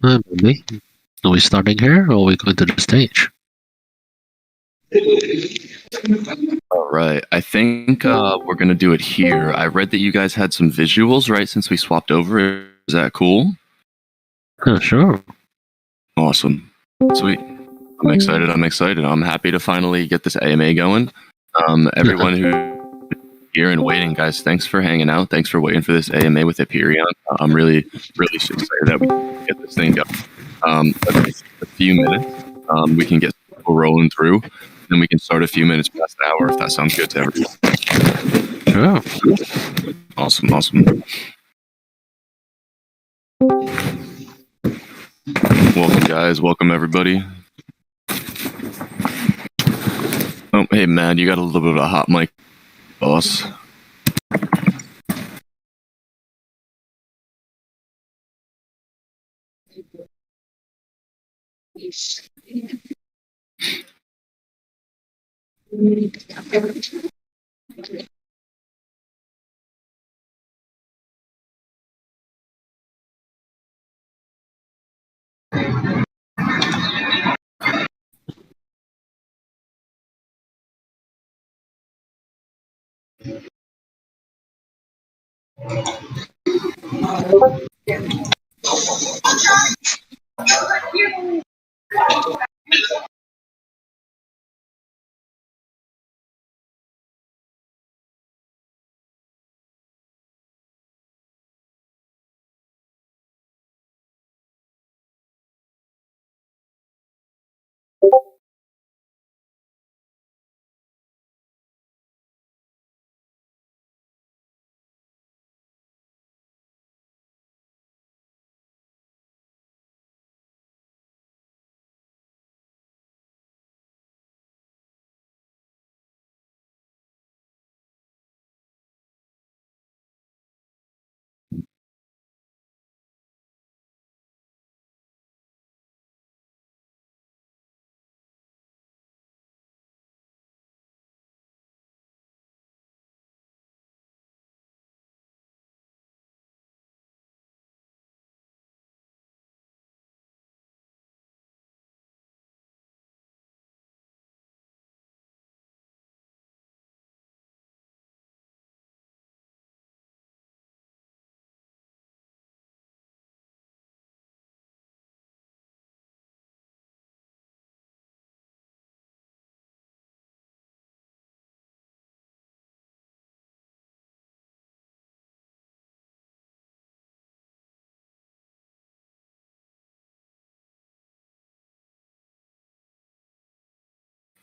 Maybe. Are we starting here, or are we going to the stage? All right. I think we're going to do it here. I read that you guys had some visuals, right, since we swapped over. Is that cool? Sure. Awesome. Sweet. I'm excited. I'm happy to finally get this AMA going. Everyone who here and waiting, guys, thanks for hanging out. Thanks for waiting for this AMA with Apeiron. I'm really excited that we can get this thing going. A few minutes. We can get people rolling through. Then we can start a few minutes past the hour if that sounds good to everyone. Sure. Awesome. Welcome, guys. Welcome, everybody. Oh, hey, man, you got a little bit of a hot mic, boss.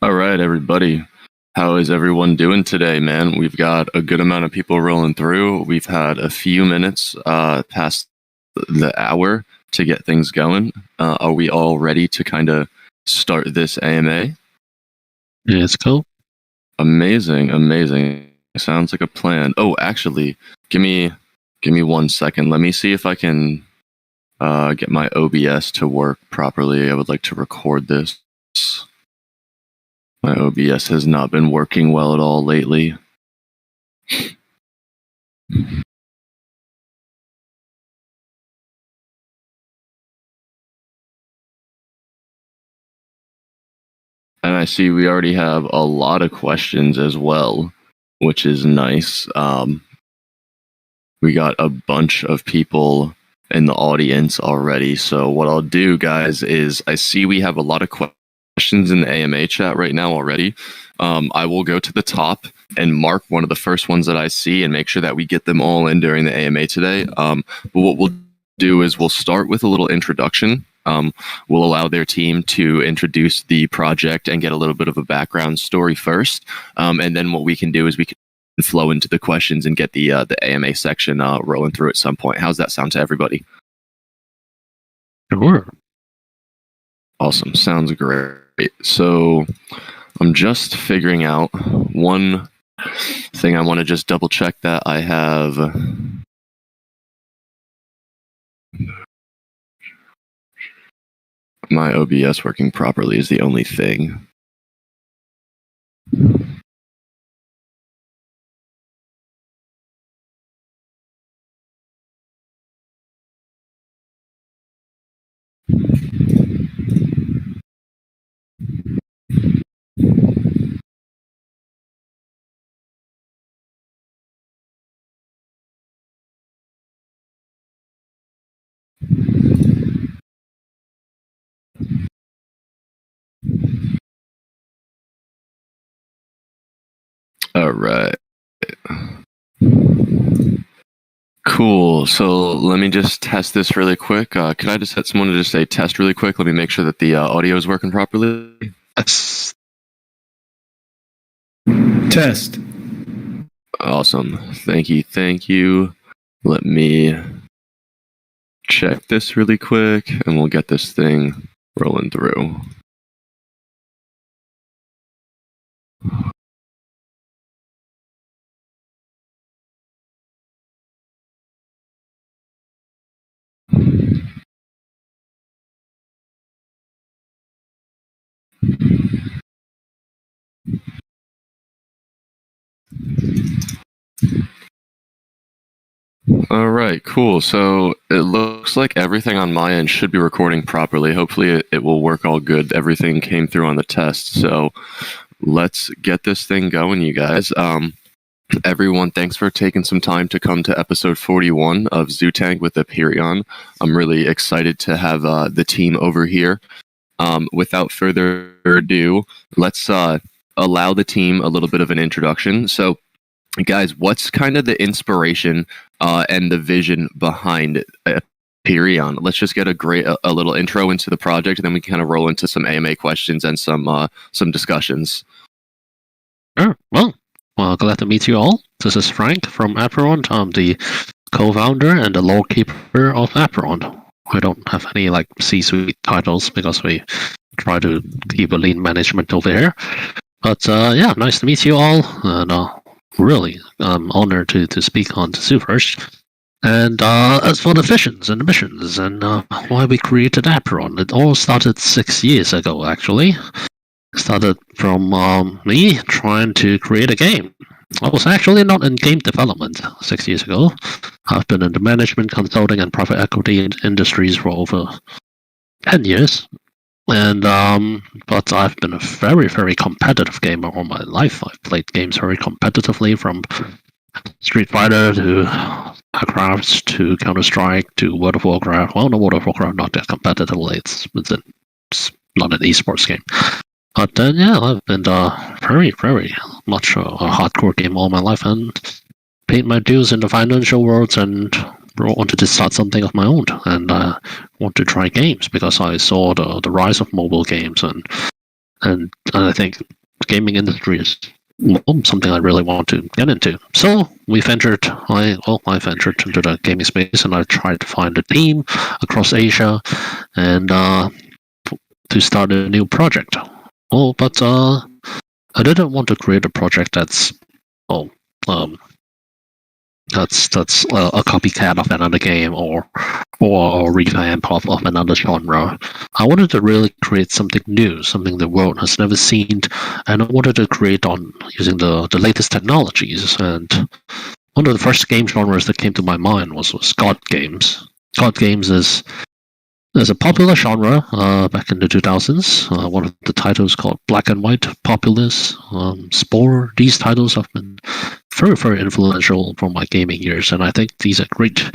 All right, everybody. How is everyone doing today, man? We've got a good amount of people rolling through. We've had a few minutes past the hour to get things going. Are we all ready to kind of start this AMA? Yeah, it's cool. Amazing, amazing. Sounds like a plan. Oh, actually, give me 1 second. Let me see if I can get my OBS to work properly. I would like to record this. My OBS has not been working well at all lately. And I see we already have a lot of questions as well, which is nice. We got a bunch of people in the audience already. So what I'll do, guys, is I see we have a lot of questions in the AMA chat right now already. I will go to the top and mark one of the first ones that I see and make sure that we get them all in during the AMA today. But what we'll do is we'll start with a little introduction. We'll allow their team to introduce the project and get a little bit of a background story first. And then what we can do is we can flow into the questions and get the AMA section rolling through at some point. How's that sound to everybody? Sure. Awesome. Sounds great. So I'm just figuring out one thing. I want to just double check that I have my OBS working properly is the only thing. All right. Cool. So let me just test this really quick. Can I just set someone to just say test really quick? Let me make sure that the audio is working properly. Yes. Test. Awesome. Thank you. Thank you. Let me check this really quick and we'll get this thing rolling through. All right, cool. So it looks like everything on my end should be recording properly. Hopefully it will work all good. Everything came through on the test. So let's get this thing going, you guys. Everyone, thanks for taking some time to come to episode 41 of Zoo Tank with Apeiron. I'm really excited to have the team over here. Without further ado, let's allow the team a little bit of an introduction. So, guys, what's kind of the inspiration and the vision behind Apeiron? Let's just get a little intro into the project, and then we can kind of roll into some AMA questions and some discussions. Sure. Well, glad to meet you all. This is Frank from Apeiron. I'm the co-founder and the lore keeper of Apeiron. I don't have any C-suite titles because we try to keep a lean management over here. But yeah, nice to meet you all, and really honored to speak on the Zooverse. And as for the visions and the missions and why we created Apeiron, it all started 6 years ago, actually. It started from me trying to create a game. I was actually not in game development 6 years ago. I've been in the management, consulting, and private equity industries for over 10 years. And but I've been a very, very competitive gamer all my life. I've played games very competitively, from Street Fighter to Warcraft to Counter-Strike to World of Warcraft. Well, no, World of Warcraft not that competitively. It's not an esports game. But then, yeah, I've been very, very much a hardcore gamer all my life and paid my dues in the financial world and wanted to start something of my own and want to try games because I saw the rise of mobile games and and I think the gaming industry is something I really want to get into. So I ventured into the gaming space, and I tried to find a team across Asia, and to start a new project. But I didn't want to create a project that's a copycat of another game or revamp of another genre. I wanted to really create something new, something the world has never seen, and I wanted to create on using the latest technologies. And one of the first game genres that came to my mind was God games. God games is a popular genre back in the 2000s. One of the titles called Black and White, Populous, Spore. These titles have been very, very influential for my gaming years, and I think these are great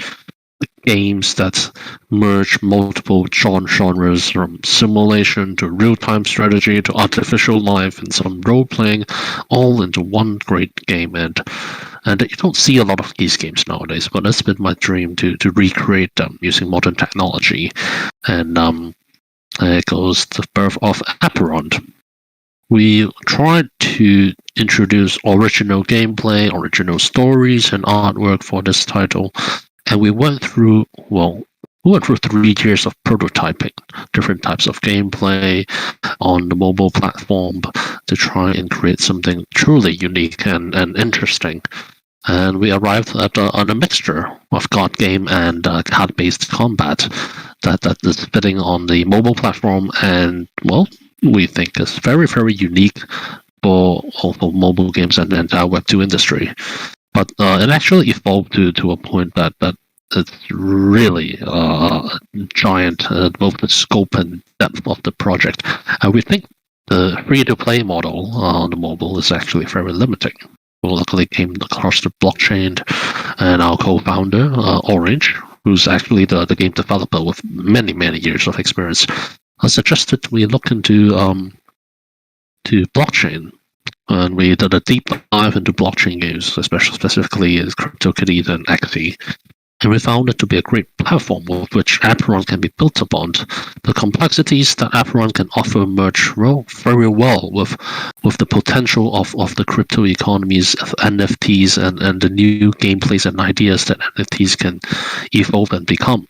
games that merge multiple genres, from simulation to real-time strategy to artificial life and some role-playing, all into one great game. And you don't see a lot of these games nowadays, but it's been my dream to recreate them using modern technology. And it goes the birth of Apeiron. We tried to introduce original gameplay, original stories, and artwork for this title, and we went through 3 years of prototyping different types of gameplay on the mobile platform to try and create something truly unique and interesting. And we arrived at a mixture of God game and card-based combat that is fitting on the mobile platform, and we think is very, very unique for mobile games and our Web2 industry. But it actually evolved to a point that it's really giant, both the scope and depth of the project. And we think the free-to-play model on the mobile is actually very limiting. We luckily came across the blockchain, and our co-founder, Orange, who's actually the game developer with many, many years of experience, suggested we look into blockchain. And we did a deep dive into blockchain games, specifically CryptoKitties and Axie. And we found it to be a great platform with which Apeiron can be built upon. The complexities that Apeiron can offer merge very well with the potential of the crypto economies of NFTs and the new gameplays and ideas that NFTs can evolve and become.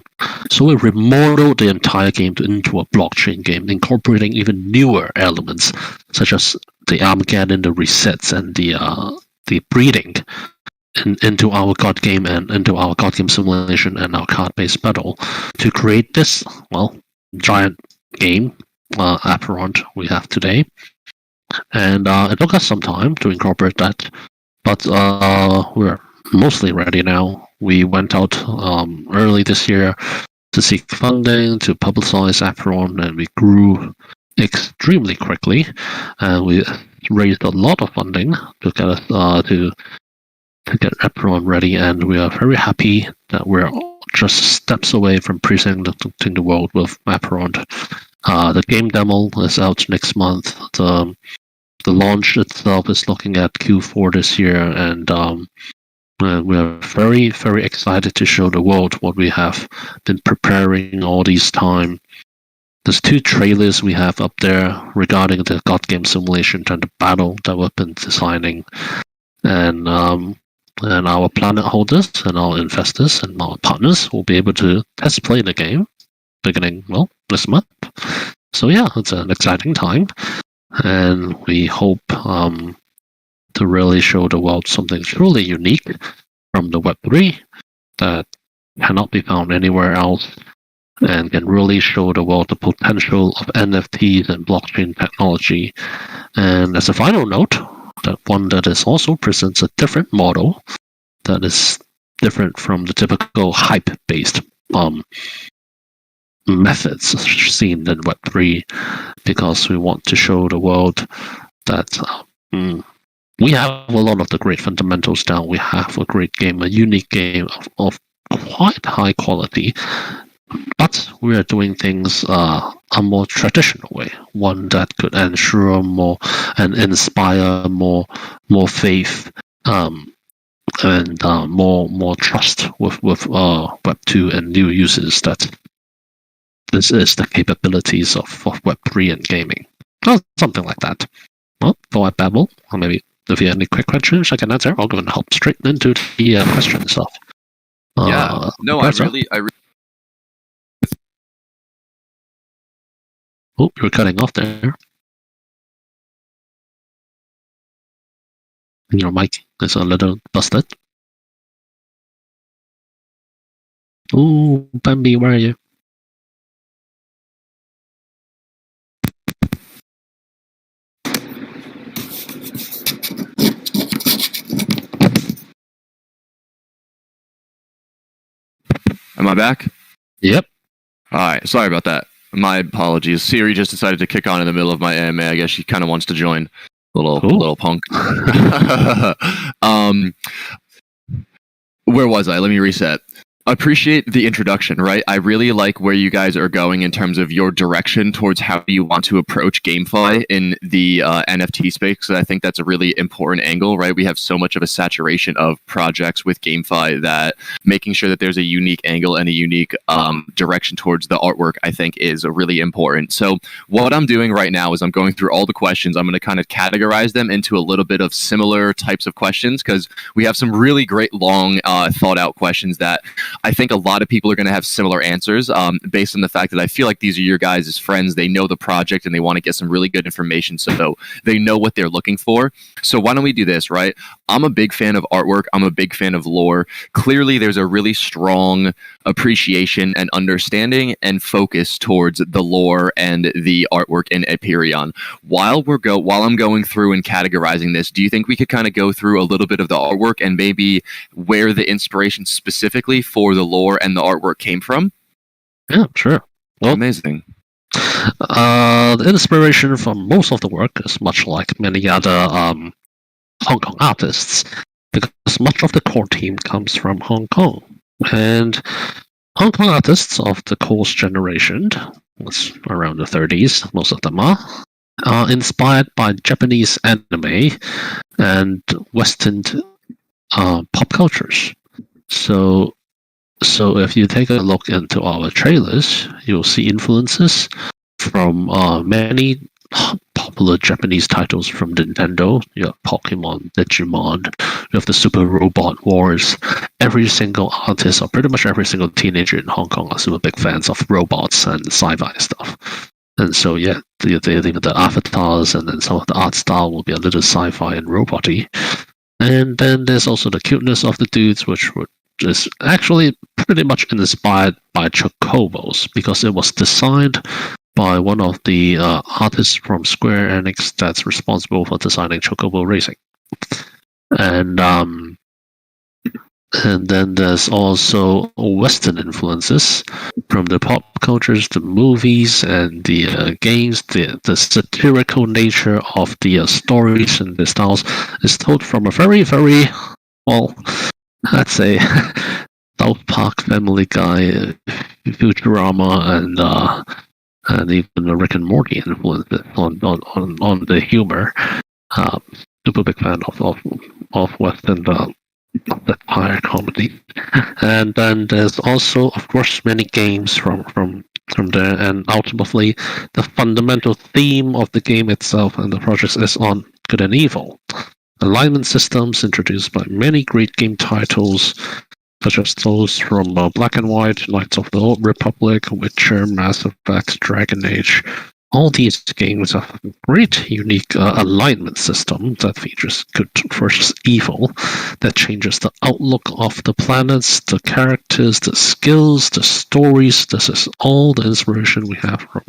So we remodeled the entire game into a blockchain game, incorporating even newer elements such as the Armageddon, the resets, and the breeding into our God game and into our God game simulation and our card-based battle to create this giant game Apeiron we have today. And it took us some time to incorporate that, but we're mostly ready now. We went out early this year to seek funding to publicize Apeiron, and we grew extremely quickly, and we raised a lot of funding to get us to get Apeiron ready, and we are very happy that we're just steps away from presenting the world with Apeiron. The game demo is out next month. The launch itself is looking at Q4 this year, and we are very, very excited to show the world what we have been preparing all this time. There's 2 trailers we have up there regarding the God game simulation and the battle that we've been designing. And our planet holders and our investors and our partners will be able to test play the game beginning, this month. So yeah, it's an exciting time. And we hope to really show the world something truly unique from the Web3 that cannot be found anywhere else, and can really show the world the potential of NFTs and blockchain technology. And as a final note, that one that is also presents a different model that is different from the typical hype-based methods seen in Web3, because we want to show the world that we have a lot of the great fundamentals down. We have a great game, a unique game of quite high quality, but we are doing things a more traditional way, one that could ensure more and inspire more faith and more trust with Web2 and new users, that this is the capabilities of Web3 and gaming. Oh, something like that. Well, before I babble, or maybe if you have any quick questions I can answer, I'll go and hop straight into the question stuff. Yeah. No, I really. Oh, you're cutting off there. Your mic is a little busted. Ooh, Bambi, where are you? Am I back? Yep. All right. Sorry about that. My apologies. Siri just decided to kick on in the middle of my AMA. I guess she kind of wants to join. Little punk. Where was I? Let me reset. Appreciate the introduction, right? I really like where you guys are going in terms of your direction towards how you want to approach GameFi in the NFT space. I think that's a really important angle, right? We have so much of a saturation of projects with GameFi that making sure that there's a unique angle and a unique direction towards the artwork, I think, is really important. So what I'm doing right now is I'm going through all the questions. I'm going to kind of categorize them into a little bit of similar types of questions because we have some really great, long, thought out questions that I think a lot of people are going to have similar answers based on the fact that I feel like these are your guys' friends. They know the project and they want to get some really good information so they know what they're looking for. So why don't we do this, right? I'm a big fan of artwork. I'm a big fan of lore. Clearly, there's a really strong appreciation and understanding and focus towards the lore and the artwork in Apeiron. While I'm going through and categorizing this, do you think we could kind of go through a little bit of the artwork and maybe where the inspiration specifically for the lore and the artwork came from? Yeah, sure. Well, amazing. The inspiration from most of the work is much like many other Hong Kong artists, because much of the core team comes from Hong Kong. And Hong Kong artists of the course generation, it's around the 30s, most of them are inspired by Japanese anime and Western pop cultures. So if you take a look into our trailers, you'll see influences from many popular Japanese titles from Nintendo. You have Pokemon, Digimon, you have the Super Robot Wars. Every single artist, or pretty much every single teenager in Hong Kong, are super big fans of robots and sci-fi stuff. And so, yeah, the avatars and then some of the art style will be a little sci-fi and robot-y. And then there's also the cuteness of the dudes, which is actually pretty much inspired by Chocobos, because it was designed by one of the artists from Square Enix that's responsible for designing Chocobo Racing. And then there's also Western influences from the pop cultures, the movies, and the games. The satirical nature of the stories and the styles is told from a very, very, well, I'd say South Park, Family Guy, Futurama, and even the Rick and Morty influence on the humor. Super big fan of Western satire comedy. And then there's also, of course, many games from there, and ultimately the fundamental theme of the game itself and the project is on good and evil. Alignment systems introduced by many great game titles, such as those from Black and White, Knights of the Old Republic, Witcher, Mass Effect, Dragon Age. All these games have a great, unique alignment system that features good versus evil, that changes the outlook of the planets, the characters, the skills, the stories. This is all the inspiration we have from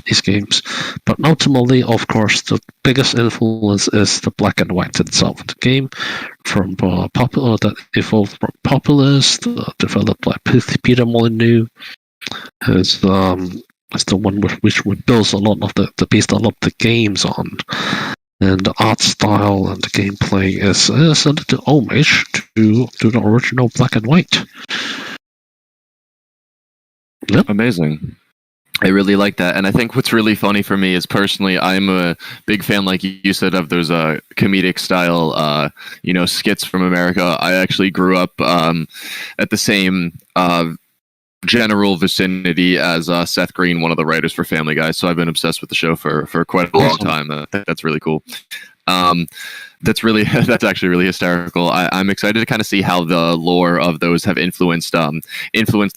these games. But ultimately, of course, the biggest influence is the Black and White itself. The game from popular that evolved from Populous, developed by Peter Molyneux, is the one with which we build a lot of the games on, and the art style and the gameplay is a little homage to the original Black and White. Yep. Amazing. I really like that, and I think what's really funny for me is personally, I'm a big fan, like you said, of those comedic style, skits from America. I actually grew up at the same general vicinity as Seth Green, one of the writers for Family Guy. So I've been obsessed with the show for quite a long time. I think that's really cool. That's actually really hysterical. I'm excited to kind of see how the lore of those have influenced the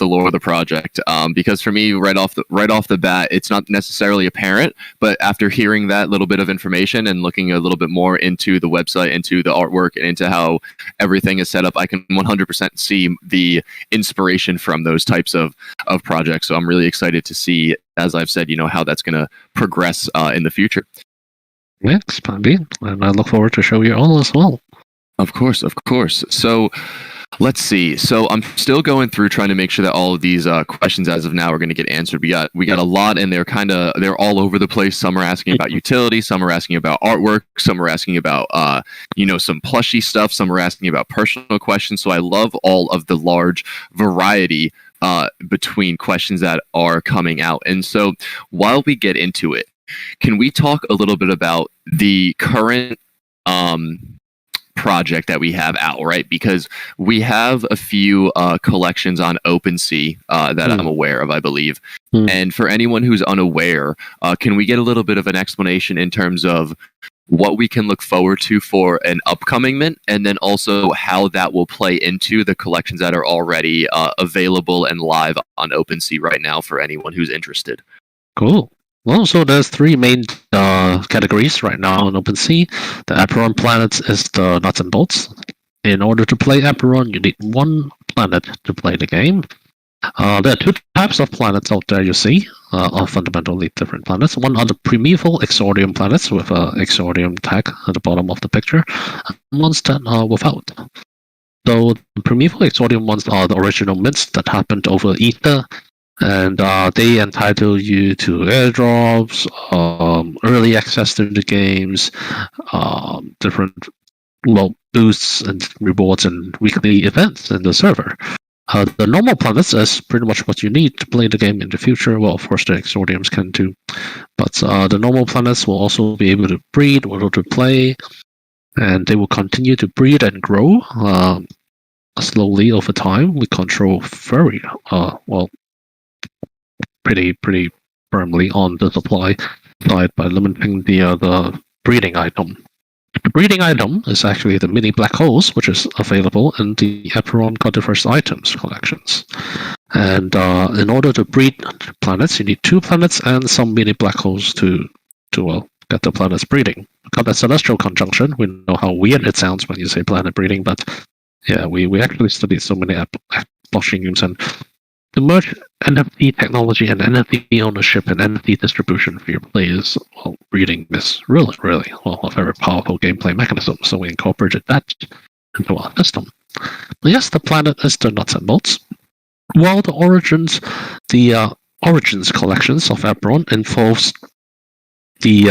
lore of the project. Because for me, right off the bat, it's not necessarily apparent, but after hearing that little bit of information and looking a little bit more into the website, into the artwork, and into how everything is set up, I can 100% see the inspiration from those types of projects. So I'm really excited to see, as I've said, how that's going to progress in the future. Yes, Pandy, and I look forward to show you all as well. Of course. So let's see. So I'm still going through trying to make sure that all of these questions as of now are going to get answered. We got a lot, and they're all over the place. Some are asking about utility, some are asking about artwork, some are asking about some plushy stuff, some are asking about personal questions. So I love all of the large variety between questions that are coming out. And so while we get into it, can we talk a little bit about the current project that we have out, right? Because we have a few collections on OpenSea that I'm aware of, I believe. And for anyone who's unaware, can we get a little bit of an explanation in terms of what we can look forward to for an upcoming mint, and then also how that will play into the collections that are already available and live on OpenSea right now for anyone who's interested? Cool. Well, so there's three main categories right now on OpenSea. The Apeiron planets is the nuts and bolts. In order to play Apeiron, you need one planet to play the game. There are two types of planets out there you see, are fundamentally different planets. One are the primeval Exordium planets with an Exordium tag at the bottom of the picture, and ones that are without. So the primeval Exordium ones are the original mints that happened over Ether, and they entitle you to airdrops, early access to the games, different boosts and rewards and weekly events in the server. The normal planets is pretty much what you need to play the game in the future. Well, of course, the Exordiums can too. But the normal planets will also be able to breed, able to play, and they will continue to breed and grow slowly over time. We control very pretty firmly on the supply side by limiting the breeding item. The breeding item is actually the mini black holes, which is available in the Apeiron Codiverse items collections. And in order to breed planets, you need two planets and some mini black holes to get the planets breeding. Called a celestial conjunction. We know how weird it sounds when you say planet breeding, but yeah, we actually studied so many blockchain games, and to merge NFT technology and NFT ownership and NFT distribution for your players while breeding is really a very powerful gameplay mechanism. So we incorporated that into our system. But yes, the planet is the nuts and bolts. While the origins collections of Apeiron involves the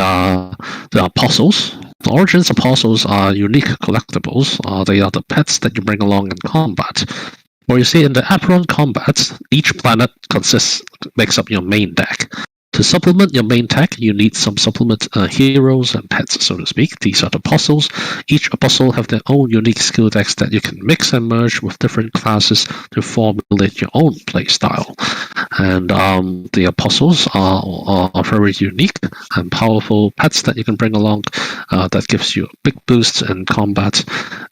apostles. The Origins apostles are unique collectibles. They are the pets that you bring along in combat. Well, you see, in the Apeiron combats, each planet makes up your main deck. To supplement your main deck, you need some supplement heroes and pets, so to speak. These are the apostles. Each apostle have their own unique skill decks that you can mix and merge with different classes to formulate your own play style. And the apostles are very unique and powerful pets that you can bring along that gives you a big boost in combat.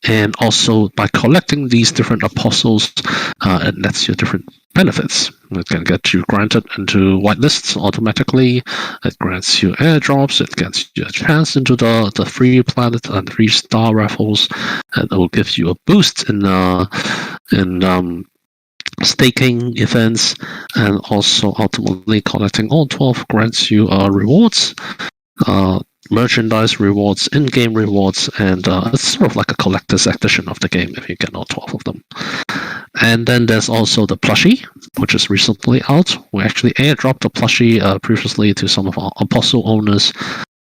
And also, by collecting these different apostles, it nets you different benefits. It can get you granted into whitelists automatically. It grants you airdrops. It gets you a chance into the free planet and 3-star raffles. And it will give you a boost in staking events, and also ultimately collecting all 12 grants you rewards. Merchandise rewards, in-game rewards, and it's sort of like a collector's edition of the game if you get all 12 of them. And then there's also the plushie, which is recently out. We actually airdropped the plushie previously to some of our apostle owners,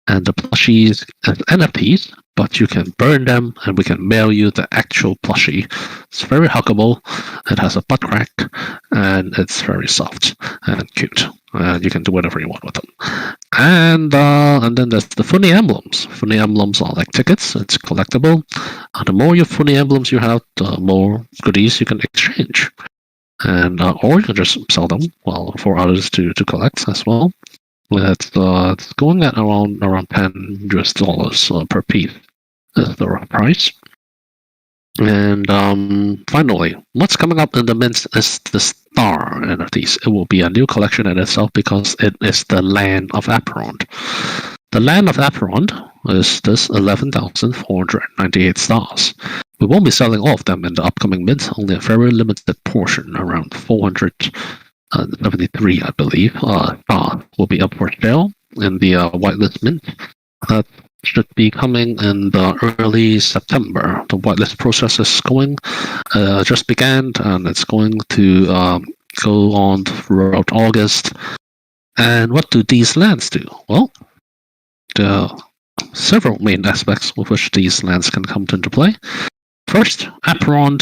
and the plushies as NFTs, but you can burn them and we can mail you the actual plushie. It's very huggable, it has a butt crack, and it's very soft and cute. And you can do whatever you want with them. And then there's the funny emblems. Funny emblems are like tickets. It's collectible. The more your funny emblems you have, the more goodies you can exchange. and or you can just sell them, well, for others to collect as well. It's going at around $10 per piece is the rough price. And finally, what's coming up in the mint is the Star NFTs. It will be a new collection in itself because it is the Land of Apeiron. The Land of Apeiron is this 11,498 stars. We won't be selling all of them in the upcoming mint, only a very limited portion, around 473, I believe, will be up for sale in the whitelist mint. That should be coming in the early September. The whitelist process is just began, and it's going to go on throughout August. And what do these lands do? Well, there are several main aspects with which these lands can come into play. First, Apeiron,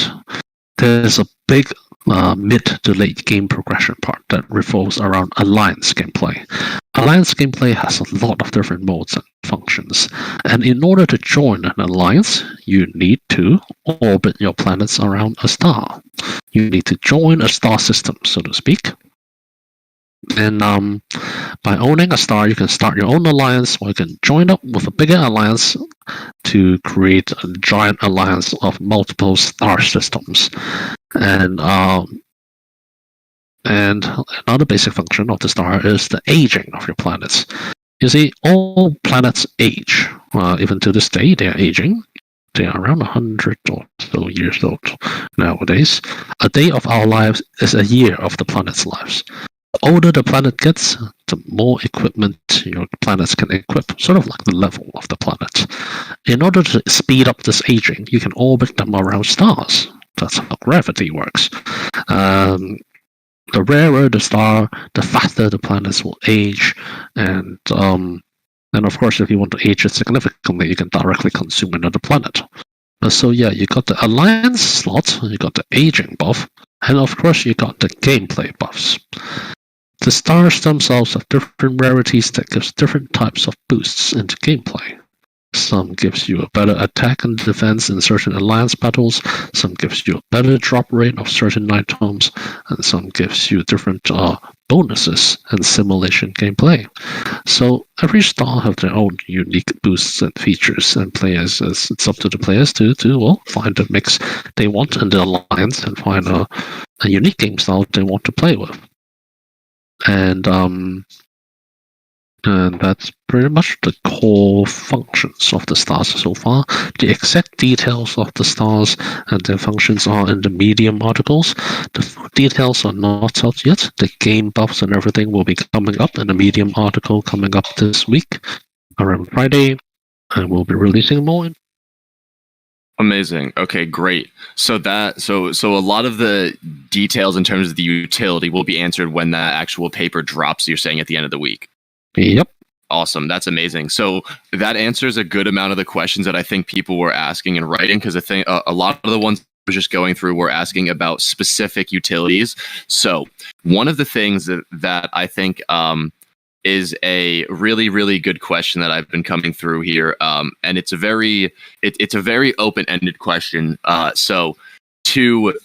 there's a big mid to late game progression part that revolves around alliance gameplay. Alliance gameplay has a lot of different modes and functions, and in order to join an alliance, you need to orbit your planets around a star. You need to join a star system, so to speak. And by owning a star, you can start your own alliance, or you can join up with a bigger alliance to create a giant alliance of multiple star systems. And another basic function of the star is the aging of your planets. You see, all planets age. Even to this day, they are aging. They are around 100 or so years old nowadays. A day of our lives is a year of the planet's lives. The older the planet gets, the more equipment your planets can equip, sort of like the level of the planet. In order to speed up this aging, you can orbit them around stars. That's how gravity works. The rarer the star, the faster the planets will age, and of course, if you want to age it significantly, you can directly consume another planet. So yeah, you got the alliance slot, you got the aging buff, and of course you got the gameplay buffs. The stars themselves have different rarities that gives different types of boosts into gameplay. Some gives you a better attack and defense in certain alliance battles, some gives you a better drop rate of certain items, and some gives you different bonuses in simulation gameplay. So every star have their own unique boosts and features, and it's up to the players to find the mix they want in the alliance and find a unique game style they want to play with. And that's pretty much the core functions of the stars so far. The exact details of the stars and their functions are in the Medium articles. The details are not out yet. The game buffs and everything will be coming up in the Medium article coming up this week, around Friday, and we'll be releasing more. Amazing. Okay, great. So a lot of the details in terms of the utility will be answered when that actual paper drops, you're saying, at the end of the week. Yep. Awesome. That's amazing. So that answers a good amount of the questions that I think people were asking and writing, because I think a lot of the ones I was just going through were asking about specific utilities. So one of the things that I think is a really, really good question that I've been coming through here, and it's a very open-ended question. So to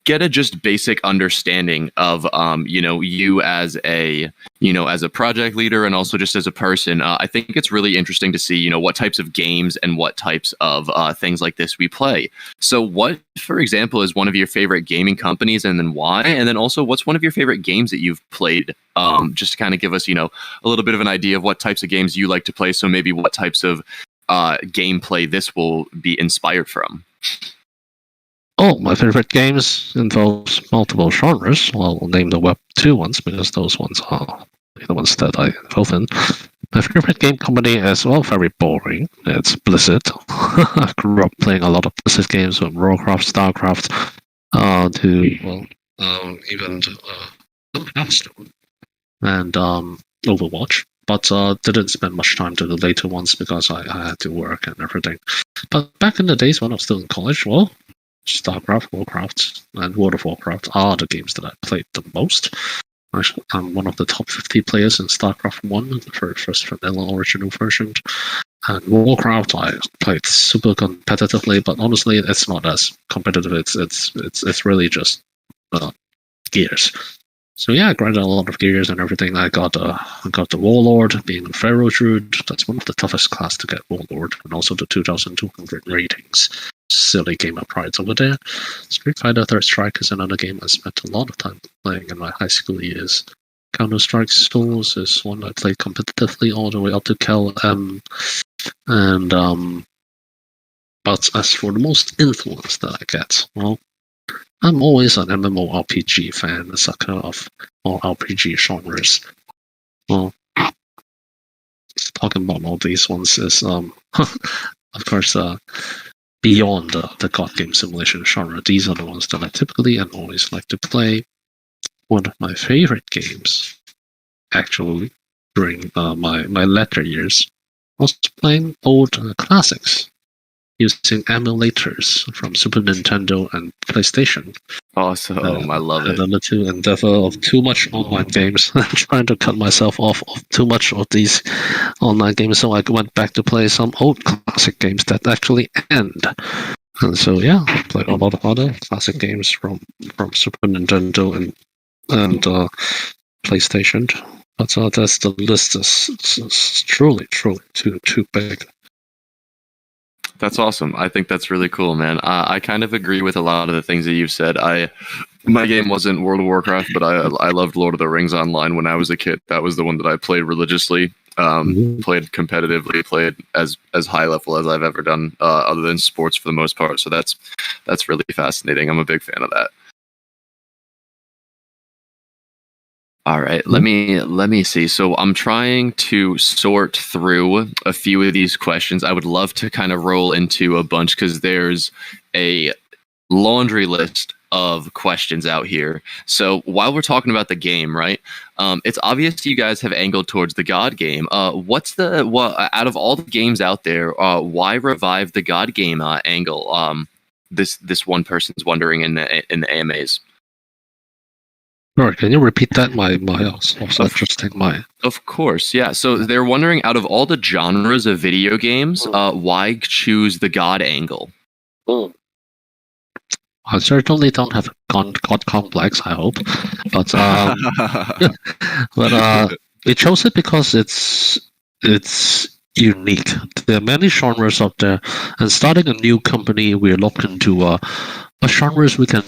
get a just basic understanding of you as a project leader and also just as a person, I think it's really interesting to see what types of games and what types of things like this we play. So what, for example, is one of your favorite gaming companies, and then why? And then also, what's one of your favorite games that you've played? Just to kind of give us a little bit of an idea of what types of games you like to play, so maybe what types of gameplay this will be inspired from. Oh, my favorite games involves multiple genres. Well, I'll name the Web 2 ones because those ones are the ones that I involve in. My favorite game company is, well, very boring. It's Blizzard. I grew up playing a lot of Blizzard games from Warcraft, StarCraft, even Hearthstone and Overwatch. But didn't spend much time to the later ones because I had to work and everything. But back in the days when I was still in college, well, StarCraft, Warcraft, and World of Warcraft are the games that I played the most. I'm one of the top 50 players in StarCraft 1, the first vanilla original version. And Warcraft, I played super competitively, but honestly, it's not as competitive. It's really just Gears. So yeah, I grinded a lot of Gears and everything. I got the Warlord, being a Pharaoh Druid. That's one of the toughest class to get, Warlord, and also the 2,200 ratings. Silly game of pride over there. Street Fighter Third Strike is another game I spent a lot of time playing in my high school years. Counter-Strike Source is one I played competitively all the way up to Cal M. And but as for the most influence that I get, well, I'm always an MMORPG fan, a sucker of all RPG genres. Well, talking about all these ones is, of course, beyond the god game simulation genre. These are the ones that I typically and always like to play. One of my favorite games, actually, during my latter years, was playing old classics using emulators from Super Nintendo and PlayStation. Awesome, I love it. Another two endeavor of too much online games. I'm trying to cut myself off of too much of these online games, so I went back to play some old classic games that actually end. And so yeah, I played a lot of other classic games from Super Nintendo and PlayStation. But that's the list is truly too big. That's awesome. I think that's really cool, man. I kind of agree with a lot of the things that you've said. My game wasn't World of Warcraft, but I loved Lord of the Rings Online when I was a kid. That was the one that I played religiously, played competitively, played as high level as I've ever done, other than sports for the most part. So that's really fascinating. I'm a big fan of that. All right, let me see. So I'm trying to sort through a few of these questions. I would love to kind of roll into a bunch because there's a laundry list of questions out here. So while we're talking about the game, right? It's obvious you guys have angled towards the God game. What's out of all the games out there? Why revive the God game angle? This one person's wondering in the AMAs. Sure, can you repeat that? My also interesting. Of course, yeah. So they're wondering, out of all the genres of video games, why choose the God angle? I certainly don't have God complex, I hope, but we chose it because it's unique. There are many genres out there, and starting a new company, we're looking to what genres we can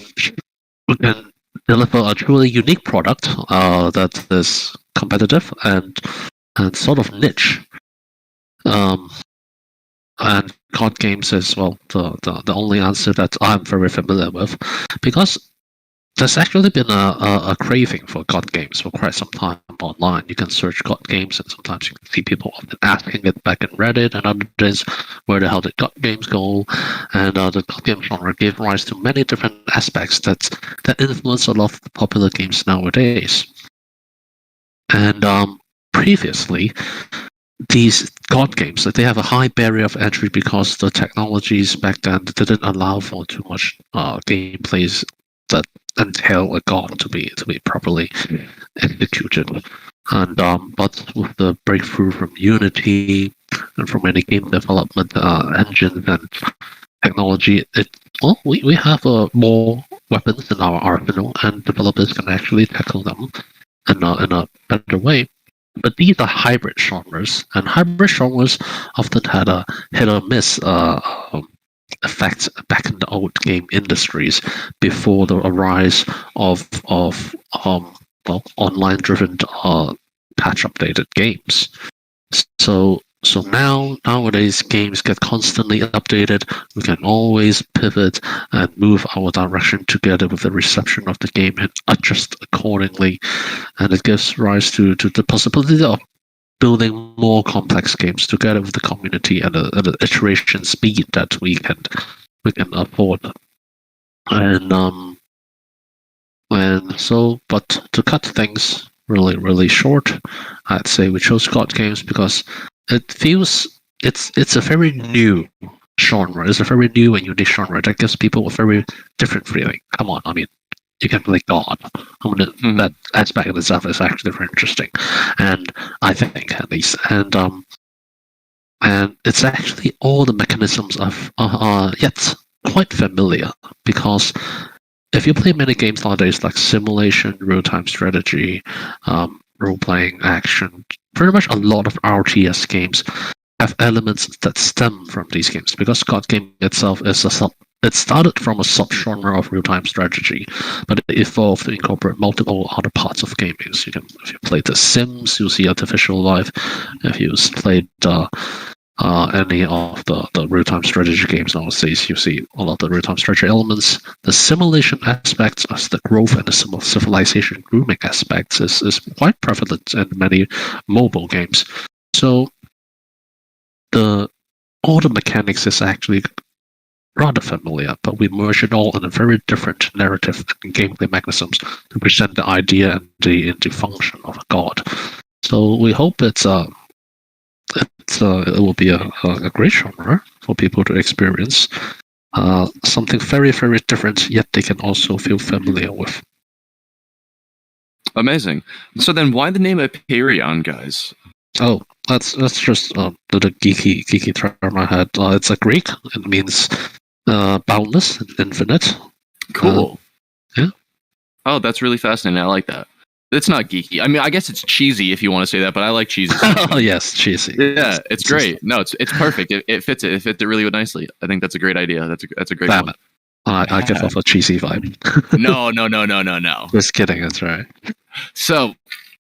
deliver a truly unique product that is competitive and sort of niche. And card games is, well, the only answer that I'm very familiar with, because there's actually been a craving for God games for quite some time online. You can search God games, and sometimes you can see people often asking it back in Reddit and other things, where the hell did God games go? And the God game genre gave rise to many different aspects that influence a lot of the popular games nowadays. And previously, these God games, they have a high barrier of entry because the technologies back then didn't allow for too much gameplays that entail a god to be properly executed. And but with the breakthrough from Unity and from any game development engines and technology, we have more weapons in our arsenal, and developers can actually tackle them in a better way. But these are hybrid genres, and hybrid genres often had a hit or miss effect back in the old game industries before the rise of online driven patch updated games. So nowadays games get constantly updated. We can always pivot and move our direction together with the reception of the game and adjust accordingly. And it gives rise to the possibility of building more complex games together with the community at the iteration speed that we can afford. But to cut things really short, I'd say we chose God games because it feels it's a very new genre. It's a very new and unique genre that gives people a very different feeling. Come on, I mean, you can play God. That aspect of itself is actually very interesting, and I think at least, and it's actually all the mechanisms are yet quite familiar because if you play many games nowadays like simulation, real-time strategy, role-playing action, pretty much a lot of RTS games have elements that stem from these games, because card game itself is it started from a subgenre of real-time strategy, but it evolved to incorporate multiple other parts of gaming. So if you play The Sims, you'll see artificial life. If you played any of the real-time strategy games nowadays, you see a lot of the real-time strategy elements. The simulation aspects, as the growth and the civilization grooming aspects, is quite prevalent in many mobile games. So all the mechanics is actually rather familiar, but we merge it all in a very different narrative and gameplay mechanisms to present the idea and the function of a god. So we hope it will be a great genre for people to experience. Something very, very different, yet they can also feel familiar with. Amazing. So then, why the name Apeiron, guys? Oh, that's just the geeky term I had. It's a Greek. It means boundless and infinite. Cool. Yeah. Oh, that's really fascinating. I like that. It's not geeky. I mean, I guess it's cheesy if you want to say that, but I like cheesy. Oh yes, cheesy. Yeah, it's great. No, it's perfect. It fits it. It fits it really really nicely. I think that's a great idea. That's a great Damn one. it. I give off a cheesy vibe. No. Just kidding. That's right. So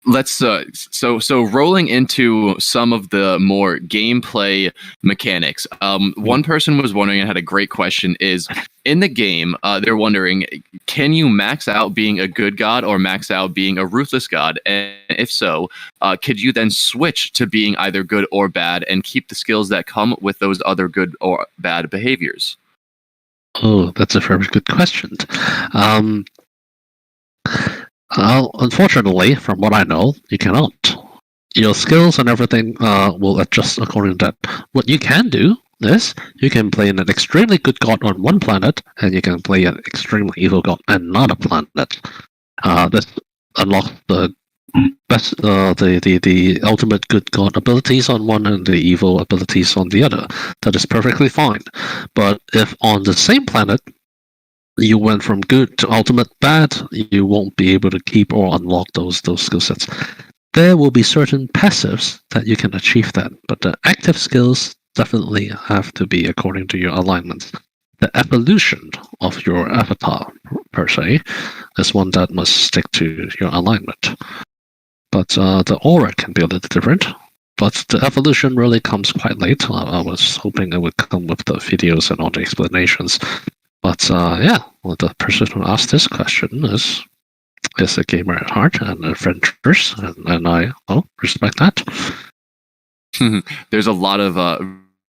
let's so rolling into some of the more gameplay mechanics. One person was wondering and had a great question, is in the game they're wondering, can you max out being a good god or max out being a ruthless god, and if so, could you then switch to being either good or bad and keep the skills that come with those other good or bad behaviors? Oh, that's a very good question. Unfortunately, from what I know, you cannot. Your skills and everything will adjust according to that. What you can do is you can play an extremely good god on one planet, and you can play an extremely evil god on another planet. This unlocks the best, the ultimate good god abilities on one and the evil abilities on the other. That is perfectly fine. But if on the same planet you went from good to ultimate bad, you won't be able to keep or unlock those skill sets. There will be certain passives that you can achieve that, but the active skills definitely have to be according to your alignments. The evolution of your avatar, per se, is one that must stick to your alignment. But the aura can be a little different. But the evolution really comes quite late. I was hoping it would come with the videos and all the explanations. But the person who asked this question is a gamer at heart and adventurous, and I respect that. There's a lot of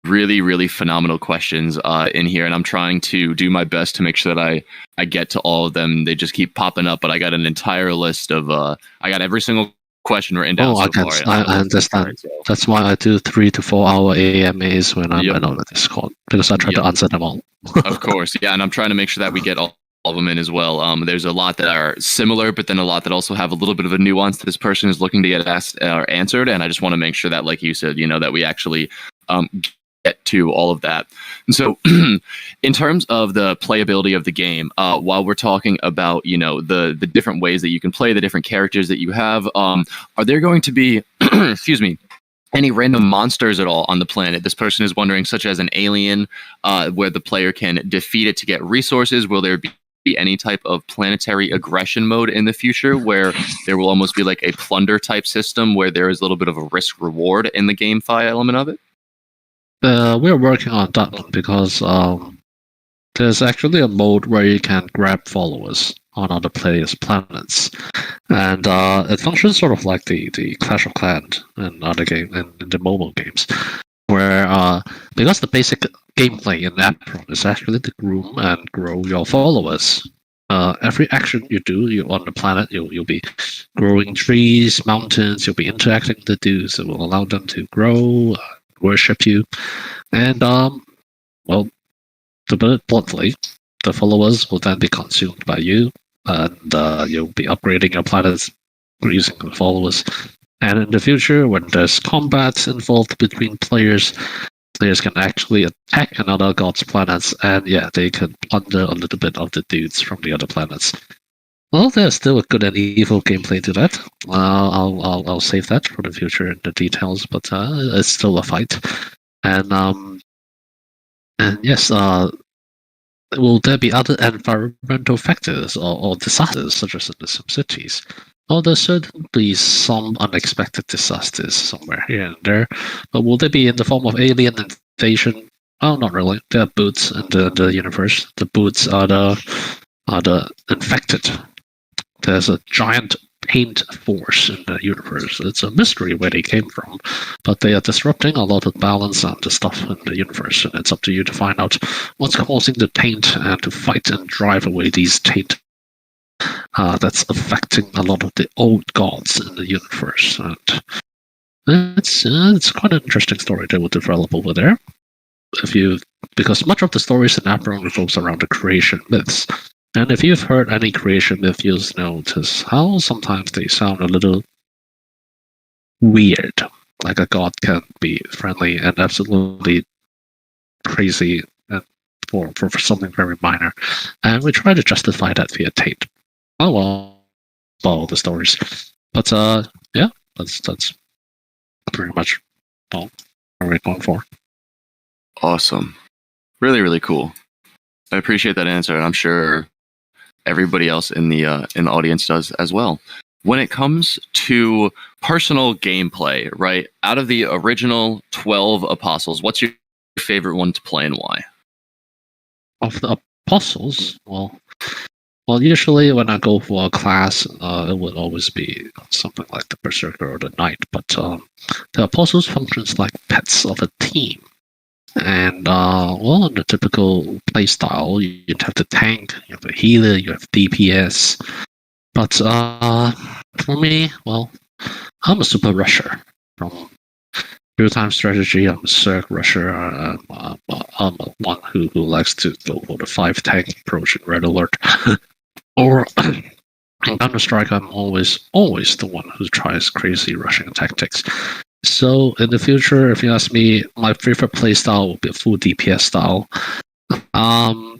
really, really phenomenal questions in here, and I'm trying to do my best to make sure that I get to all of them. They just keep popping up, but I got an entire list of I got every single question written down. I understand. That's why I do 3 to 4 hour AMAs when I'm on the Discord, because I try to answer them all. Of course, yeah, and I'm trying to make sure that we get all of them in as well. There's a lot that are similar, but then a lot that also have a little bit of a nuance that this person is looking to get asked or answered, and I just want to make sure that, like you said, that we actually get to all of that. And so in terms of the playability of the game, while we're talking about the different ways that you can play, the different characters that you have, are there going to be excuse me, any random monsters at all on the planet? This person is wondering, such as an alien where the player can defeat it to get resources. Will there be any type of planetary aggression mode in the future where there will almost be like a plunder type system where there is a little bit of a risk reward in the GameFi element of it? We're working on that one, because there's actually a mode where you can grab followers on other players' planets, and it functions sort of like the Clash of Clans and other game in the mobile games, where because the basic gameplay in Apeiron is actually to groom and grow your followers. Every action you do, on the planet, you'll be growing trees, mountains. You'll be interacting with the dudes that will allow them to grow, worship you, and to put it bluntly, the followers will then be consumed by you, and you'll be upgrading your planets using the followers. And in the future, when there's combat involved between players, players can actually attack another god's planets, and yeah, they can plunder a little bit of the dudes from the other planets. Well, there's still a good and evil gameplay to that. I'll save that for the future in the details, but it's still a fight. And yes, will there be other environmental factors or disasters such as in the Sim cities? Well, there's certainly some unexpected disasters somewhere here and there, but will they be in the form of alien invasion? Oh, not really. There are boots in the universe. The boots are the infected. There's a giant paint force in the universe. It's a mystery where they came from, but they are disrupting a lot of balance and the stuff in the universe, and it's up to you to find out what's causing the taint and to fight and drive away these taint that's affecting a lot of the old gods in the universe. And it's quite an interesting story they will develop over there. Because much of the stories in Apeiron revolves around the creation myths. And if you've heard any creation myth, you'll notice how sometimes they sound a little weird. Like a god can be friendly and absolutely crazy and for something very minor. And we try to justify that via taint. Oh well, follow the stories. But yeah, that's pretty much all we're going for. Awesome. Really, really cool. I appreciate that answer, and I'm sure everybody else in the audience does as well. When it comes to personal gameplay, right? Out of the original 12 apostles, what's your favorite one to play and why? Of the apostles, well, usually when I go for a class, it would always be something like the Berserker or the Knight, but the apostles functions like pets of a team. And well, in the typical playstyle, you have the tank, you have a healer, you have DPS. But for me, well, I'm a super rusher. From real-time strategy, I'm a Zerg rusher. I'm one who likes to go for the 5-tank approach in Red Alert. Or in Counter-Strike, I'm always the one who tries crazy rushing tactics. So in the future, if you ask me, my favorite playstyle will be a full DPS style. I'm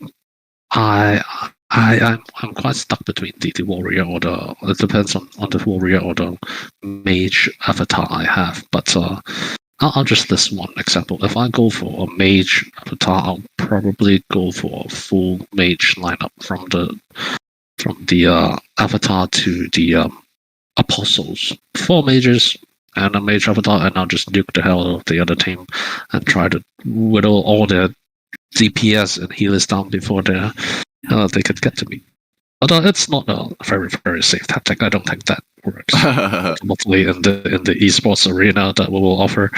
quite stuck between the warrior or the. It depends on the warrior or the mage avatar I have. But I'll just list one example. If I go for a mage avatar, I'll probably go for a full mage lineup from the avatar to the apostles. 4 mages and a mage avatar, and I'll just nuke the hell out of the other team and try to whittle all their DPS and healers down before they could get to me. But it's not a very, very safe tactic. I don't think that works. Ultimately, in the esports arena that we will offer,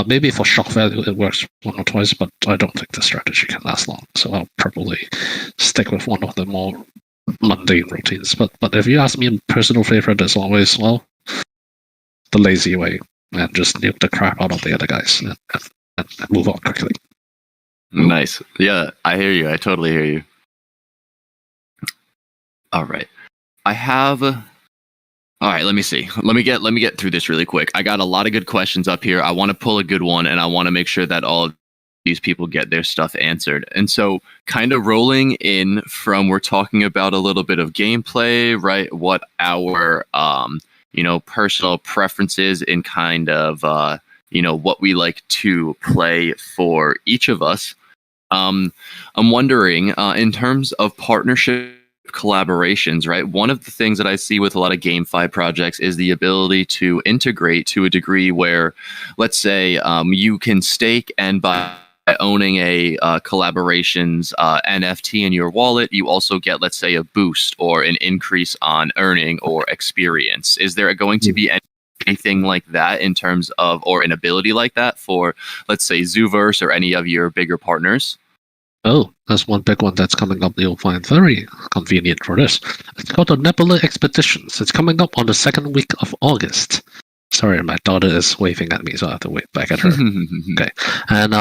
maybe for shock value it works 1 or twice, but I don't think the strategy can last long. So I'll probably stick with one of the more mundane routines. But if you ask me a personal favorite, it's always the lazy way, and just nuke the crap out of the other guys and move on quickly. Nice. Yeah, I hear you. I totally hear you. All right. All right, let me see. Let me get through this really quick. I got a lot of good questions up here. I want to pull a good one, and I want to make sure that all of these people get their stuff answered. And so kind of rolling in from, we're talking about a little bit of gameplay, right? What our personal preferences in kind of what we like to play for each of us. I'm wondering, in terms of partnership collaborations, right? One of the things that I see with a lot of GameFi projects is the ability to integrate to a degree where, let's say, you can stake, and by owning a collaborations NFT in your wallet, you also get, let's say, a boost or an increase on earning or experience. Is there going to be anything like that in terms of, or an ability like that for, let's say, Zooverse or any of your bigger partners? Oh, that's one big one that's coming up. You'll find very convenient for this. It's called the Nebula Expeditions. It's coming up on the 2nd week of August. Sorry, my daughter is waving at me, so I have to wave back at her. Okay. And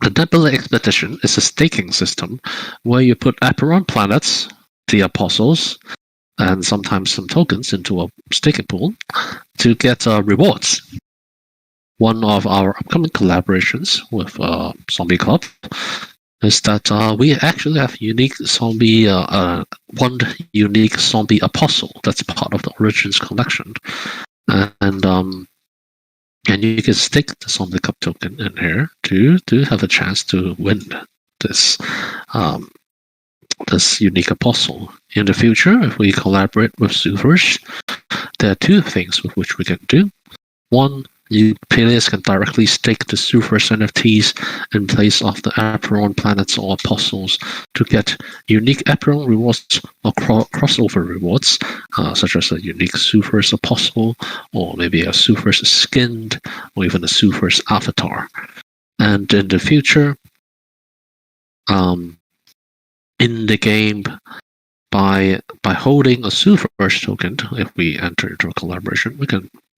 the Nebula Expedition is a staking system where you put Apeiron planets, the apostles, and sometimes some tokens into a staking pool to get rewards. one of our upcoming collaborations with Zombie Club is that we actually have one unique zombie apostle that's part of the Origins collection, and you can stick the Zombie Club token in here to have a chance to win this this unique apostle. In the future, if we collaborate with Zooverse, there are two things with which we can do. One, players can directly stake the Zooverse NFTs in place of the Apeiron planets or apostles to get unique Apeiron rewards or crossover rewards, such as a unique Zooverse apostle, or maybe a Zooverse skinned, or even a Zooverse avatar. And in the future, in the game, by holding a Zooverse token, if we enter into a collaboration,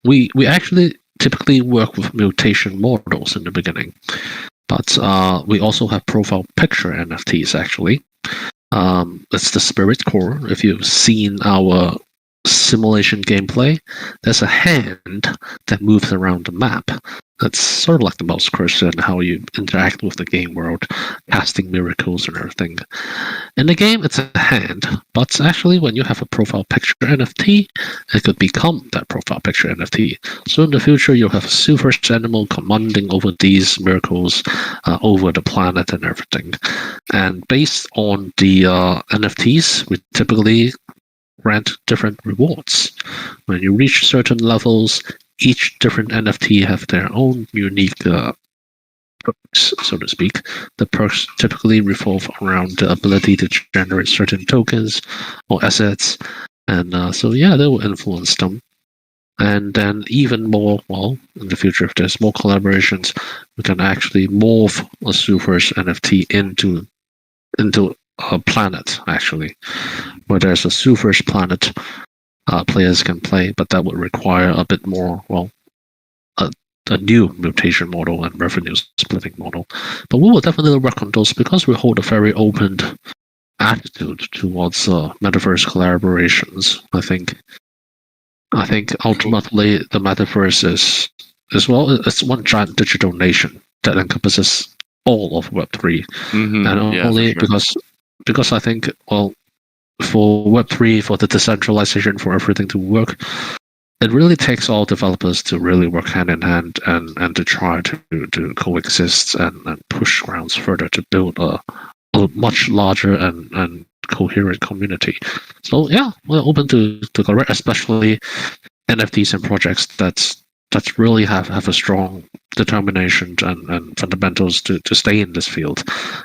we actually typically work with mutation models in the beginning, but we also have profile picture NFTs actually. It's the Spirit Core. If you've seen our simulation gameplay, there's a hand that moves around the map. That's sort of like the mouse cursor and how you interact with the game world, casting miracles and everything. In the game, it's a hand, but actually when you have a profile picture NFT, it could become that profile picture NFT. So in the future, you'll have a Zooverse animal commanding over these miracles, over the planet and everything. And based on the NFTs, we typically grant different rewards. When you reach certain levels, each different NFT have their own unique perks, so to speak. The perks typically revolve around the ability to generate certain tokens or assets, and so yeah, they will influence them. And then even more, well, in the future, if there's more collaborations, we can actually morph a Zooverse NFT into a planet, actually, where there's a Zooverse planet players can play, but that would require a bit more, well, a new mutation model and revenue splitting model. But we will definitely work on those because we hold a very open attitude towards metaverse collaborations. I think ultimately the metaverse is well, it's one giant digital nation that encompasses all of Web3, and only because I think, well, for Web3, for the decentralization, for everything to work, it really takes all developers to really work hand in hand and to try to coexist and push grounds further to build a much larger and coherent community. So yeah, we're open to correct, especially NFTs and projects that really have a strong determination and fundamentals to stay in this field.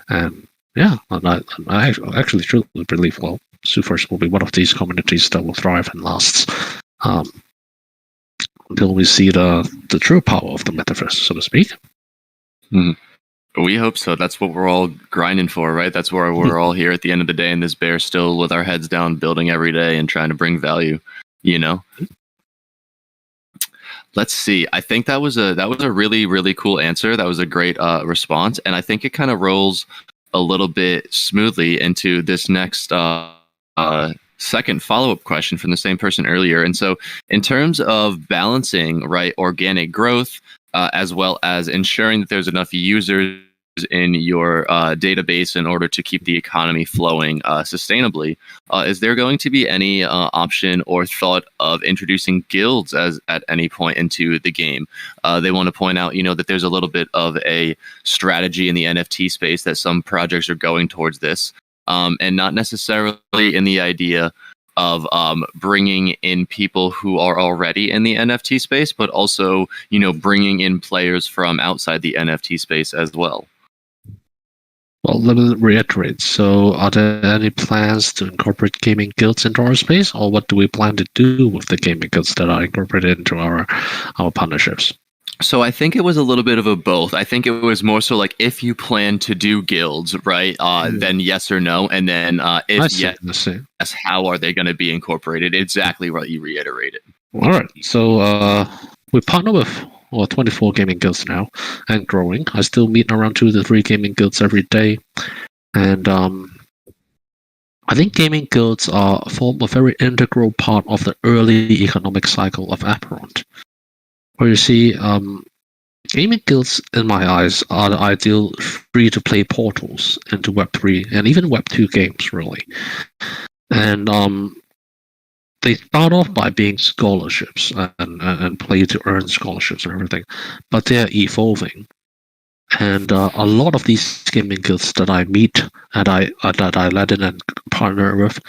And yeah, and I actually truly believe, well, Zooverse will be one of these communities that will thrive and last until we see the true power of the metaverse, so to speak. We hope so. That's what we're all grinding for, right? That's where we're all here at the end of the day in this bear, still with our heads down, building every day and trying to bring value, you know? Let's see. I think that was a really, really cool answer. That was a great response. And I think it kind of rolls a little bit smoothly into this next second follow-up question from the same person earlier. And so in terms of balancing, right, organic growth, as well as ensuring that there's enough users in your database in order to keep the economy flowing sustainably, is there going to be any option or thought of introducing guilds at any point into the game? They want to point out, that there's a little bit of a strategy in the NFT space that some projects are going towards this, and not necessarily in the idea of bringing in people who are already in the NFT space, but also, bringing in players from outside the NFT space as well. Well, let me reiterate. So, are there any plans to incorporate gaming guilds into our space, or what do we plan to do with the gaming guilds that are incorporated into our partnerships? So I think it was a little bit of a both. I think it was more so like if you plan to do guilds, right, then yes or no, and then if yes, how are they going to be incorporated? Exactly what you reiterated. All right. So we partner with 24 gaming guilds now and growing. I still meet around 2 to 3 gaming guilds every day. And I think gaming guilds form a very integral part of the early economic cycle of Apeiron. Where you see gaming guilds, in my eyes, are the ideal free-to-play portals into Web3 and even Web2 games, really. And they start off by being scholarships and play-to-earn scholarships and everything, but they're evolving. And a lot of these gaming guilds that I meet and that I let in and partner with,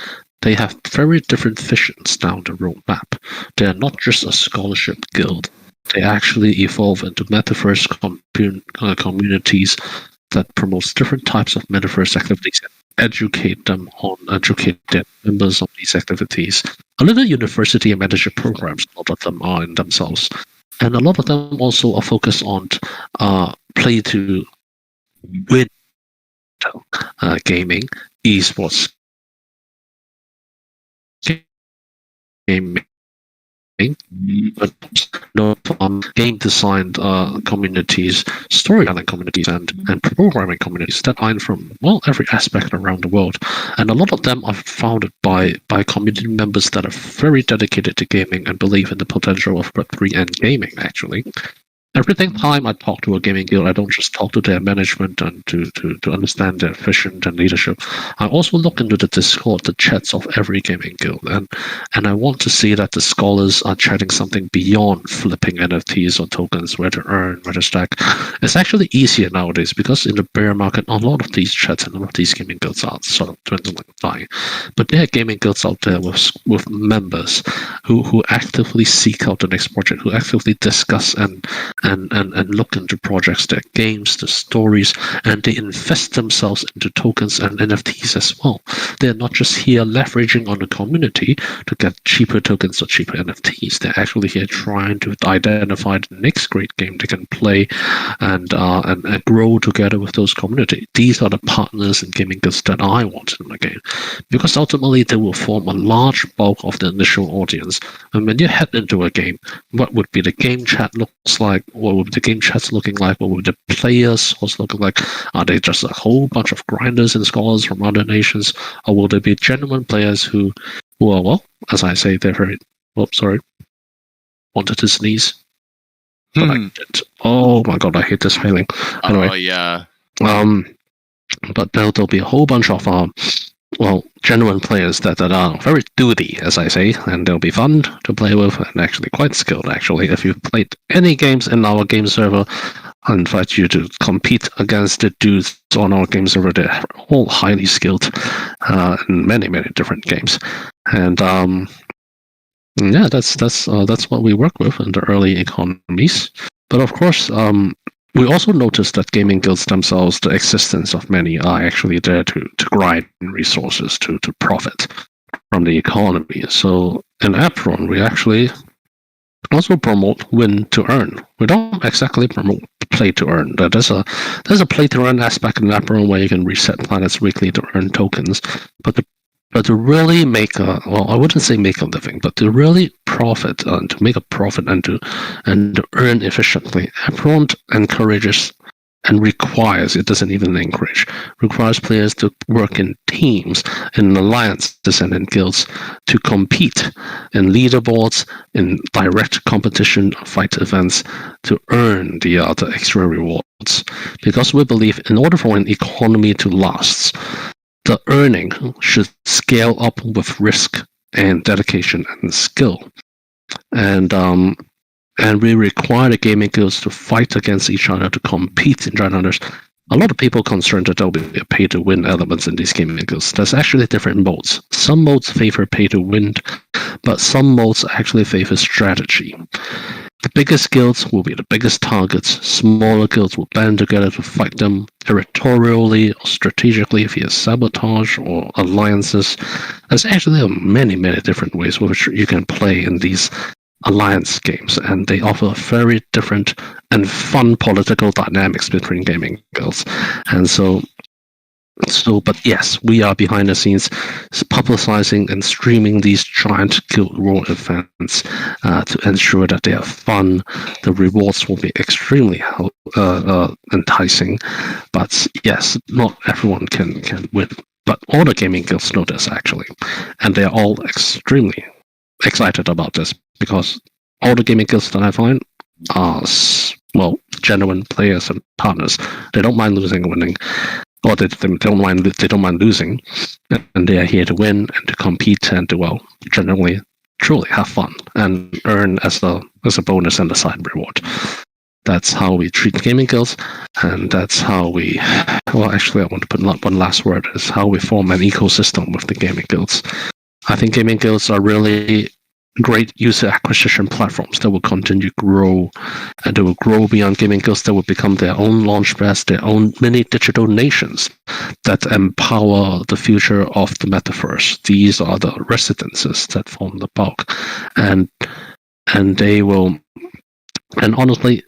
they have very different visions down the roadmap. They're not just a scholarship guild. They actually evolve into metaverse communities that promotes different types of metaverse activities and educate their members on these activities. A little university and mentorship programs, a lot of them are in themselves. And a lot of them also are focused on play to win gaming, esports gaming, but no game design communities, storytelling communities, and programming communities that are from every aspect around the world. And a lot of them are founded by community members that are very dedicated to gaming and believe in the potential of Web3 and gaming, actually. Every time I talk to a gaming guild, I don't just talk to their management and to understand their vision and leadership. I also look into the Discord, the chats of every gaming guild, and I want to see that the scholars are chatting something beyond flipping NFTs or tokens, where to earn, where to stack. It's actually easier nowadays because in the bear market, a lot of these chats and a lot of these gaming guilds are sort of dwindling, dying. But there are gaming guilds out there with members who actively seek out the next project, who actively discuss and look into projects, their games, the stories, and they invest themselves into tokens and NFTs as well. They're not just here leveraging on the community to get cheaper tokens or cheaper NFTs. They're actually here trying to identify the next great game they can play and grow together with those community. These are the partners and gaming guilds that I want in my game, because ultimately they will form a large bulk of the initial audience. And when you head into a game, what would be the game chat looks like? What would the game chats looking like? What would the players also looking like? Are they just a whole bunch of grinders and scholars from other nations, or will they be genuine players who are, well, as I say, they're very. Sorry, wanted to sneeze, but I didn't. Oh my god, I hate this feeling. Anyway, oh yeah. But there'll be a whole bunch of genuine players that are very duty, as I say, and they'll be fun to play with and actually quite skilled. Actually, if you've played any games in our game server, I invite you to compete against the dudes on our game server. They're all highly skilled in many different games, and yeah, that's what we work with in the early economies. But of course, we also noticed that gaming guilds themselves, the existence of many, are actually there to grind resources to profit from the economy. So in Apeiron, we actually also promote win to earn. We don't exactly promote play to earn. There's a play to earn aspect in Apeiron where you can reset planets weekly to earn tokens, but to really make I wouldn't say make a living, but to really profit and to make a profit and to earn efficiently, Apeiron encourages and requires, it doesn't even encourage, requires players to work in teams, in alliances and in guilds to compete in leaderboards, in direct competition fight events to earn the extra rewards. Because we believe in order for an economy to last, the earning should scale up with risk and dedication and skill. And we require the gaming guilds to fight against each other, to compete in giant there's a lot of people concerned that there'll be a pay-to-win elements in these gaming guilds. There's actually different modes. Some modes favor pay-to-win, but some modes actually favor strategy. The biggest guilds will be the biggest targets. Smaller guilds will band together to fight them territorially or strategically via sabotage or alliances. There's actually many different ways which you can play in these alliance games, and they offer very different and fun political dynamics between gaming guilds. And so but yes, we are behind the scenes publicizing and streaming these giant guild war events to ensure that they are fun. The rewards will be extremely enticing. But yes, not everyone can win. But all the gaming guilds know this, actually. And they are all extremely excited about this, because all the gaming guilds that I find are genuine players and partners. They don't mind losing or winning, or they don't mind losing, and they are here to win and to compete and to generally truly have fun and earn as a bonus and a side reward. That's how we treat gaming guilds, and that's how we. Well, actually, I want to put one last word: is how we form an ecosystem with the gaming guilds. I think gaming guilds are really great user acquisition platforms that will continue to grow, and they will grow beyond gaming guilds. That will become their own launchpads, their own mini digital nations that empower the future of the metaverse. These are the residences that form the bulk, and they will. And honestly,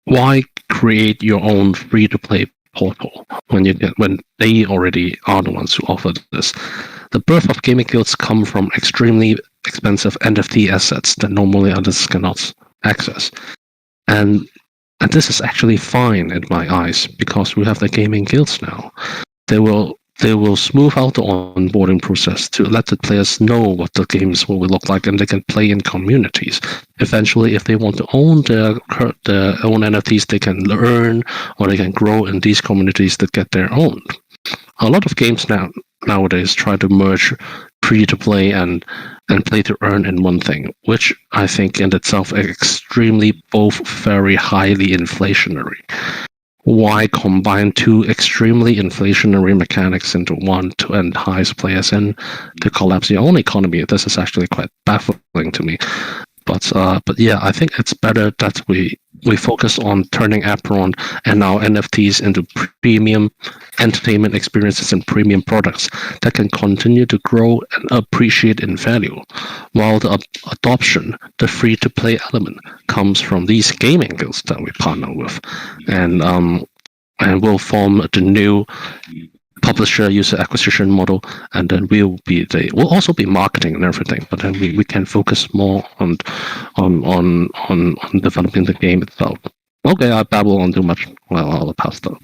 why create your own free-to-play portal when they already are the ones who offer this? The birth of gaming guilds come from extremely expensive NFT assets that normally others cannot access, and this is actually fine in my eyes because we have the gaming guilds now. They will smooth out the onboarding process to let the players know what the games will look like, and they can play in communities. Eventually, if they want to own their own NFTs, they can learn or they can grow in these communities that get their own. A lot of games nowadays try to merge free to play and play to earn in one thing, which I think in itself is extremely both very highly inflationary. Why combine two extremely inflationary mechanics into one to entice players in to collapse your own economy? This is actually quite baffling to me. But yeah, I think it's better that we focus on turning Apeiron and now NFTs into premium entertainment experiences and premium products that can continue to grow and appreciate in value, while the adoption, the free-to-play element, comes from these gaming guilds that we partner with, and will form the new publisher user acquisition model, and then we'll also be marketing and everything, but then we can focus more on developing the game itself. Okay, I babble on too much. Well, I'll pass the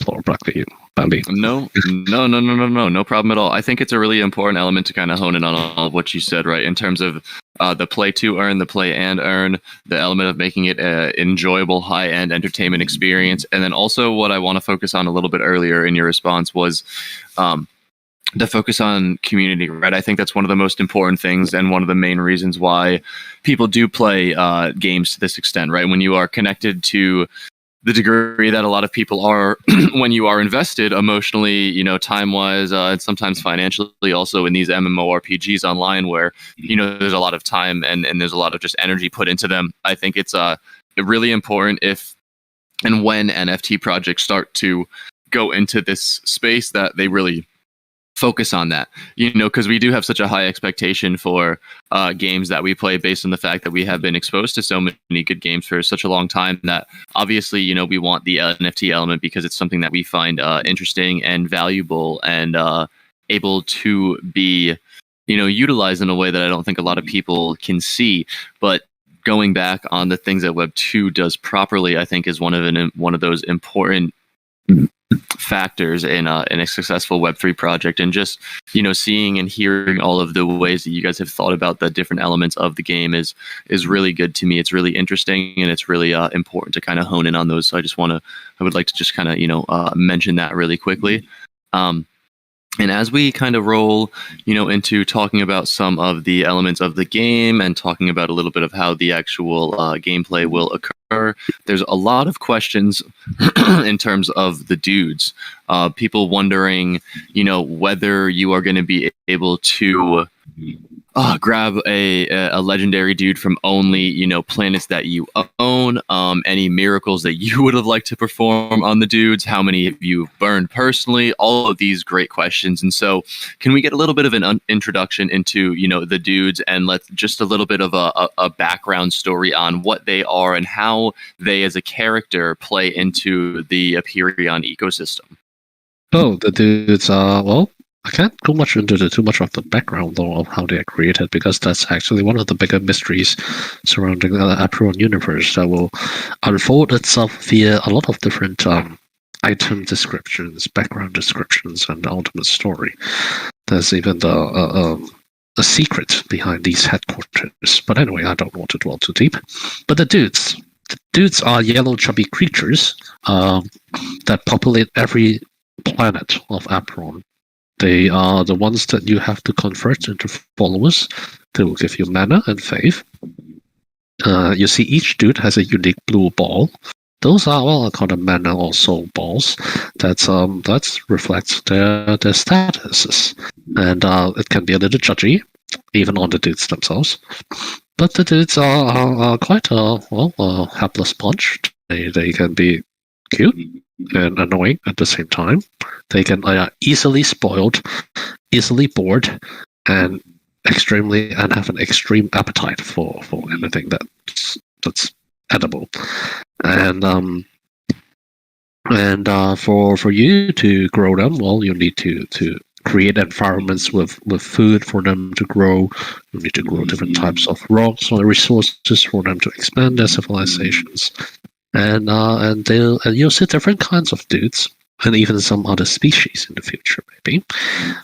floor back to you, Bambi. No problem at all. I think it's a really important element to kind of hone in on all of what you said, right? In terms of the play to earn, the play and earn, the element of making it an enjoyable high-end entertainment experience. And then also what I want to focus on a little bit earlier in your response was the focus on community, right? I think that's one of the most important things and one of the main reasons why people do play games to this extent, right? When you are connected to the degree that a lot of people are when you are invested emotionally, time-wise, and sometimes financially also in these MMORPGs online where, there's a lot of time and there's a lot of just energy put into them. I think it's really important if and when NFT projects start to go into this space that they really focus on that, because we do have such a high expectation for games that we play based on the fact that we have been exposed to so many good games for such a long time that obviously, we want the NFT element because it's something that we find interesting and valuable and able to be, utilized in a way that I don't think a lot of people can see. But going back on the things that Web 2 does properly, I think is one of those important factors in a successful Web3 project, and just seeing and hearing all of the ways that you guys have thought about the different elements of the game is really good to me. It's really interesting, and it's really important to kind of hone in on those. So I would like to just kind of mention that really quickly. And as we kind of roll, into talking about some of the elements of the game and talking about a little bit of how the actual gameplay will occur, there's a lot of questions in terms of the dudes. People wondering, whether you are going to be able to grab a legendary dude from only planets that you own, any miracles that you would have liked to perform on the dudes, how many have you burned personally, all of these great questions. And so can we get a little bit of an introduction into the dudes, and let's just a little bit of a background story on what they are and how they as a character play into the Apeiron ecosystem? Oh, the dudes are, well, I can't go much into too much of the background though of how they are created, because that's actually one of the bigger mysteries surrounding the Apeiron universe that will unfold itself via a lot of different item descriptions, background descriptions, and the ultimate story. There's even a secret behind these headquarters. But anyway, I don't want to dwell too deep. But the dudes dudes are yellow chubby creatures that populate every planet of Apeiron. They are the ones that you have to convert into followers. They will give you mana and faith. You see each dude has a unique blue ball. Those are, well, I call them mana or soul balls. That reflects their statuses. And it can be a little judgy, even on the dudes themselves. But the dudes are quite a hapless bunch. They can be cute and annoying at the same time. They can easily spoiled, easily bored, and have an extreme appetite for anything that's edible. And for you to grow them, well, you need to create environments with food for them to grow. You need to grow different types of rocks or resources for them to expand their civilizations. And you'll see different kinds of dudes, and even some other species in the future, maybe.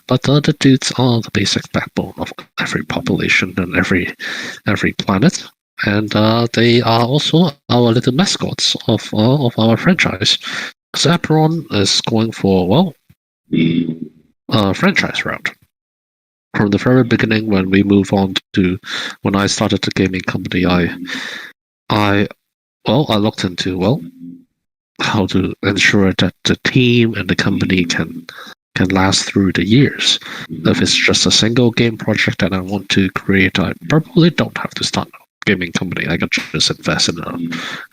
But the dudes are the basic backbone of every population and every planet. And they are also our little mascots of our franchise. Apeiron is going for, a franchise route. From the very beginning, when we move on to when I started the gaming company, I looked into how to ensure that the team and the company can last through the years. If it's just a single game project that I want to create, I probably don't have to start a gaming company. I can just invest in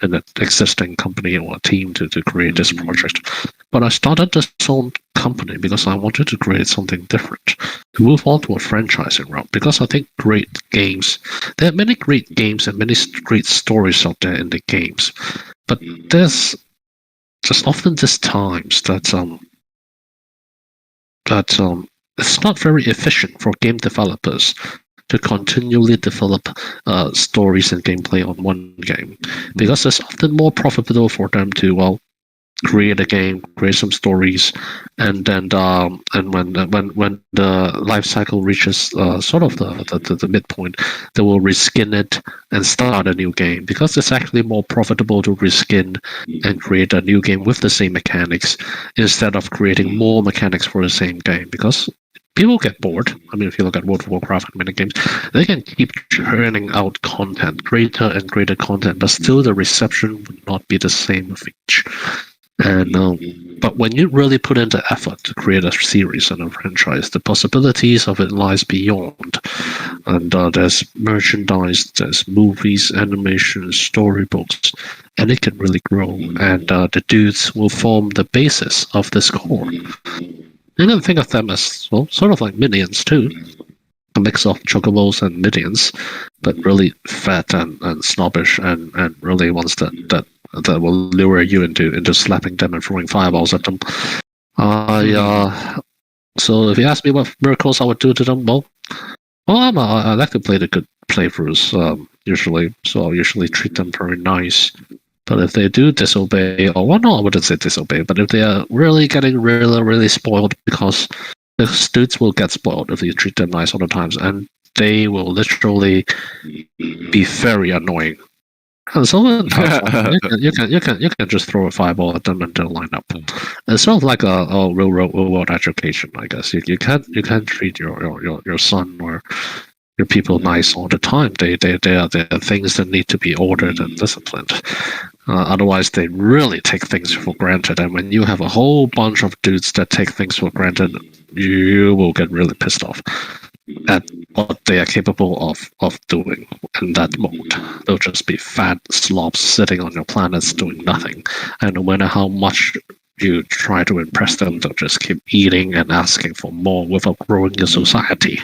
an existing company or a team to create this project. But I started this own company because I wanted to create something different, to move on to a franchising route, because I think there are many great games and many great stories out there in the games, but there's just often these times that it's not very efficient for game developers to continually develop stories and gameplay on one game, because it's often more profitable for them to create a game, create some stories, and then and when the life cycle reaches sort of the midpoint, they will reskin it and start a new game, because it's actually more profitable to reskin and create a new game with the same mechanics instead of creating more mechanics for the same game, because people get bored. I mean, if you look at World of Warcraft and many games, they can keep churning out content, greater and greater content, but still the reception would not be the same of each. And but when you really put in the effort to create a series and a franchise, the possibilities of it lies beyond. And there's merchandise, there's movies, animations, storybooks, and it can really grow. And the dudes will form the basis of this core. You can think of them as, well, sort of like minions too. A mix of chocobos and minions, but really fat and snobbish and really ones that will lure you into slapping them and throwing fireballs at them. So if you ask me what miracles I would do to them, I like to play the good playthroughs usually, so I'll usually treat them very nice. But if they do disobey, I wouldn't say disobey, but if they are really getting really spoiled, because the students will get spoiled if you treat them nice all the times, and they will literally be very annoying. And so you can just throw a fireball at them and they'll line up. It's sort of like a real world education, I guess. You can't treat your son or your people nice all the time. They are things that need to be ordered and disciplined. Otherwise, they really take things for granted. And when you have a whole bunch of dudes that take things for granted, you will get really pissed off at what they are capable of doing in that mode. They'll just be fat slobs sitting on your planets doing nothing. And no matter how much you try to impress them, they'll just keep eating and asking for more without growing your society.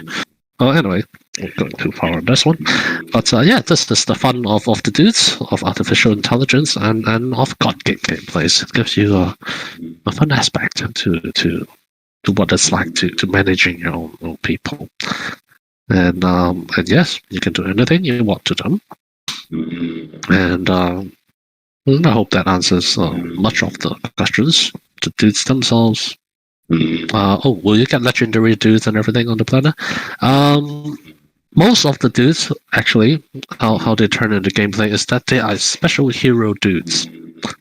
Anyway, I'm going too far on this one. But this is the fun of the dudes, of artificial intelligence, and of God game gameplays. It gives you a fun aspect to what it's like to managing your own people. And yes, you can do anything you want to them. And I hope that answers much of the questions. The dudes themselves. Will you get legendary dudes and everything on the planet? Most of the dudes, actually, how they turn into gameplay is that they are special hero dudes.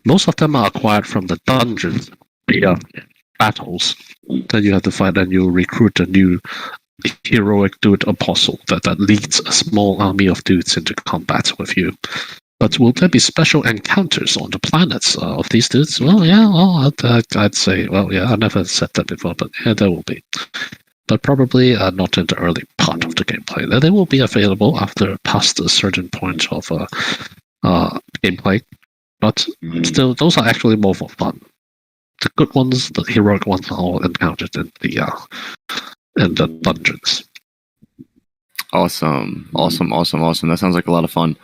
Most of them are acquired from the dungeons, the battles that you have to fight, and you recruit a new heroic dude apostle that leads a small army of dudes into combat with you. But will there be special encounters on the planets of these dudes? Well, yeah, well, I'd say, well, yeah, I never said that before, but yeah, there will be. But probably not in the early part of the gameplay. They will be available after past a certain point of gameplay. But still, those are actually more for fun. The good ones, the heroic ones, are all encountered in the dungeons. Awesome. That sounds like a lot of fun.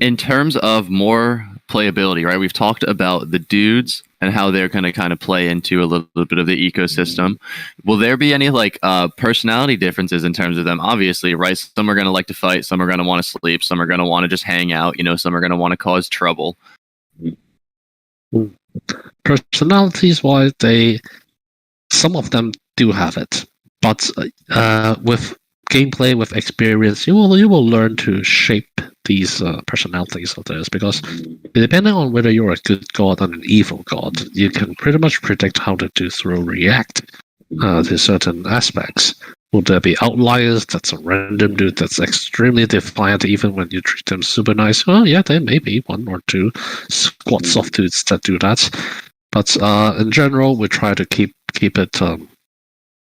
In terms of more playability, right? We've talked about the dudes and how they're going to kind of play into a little bit of the ecosystem. Will there be any personality differences in terms of them? Obviously, right? Some are going to like to fight, some are going to want to sleep, some are going to want to just hang out, some are going to want to cause trouble. Personalities wise, some of them do have it, but with gameplay, with experience, you will learn to shape these personalities of theirs, because depending on whether you're a good god and an evil god, you can pretty much predict how the dudes will react to certain aspects. Will there be outliers? That's a random dude that's extremely defiant even when you treat them super nice. Well, yeah, there may be one or two squads of dudes that do that. But in general, we try to keep it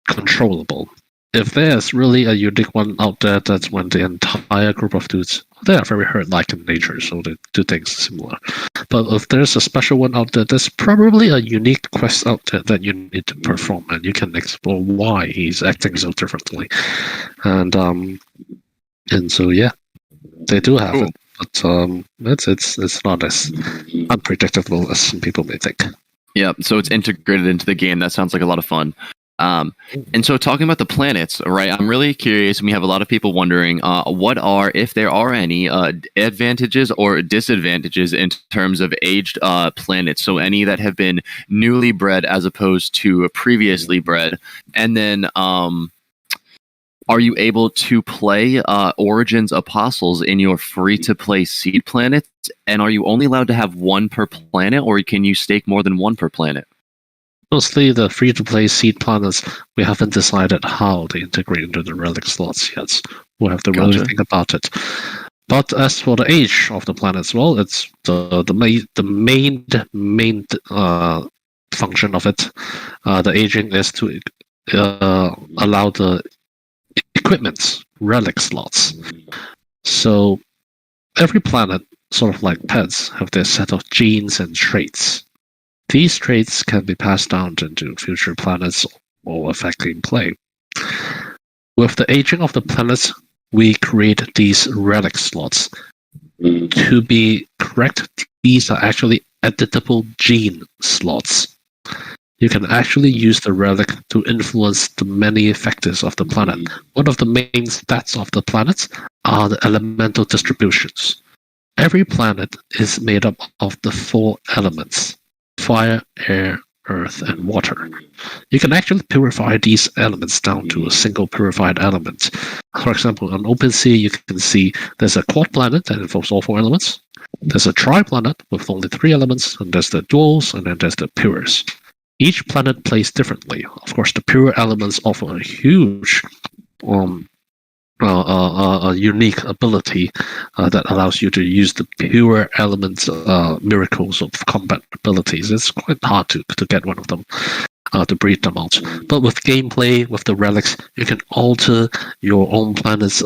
controllable. If there's really a unique one out there, that's when the entire group of dudes, they are very herd-like in nature, so they do things similar. But if there's a special one out there, there's probably a unique quest out there that you need to perform, and you can explore why he's acting so differently. And so yeah, they do have it, but it's not as unpredictable as some people may think. Yeah, so it's integrated into the game. That sounds like a lot of fun. And so talking about the planets, right, I'm really curious, and we have a lot of people wondering what are, if there are any, advantages or disadvantages in terms of aged planets, so any that have been newly bred as opposed to previously bred. And then are you able to play Origins Apostles in your free-to-play seed planets? And are you only allowed to have one per planet, or can you stake more than one per planet? Mostly the free-to-play seed planets, we haven't decided how they integrate into the relic slots yet. We'll have to really think about it. But as for the age of the planets, well, it's the main function of it. The aging is to allow the equipment, relic slots. So every planet, sort of like pets, have their set of genes and traits. These traits can be passed down into future planets or affect gameplay. With the aging of the planets, we create these relic slots. To be correct, these are actually editable gene slots. You can actually use the relic to influence the many factors of the planet. One of the main stats of the planets are the elemental distributions. Every planet is made up of the 4 elements: fire, air, earth, and water. You can actually purify these elements down to a single purified element. For example, on OpenSea, you can see there's a quad planet that involves all 4 elements. There's a tri-planet with only 3 elements, and there's the duals, and then there's the pures. Each planet plays differently. Of course, the pure elements offer a huge a unique ability that allows you to use the pure elements miracles of combat abilities. It's quite hard to get one of them, to breed them out. But with gameplay, with the relics, you can alter your own planet's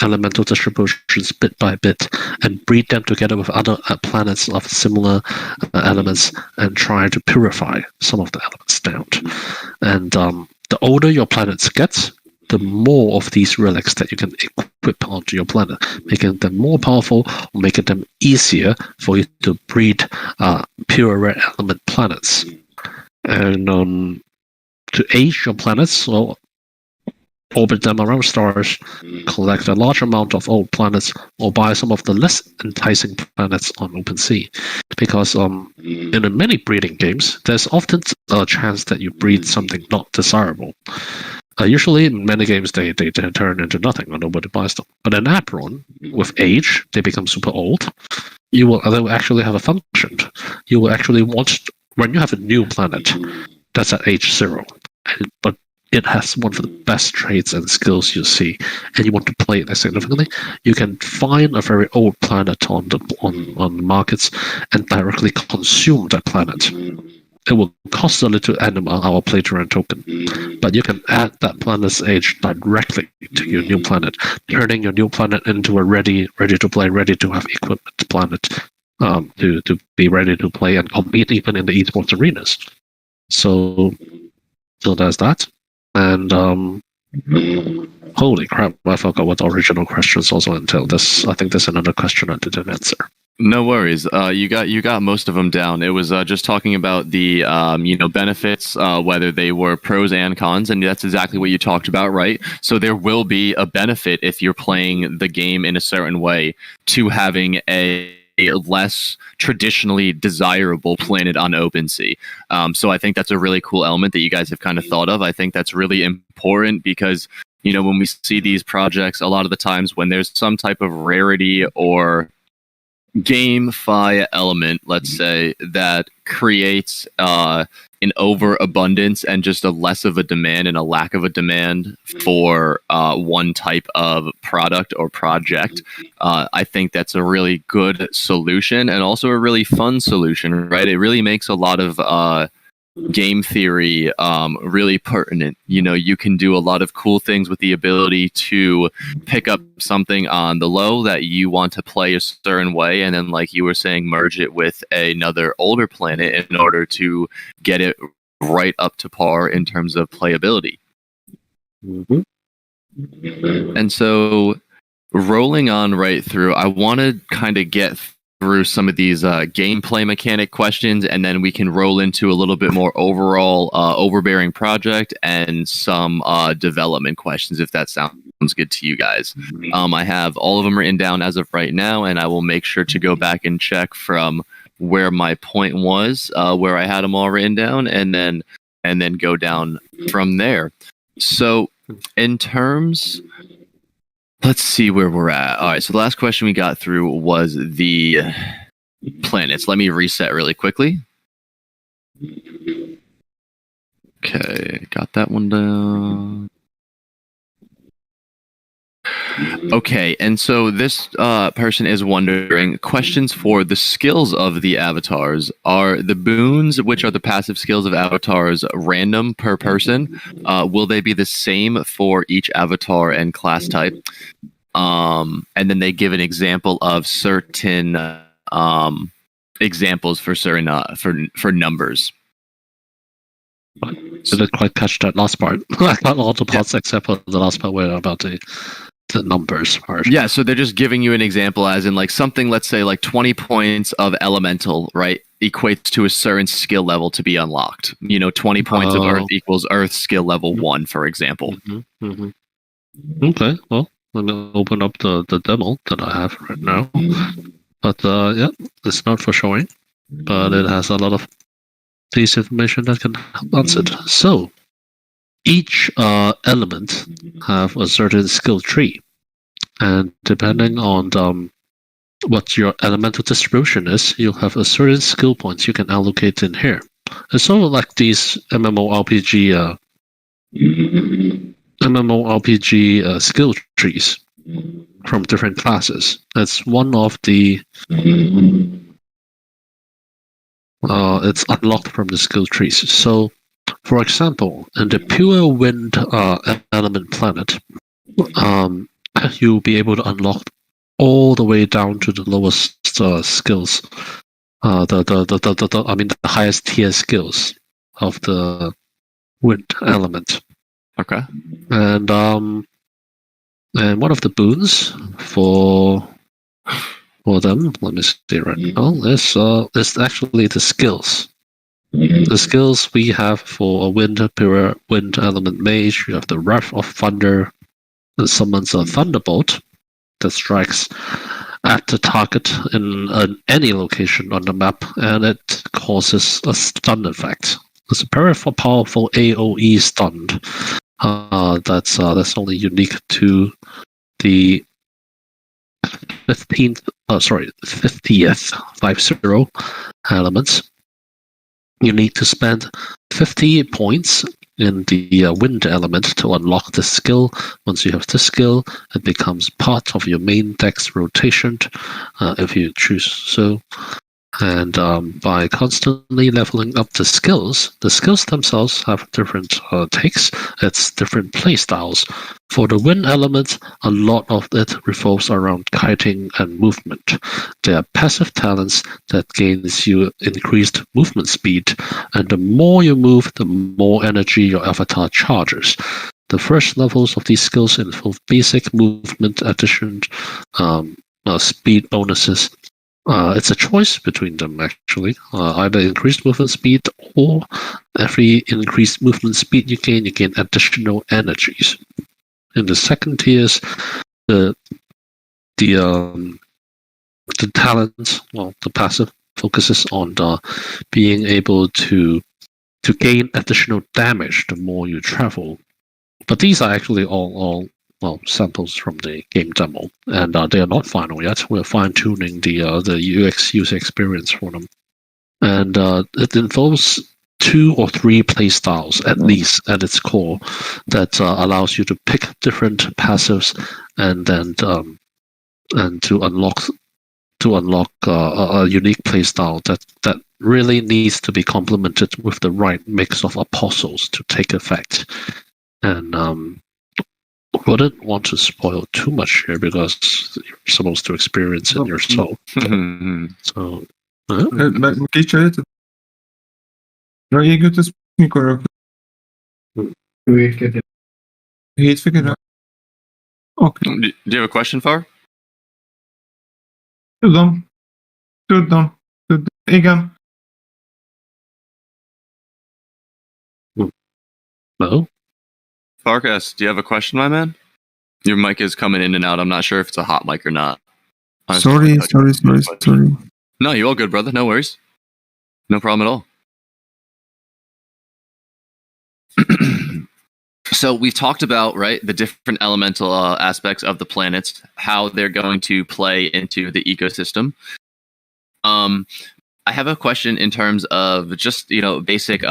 elemental distributions bit by bit and breed them together with other planets of similar elements and try to purify some of the elements down. And the older your planets get, the more of these relics that you can equip onto your planet, making them more powerful or making them easier for you to breed pure rare element planets. And to age your planets, well, orbit them around stars, collect a large amount of old planets, or buy some of the less enticing planets on OpenSea. Because in many breeding games, there's often a chance that you breed something not desirable. Usually, in many games, they turn into nothing or nobody buys them. But in Apeiron, with age, they become super old. They will actually have a function. You will actually want, when you have a new planet that's at age 0, but it has one of the best traits and skills you see, and you want to play it significantly, you can find a very old planet on the markets and directly consume that planet. It will cost a little our Apeiron token, but you can add that planet's age directly to your new planet, turning your new planet into a ready to play, ready to have equipment planet, to be ready to play and compete even in the esports arenas. So there's that. And holy crap, I forgot what the original questions also entail. I think there's another question I didn't answer. No worries. You got most of them down. It was just talking about the benefits, whether they were pros and cons, and that's exactly what you talked about, right? So there will be a benefit if you're playing the game in a certain way to having a less traditionally desirable planet on OpenSea. So I think that's a really cool element that you guys have kind of thought of. I think that's really important because when we see these projects, a lot of the times when there's some type of rarity or GameFi element, let's say, that creates an overabundance and just a less of a demand and a lack of a demand for one type of product or project. I think that's a really good solution and also a really fun solution, right? It really makes a lot of game theory really pertinent. You can do a lot of cool things with the ability to pick up something on the low that you want to play a certain way, and then, like you were saying, merge it with another older planet in order to get it right up to par in terms of playability. Mm-hmm. And so rolling on right through, I want to kind of get through some of these gameplay mechanic questions, and then we can roll into a little bit more overall overbearing project and some development questions, if that sounds good to you guys. I have all of them written down as of right now, and I will make sure to go back and check from where my point was, where I had them all written down, and then go down from there. So in terms... let's see where we're at. All right, so the last question we got through was the planets. Let me reset really quickly. Okay, got that one down. Okay, and so this person is wondering, questions for the skills of the avatars. Are the boons, which are the passive skills of avatars, random per person? Will they be the same for each avatar and class type? And then they give an example of certain examples for certain for numbers. I didn't quite catch that last part. I got all the parts except for the last part where about the numbers part. Yeah, so they're just giving you an example as in like something, let's say like 20 points of elemental, right, equates to a certain skill level to be unlocked. 20 points of earth equals earth skill level 1, for example. Mm-hmm, mm-hmm. Okay, well, let me open up the demo that I have right now. But yeah, it's not for showing, but it has a lot of this information that can help answer it. So each element have a certain skill tree, and depending on what your elemental distribution is, you'll have a certain skill points you can allocate in here. It's sort of like these MMORPG skill trees from different classes. That's one of the it's unlocked from the skill trees. So, for example, in the pure wind element planet, you'll be able to unlock all the way down to the lowest skills. The highest tier skills of the wind element. Okay. And one of the boons for them, let me see right now, is actually the skills. The skills we have for a pure wind element mage, you have the Wrath of Thunder, that summons a thunderbolt that strikes at the target in any location on the map, and it causes a stun effect. It's a very powerful AoE stun That's only unique to the 50th elements. You need to spend 50 points in the wind element to unlock the skill. Once you have the skill, it becomes part of your main dex rotation, if you choose so. And by constantly leveling up the skills themselves have different takes. It's different playstyles. For the wind element, a lot of it revolves around kiting and movement. They are passive talents that gains you increased movement speed, and the more you move, the more energy your avatar charges. The first levels of these skills involve basic movement addition, speed bonuses. It's a choice between them, actually. Either increased movement speed, or every increased movement speed you gain additional energies. In the second tiers, the talent, the passive, focuses on being able to gain additional damage the more you travel. But these are actually all samples from the game demo, and they are not final yet. We're fine-tuning the UX user experience for them, and it involves 2 or 3 playstyles at least at its core that allows you to pick different passives, and then and to unlock a unique playstyle that really needs to be complemented with the right mix of apostles to take effect. And wouldn't want to spoil too much here because you're supposed to experience it yourself. So, Okay. Do you have a question, Far? Tudom. Igen. No? Farkas, do you have a question, my man? Your mic is coming in and out. I'm not sure if it's a hot mic or not. Sorry. No, you're all good, brother. No worries. No problem at all. So we've talked about, right, the different elemental aspects of the planets, how they're going to play into the ecosystem. I have a question in terms of just, basic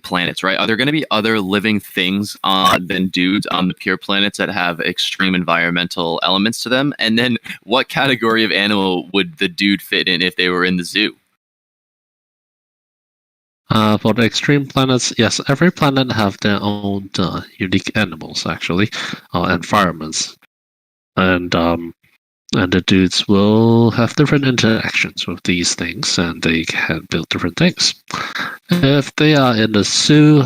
planets, right? Are there going to be other living things than dudes on the pure planets that have extreme environmental elements to them? And then what category of animal would the dude fit in if they were in the zoo? For the extreme planets, yes, every planet have their own unique animals, actually, environments. And the dudes will have different interactions with these things, and they can build different things. If they are in the zoo,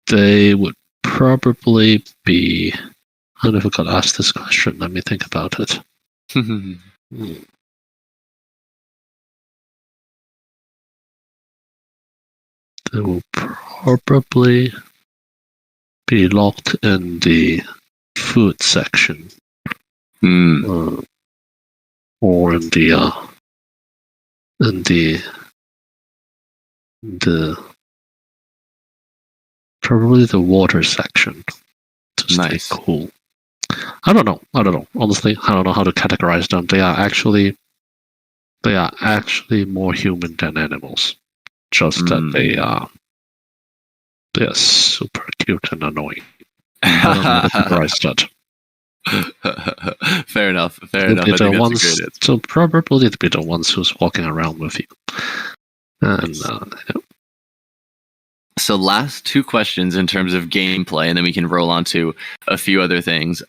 they would probably be... I never got asked this question. Let me think about it. They will probably be locked in the food section. Or in the probably the water section to stay cool. I don't know. Honestly, I don't know how to categorize them. They are actually more human than animals. Just that they are super cute and annoying. I don't know how to categorize that. Fair enough. So probably it'd be the ones who's walking around with you. And So last 2 questions in terms of gameplay, and then we can roll on to a few other things.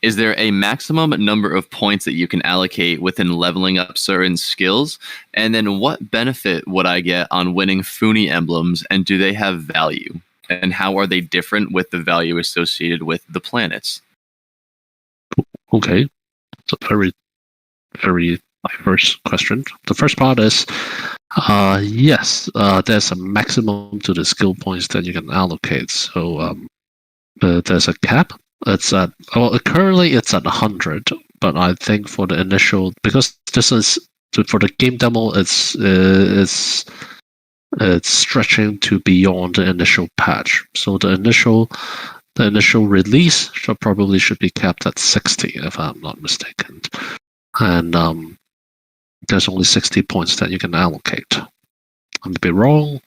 Is there a maximum number of points that you can allocate within leveling up certain skills? And then what benefit would I get on winning Funi emblems, and do they have value? And how are they different with the value associated with the planets? Okay, it's a very, very diverse question. The first part is, yes, there's a maximum to the skill points that you can allocate. So there's a cap. It's at currently it's at 100, but I think for the initial, because this is for the game demo, it's stretching to beyond the initial patch. So the initial the initial release should be capped at 60, if I'm not mistaken. And there's only 60 points that you can allocate. I may be wrong.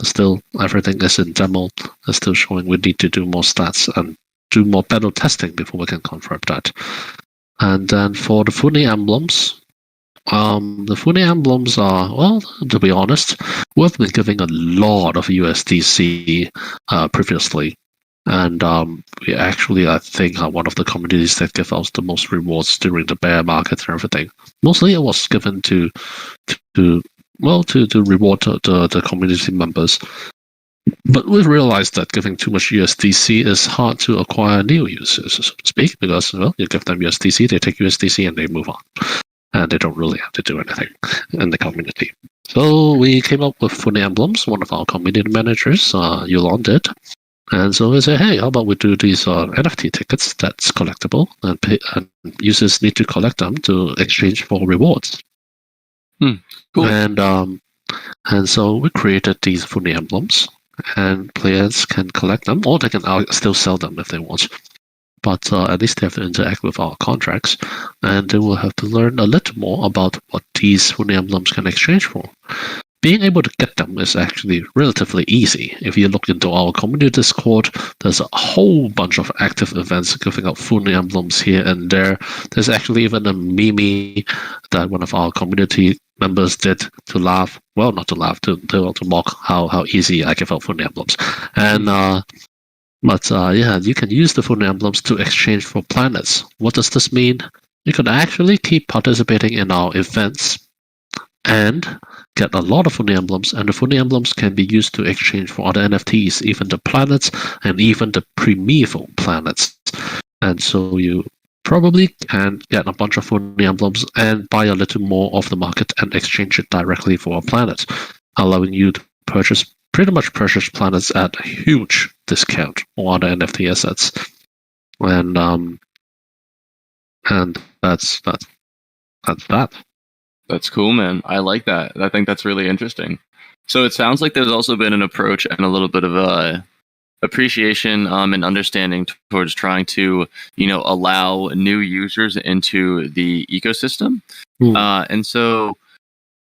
Still, everything is in demo. It's still showing we need to do more stats and do more battle testing before we can confirm that. And then for the Funi emblems, the Funi emblems are, well, to be honest, we've been giving a lot of USDC previously. And we actually, I think, are one of the communities that give us the most rewards during the bear market and everything. Mostly it was given to reward the community members. But we've realized that giving too much USDC is hard to acquire new users, so to speak, because, well, you give them USDC, they take USDC, and they move on. And they don't really have to do anything in the community. So we came up with Funi emblems, one of our community managers, Yulon, did. And so we say, hey, how about we do these NFT tickets that's collectible, and users need to collect them to exchange for rewards. Cool. And so we created these Funi emblems, and players can collect them, or they can still sell them if they want. But at least they have to interact with our contracts, and they will have to learn a little more about what these Funi emblems can exchange for. Being able to get them is actually relatively easy. If you look into our community Discord, there's a whole bunch of active events giving out Funi emblems here and there. There's actually even a meme that one of our community members did to laugh. Well, not to laugh, to mock how easy I give out Funi emblems. And you can use the Funi emblems to exchange for planets. What does this mean? You can actually keep participating in our events and get a lot of Funi emblems, and the Funi emblems can be used to exchange for other NFTs, even the planets and even the primeval planets. And so you probably can get a bunch of Funi emblems and buy a little more off the market and exchange it directly for a planet, allowing you to pretty much purchase planets at a huge discount or other NFT assets. And that's that. That's cool, man. I like that. I think that's really interesting. So it sounds like there's also been an approach and a little bit of a appreciation and understanding towards trying to, allow new users into the ecosystem. And so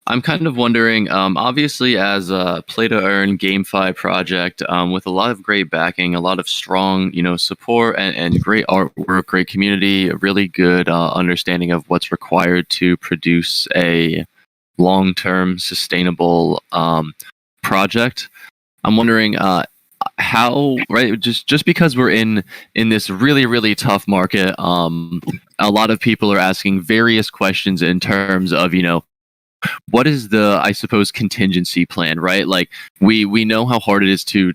I'm kind of wondering, obviously, as a play-to-earn GameFi project with a lot of great backing, a lot of strong, support and great artwork, great community, a really good understanding of what's required to produce a long-term sustainable project. I'm wondering how, right? Just because we're in this really, really tough market, a lot of people are asking various questions in terms of, what is the, I suppose, contingency plan, right? Like we know how hard it is to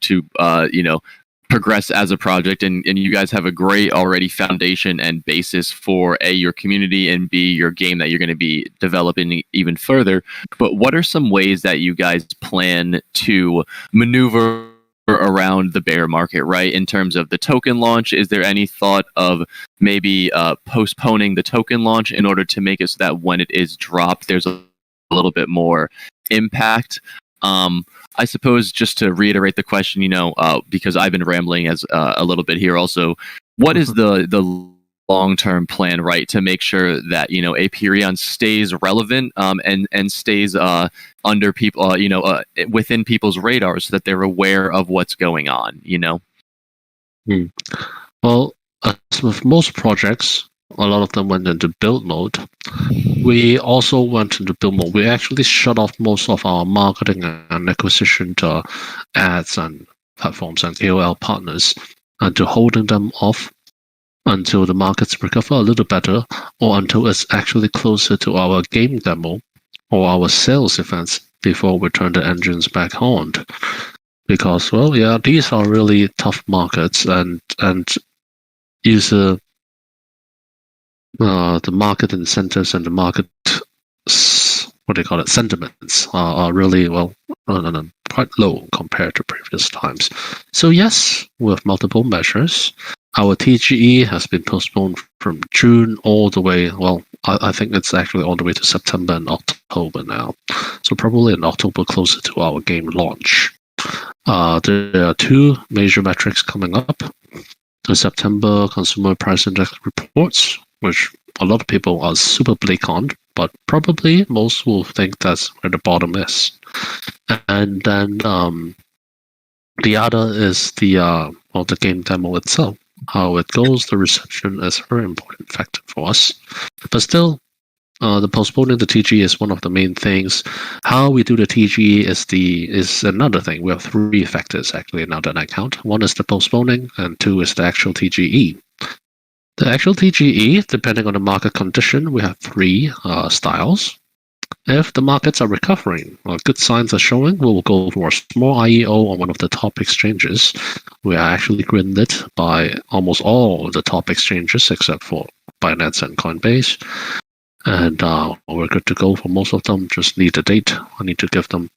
progress as a project, and you guys have a great already foundation and basis for A, your community, and B, your game that you're going to be developing even further. But what are some ways that you guys plan to maneuver around the bear market, right? In terms of the token launch, is there any thought of maybe postponing the token launch in order to make it so that when it is dropped, there's a little bit more impact? I suppose, just to reiterate the question, because I've been rambling as a little bit here also, what is the long-term plan, right, to make sure that, Apeiron stays relevant and stays under people, within people's radars, so that they're aware of what's going on, Well, as with most projects, a lot of them went into build mode. We also went into build mode. We actually shut off most of our marketing and acquisition to ads and platforms and KOL partners, and to holding them off until the markets recover a little better, or until it's actually closer to our game demo or our sales events before we turn the engines back on. Because, well, yeah, these are really tough markets, and user the market incentives and the market sentiments are really, quite low compared to previous times. So yes, with multiple measures, our TGE has been postponed from June all the way, I think it's actually all the way to September and October now. So probably in October, closer to our game launch. There are two major metrics coming up. The September Consumer Price Index reports, which a lot of people are super bleak on, but probably most will think that's where the bottom is. And then the other is the game demo itself. How it goes, the reception is a very important factor for us. But still, the postponing the TG is one of the main things. How we do the TG is another thing. We have three factors actually now that I count. One is the postponing, and two is the actual TGE. The actual TGE, depending on the market condition, we have three styles. If the markets are recovering, or good signs are showing, we will go for a small IEO on one of the top exchanges. We are actually greenlit by almost all the top exchanges except for Binance and Coinbase. And we're good to go for most of them. Just need a date. I need to give them.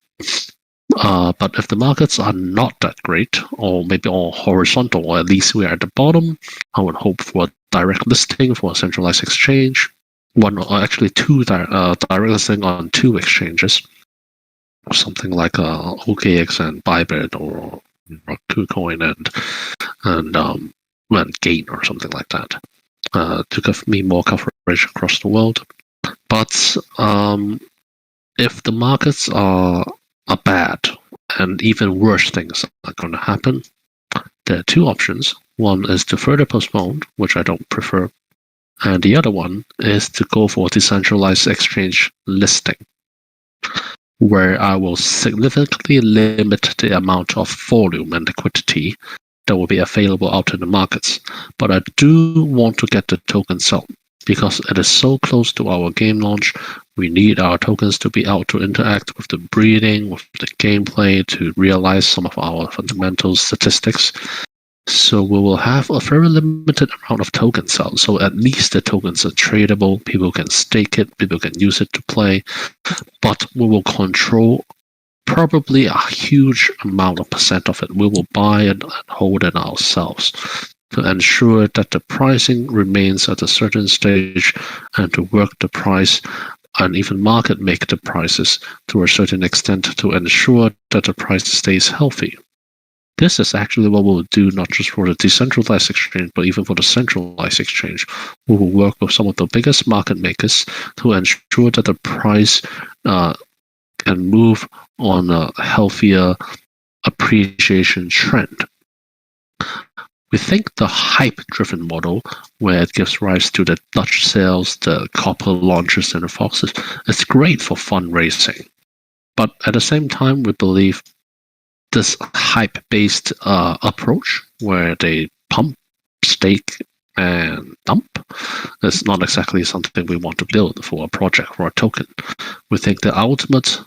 But if the markets are not that great, or maybe all horizontal, or at least we are at the bottom, I would hope for a direct listing for a centralized exchange. One, or actually two direct listing on two exchanges. Something like OKX and Bybit, or KuCoin and Gain, or something like that, to give me more coverage across the world. But if the markets are bad, and even worse things are going to happen, there are two options. One is to further postpone, which I don't prefer, and the other one is to go for decentralized exchange listing, where I will significantly limit the amount of volume and liquidity that will be available out in the markets. But I do want to get the token sold, because it is so close to our game launch. We need our tokens to be out to interact with the breeding, with the gameplay, to realize some of our fundamental statistics. So we will have a very limited amount of token sales. So at least the tokens are tradable. People can stake it. People can use it to play. But we will control probably a huge amount of percent of it. We will buy and hold it ourselves to ensure that the pricing remains at a certain stage, and to work the price and even market make the prices to a certain extent to ensure that the price stays healthy. This is actually what we'll do, not just for the decentralized exchange, but even for the centralized exchange. We will work with some of the biggest market makers to ensure that the price can move on a healthier appreciation trend. We think the hype-driven model, where it gives rise to the Dutch sales, the copper launches, and the foxes, is great for fundraising. But at the same time, we believe this hype-based approach, where they pump, stake, and dump, is not exactly something we want to build for a project or a token. We think the ultimate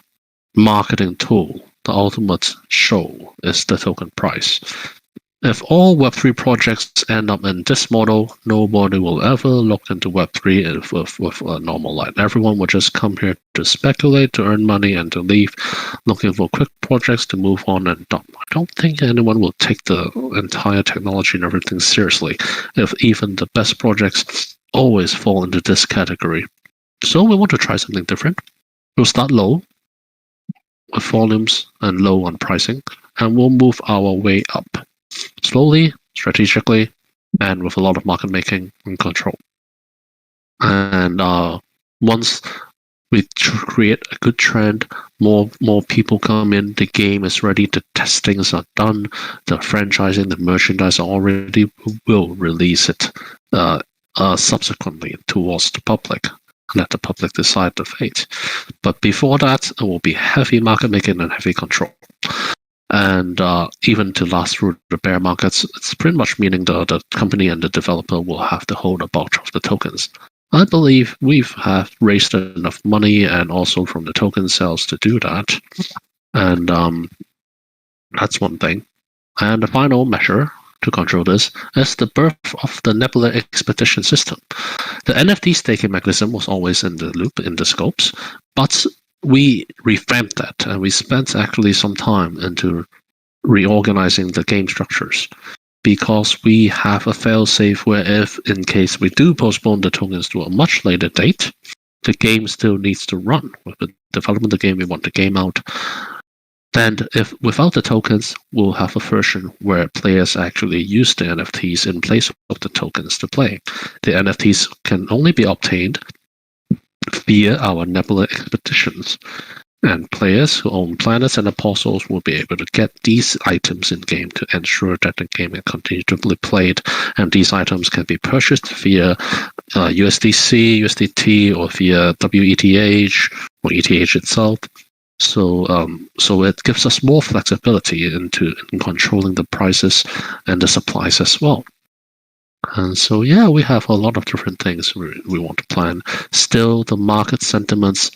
marketing tool, the ultimate show, is the token price. If all Web3 projects end up in this model, nobody will ever look into Web3 with a normal light. Everyone will just come here to speculate, to earn money, and to leave, looking for quick projects to move on and dump. I don't think anyone will take the entire technology and everything seriously if even the best projects always fall into this category. So we want to try something different. We'll start low with volumes and low on pricing, and we'll move our way up. Slowly, strategically, and with a lot of market making and control. And once we create a good trend, more people come in, the game is ready, the testings are done, the franchising, the merchandise are already, will release it subsequently towards the public. Let the public decide the fate. But before that, it will be heavy market making and heavy control. And even to last through the bear markets, it's pretty much meaning the company and the developer will have to hold a bulk of the tokens. I believe we've raised enough money and also from the token sales to do that. And that's one thing. And the final measure to control this is the birth of the Nebula Expedition system. The NFT staking mechanism was always in the loop, in the scopes, but we revamped that, and we spent actually some time into reorganizing the game structures, because we have a fail-safe where if, in case we do postpone the tokens to a much later date, the game still needs to run. With the development of the game, we want the game out. And if without the tokens, we'll have a version where players actually use the NFTs in place of the tokens to play. The NFTs can only be obtained via our Nebula expeditions. And players who own planets and apostles will be able to get these items in game to ensure that the game can continue to be played. And these items can be purchased via USDC, USDT, or via WETH or ETH itself. So it gives us more flexibility in controlling the prices and the supplies as well. And so, yeah, we have a lot of different things we want to plan. Still, the market sentiments,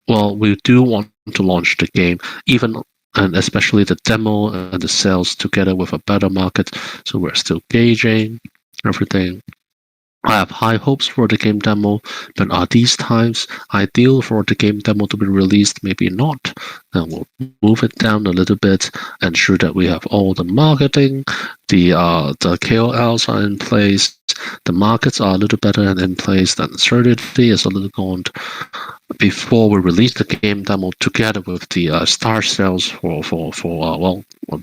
well, we do want to launch the game, and especially the demo and the sales together with a better market. So we're still gauging everything. I have high hopes for the game demo, but are these times ideal for the game demo to be released? Maybe not. Then we'll move it down a little bit, ensure that we have all the marketing, the KOLs are in place, the markets are a little better and in place, the uncertainty is a little gone before we release the game demo together with the star sales for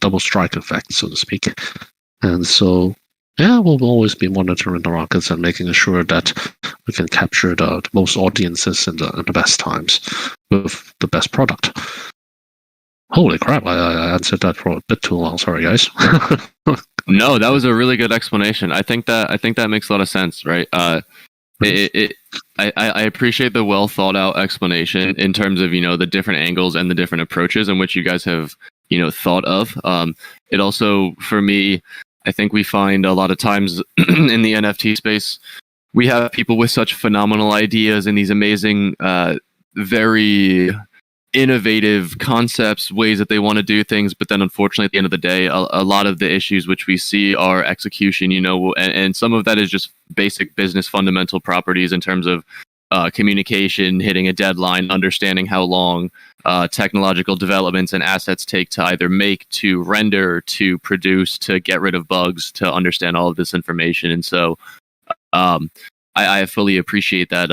double strike effect, so to speak. And so, yeah, we'll always be monitoring the markets and making sure that we can capture the most audiences in the best times with the best product. Holy crap, I answered that for a bit too long. Sorry, guys. No, that was a really good explanation. I think that makes a lot of sense, right? I appreciate the well thought out explanation in terms of, the different angles and the different approaches in which you guys have, thought of. It also, for me, I think we find a lot of times in the NFT space, we have people with such phenomenal ideas and these amazing, very innovative concepts, ways that they want to do things. But then unfortunately, at the end of the day, a lot of the issues which we see are execution, and some of that is just basic business fundamental properties in terms of communication, hitting a deadline, understanding how long technological developments and assets take to either make, to render, to produce, to get rid of bugs, to understand all of this information. And so I fully appreciate that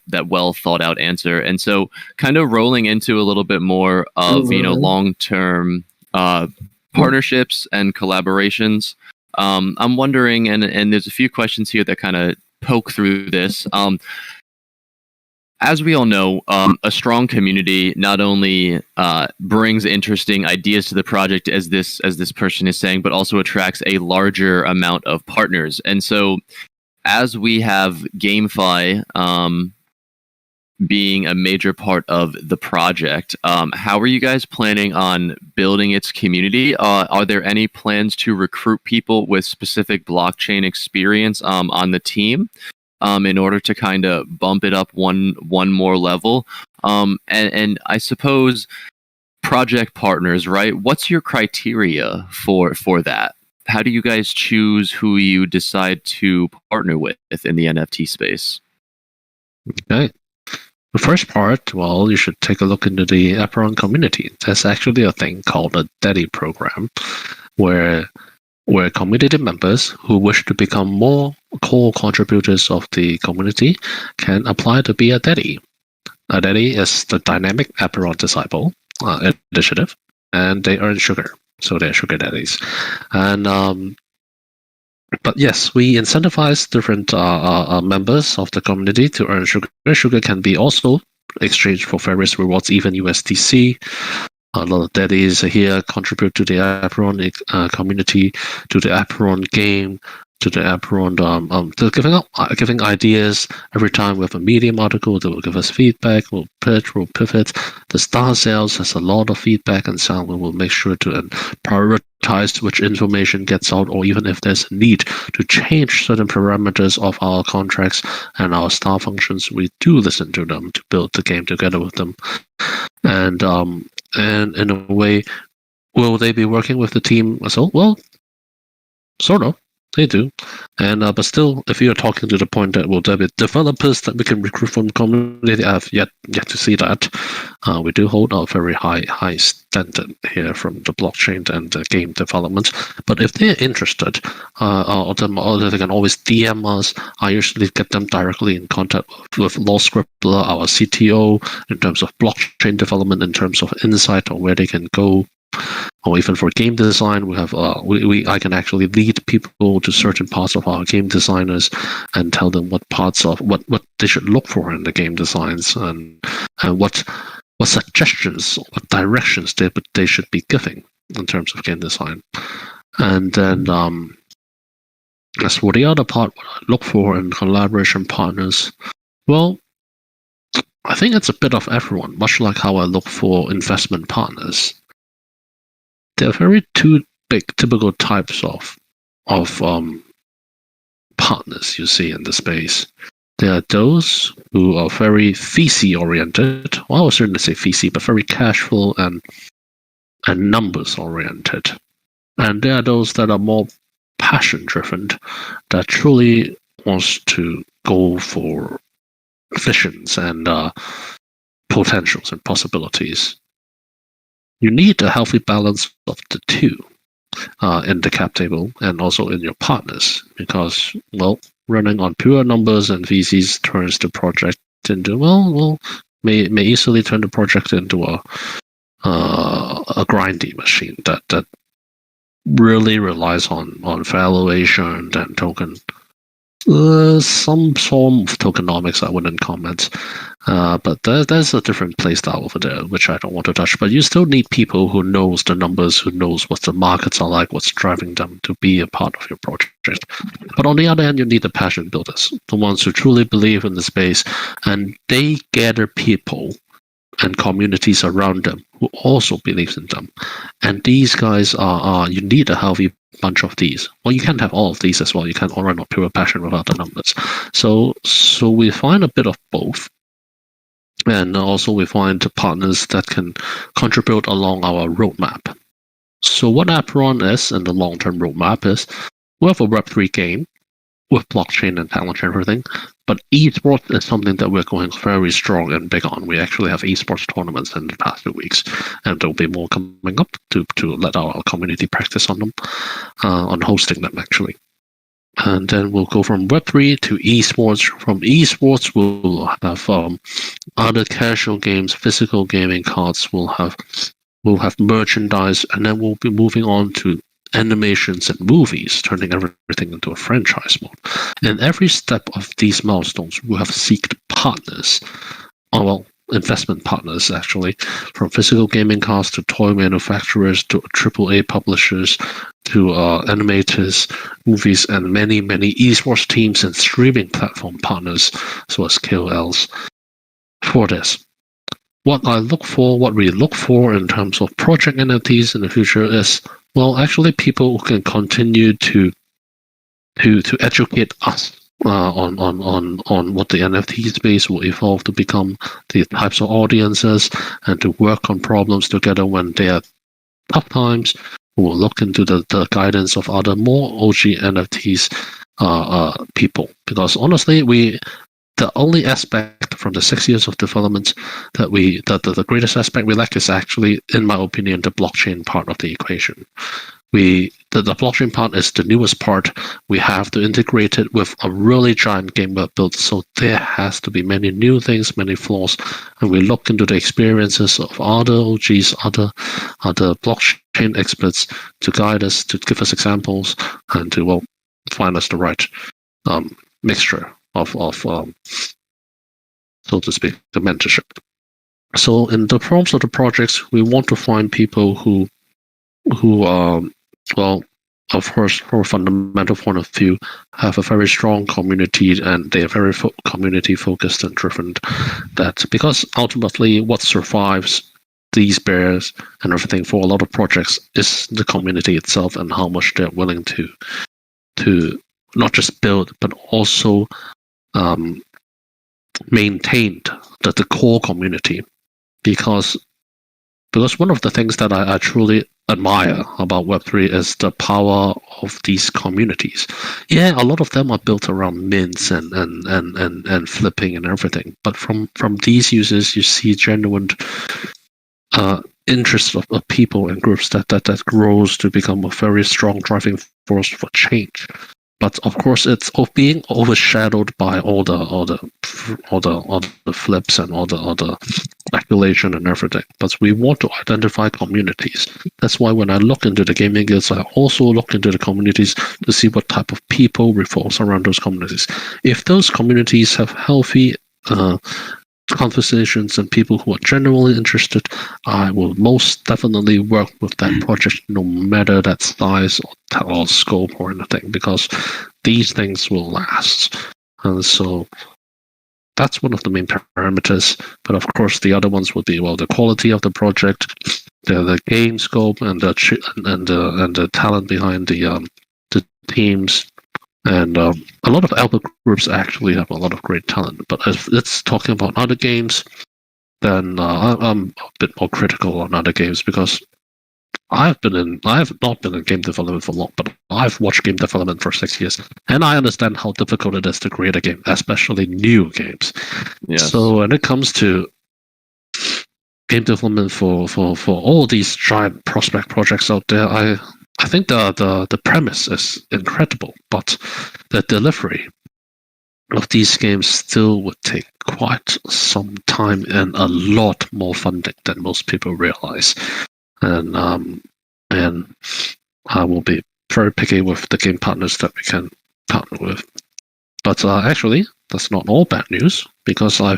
that well thought out answer. And so kind of rolling into a little bit more of long-term partnerships and collaborations. I'm wondering, and there's a few questions here that kind of poke through this. As we all know, a strong community not only brings interesting ideas to the project, as this person is saying, but also attracts a larger amount of partners. And so, as we have GameFi being a major part of the project, how are you guys planning on building its community? Are there any plans to recruit people with specific blockchain experience on the team? In order to kind of bump it up one more level. And I suppose project partners, right? What's your criteria for that? How do you guys choose who you decide to partner with in the NFT space? Okay. The first part, well, you should take a look into the Apeiron community. There's actually a thing called a Daddy program where community members who wish to become more core contributors of the community can apply to be a daddy. A daddy is the dynamic Apeiron disciple initiative, and they earn sugar, so they're sugar daddies. And but yes, we incentivize different members of the community to earn sugar. Sugar can be also exchanged for various rewards, even USDC. A lot of daddies here contribute to the Apeiron community, to the Apeiron game, to the Apeiron. They're giving ideas every time we have a Medium article. They will give us feedback. We'll pitch, we'll pivot. The star sales has a lot of feedback, and so we will make sure to prioritize which information gets out, or even if there's a need to change certain parameters of our contracts and our star functions, we do listen to them to build the game together with them. And in a way, will they be working with the team as well? Well, sort of. They do, and but still, if you're talking to the point that will there be developers that we can recruit from the community, I've yet to see that. We do hold a very high standard here from the blockchain and the game development. But if they're interested, or they can always DM us. I usually get them directly in contact with Law Scribbler, our CTO, in terms of blockchain development, in terms of insight on where they can go. Or even for game design, we have I can actually lead people to certain parts of our game designers and tell them what parts of what they should look for in the game designs and what suggestions, what directions they should be giving in terms of game design. And then as for the other part, what I look for in collaboration partners, well, I think it's a bit of everyone, much like how I look for investment partners. There are very two big typical types of partners you see in the space. There are those who are very VC oriented. Well, I would certainly say VC, but very cash flow and numbers oriented. And there are those that are more passion driven, that truly wants to go for visions and potentials and possibilities. You need a healthy balance of the two in the cap table and also in your partners, because, well, running on pure numbers and VCs turns the project into, may easily turn the project into a grindy machine that really relies on valuation and token. Some form of tokenomics I wouldn't comment, but there's a different play style over there which I don't want to touch. But you still need people who knows the numbers, who knows what the markets are like, what's driving them to be a part of your project. But on the other hand, you need the passion builders, the ones who truly believe in the space, and they gather people and communities around them who also believes in them. And these guys are you need a healthy bunch of these. Well, you can't have all of these as well. You can't all run on pure passion without the numbers. So we find a bit of both. And also we find partners that can contribute along our roadmap. So what Apeiron is in the long-term roadmap is we have a Web3 game with blockchain and talent and everything, but esports is something that we're going very strong and big on. We actually have esports tournaments in the past 2 weeks, and there'll be more coming up to let our community practice on them, on hosting them actually. And then we'll go from Web3 to esports. From esports, we'll have other casual games, physical gaming cards. We'll have merchandise, and then we'll be moving on to animations and movies, turning everything into a franchise mode. In every step of these milestones, we have sought partners, investment partners actually, from physical gaming cards to toy manufacturers to AAA publishers to animators, movies, and many esports teams and streaming platform partners, so as KOLs, for this. What we look for in terms of project NFTs in the future is, well, actually people who can continue to educate us on what the NFT space will evolve to become, the types of audiences, and to work on problems together when there are tough times. We will look into the guidance of other more OG NFTs people, because honestly, the only aspect from the 6 years of development that the greatest aspect we lack is actually, in my opinion, the blockchain part of the equation. The blockchain part is the newest part. We have to integrate it with a really giant game web built, so there has to be many new things, many flaws, and we look into the experiences of other OGs, other blockchain experts to guide us, to give us examples, and to find us the right mixture of so to speak, the mentorship. So in the prompts of the projects, we want to find people who of course, from a fundamental point of view, have a very strong community, and they are very community focused and driven. That because ultimately, what survives these bears and everything for a lot of projects is the community itself and how much they're willing to not just build but also maintain the core community. Because one of the things that I truly admire about Web3 is the power of these communities. Yeah, a lot of them are built around mints and flipping and everything. But from these users, you see genuine interest of people and groups that grows to become a very strong driving force for change. But of course, it's being overshadowed by all the flips and all the speculation and everything. But we want to identify communities. That's why when I look into the gaming guilds, I also look into the communities to see what type of people revolves around those communities. If those communities have healthy conversations and people who are genuinely interested, I will most definitely work with that project, no matter that size or scope or anything, because these things will last. And so that's one of the main parameters. But of course, the other ones would be, well, the quality of the project, the game scope, and the talent behind the teams. And a lot of alpha groups actually have a lot of great talent. But if it's talking about other games, then I'm a bit more critical on other games, because I have not been in game development for long, but I've watched game development for 6 years, and I understand how difficult it is to create a game, especially new games. Yes. So when it comes to game development for all these giant prospect projects out there, I think the premise is incredible, but the delivery of these games still would take quite some time and a lot more funding than most people realize. And I will be very picky with the game partners that we can partner with. But actually, that's not all bad news, because I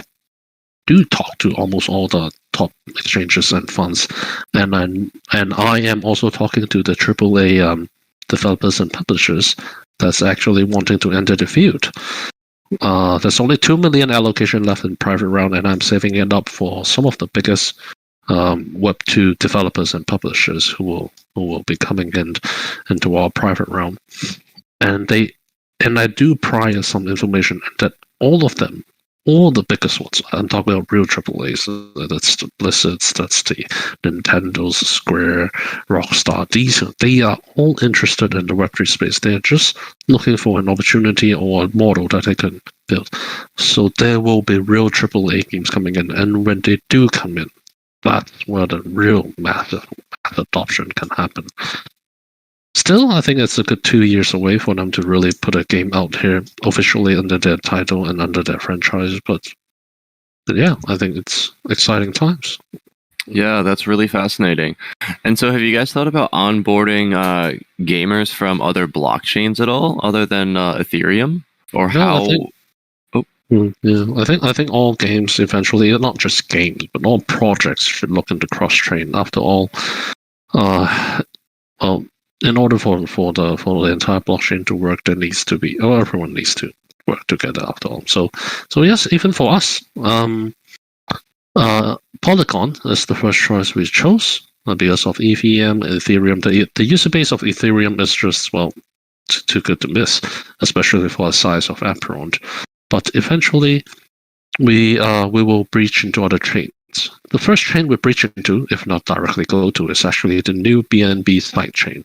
do talk to almost all the top exchanges and funds, and I am also talking to the AAA developers and publishers that's actually wanting to enter the field. There's only 2 million allocation left in private round, and I'm saving it up for some of the biggest Web2 developers and publishers who will be coming into our private round. And I do prior some information that all of them, all the biggest ones, I'm talking about real AAAs, that's the Blizzards, that's the Nintendo's, Square, Rockstar, they are all interested in the Web3 space. They're just looking for an opportunity or a model that they can build. So there will be real AAA games coming in, and when they do come in, that's where the real massive adoption can happen. Still, I think it's a good 2 years away for them to really put a game out here officially under their title and under their franchise. But yeah, I think it's exciting times. Yeah, that's really fascinating. And so have you guys thought about onboarding gamers from other blockchains at all, other than Ethereum? Or how... Yeah, I think all games eventually, not just games, but all projects should look into cross-chain. After all, in order for the entire blockchain to work, there needs to be, everyone needs to work together. After all, so yes, even for us, Polygon is the first choice we chose because of EVM, Ethereum. The user base of Ethereum is just, well, too good to miss, especially for the size of Apeiron. But eventually, we will breach into other chains. The first chain we breach into, if not directly go to, is actually the new BNB sidechain.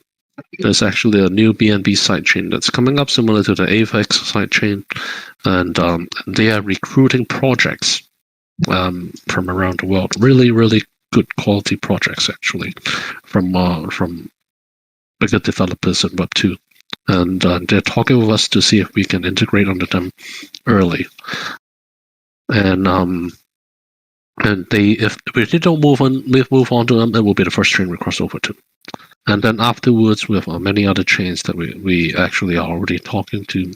There's actually a new BNB sidechain that's coming up, similar to the AVEX sidechain, and they are recruiting projects from around the world. Really, really good quality projects, actually, from bigger developers in Web2. And they're talking with us to see if we can integrate onto them early. And if we don't move on to them, it will be the first chain we cross over to. And then afterwards, we have many other chains that we actually are already talking to.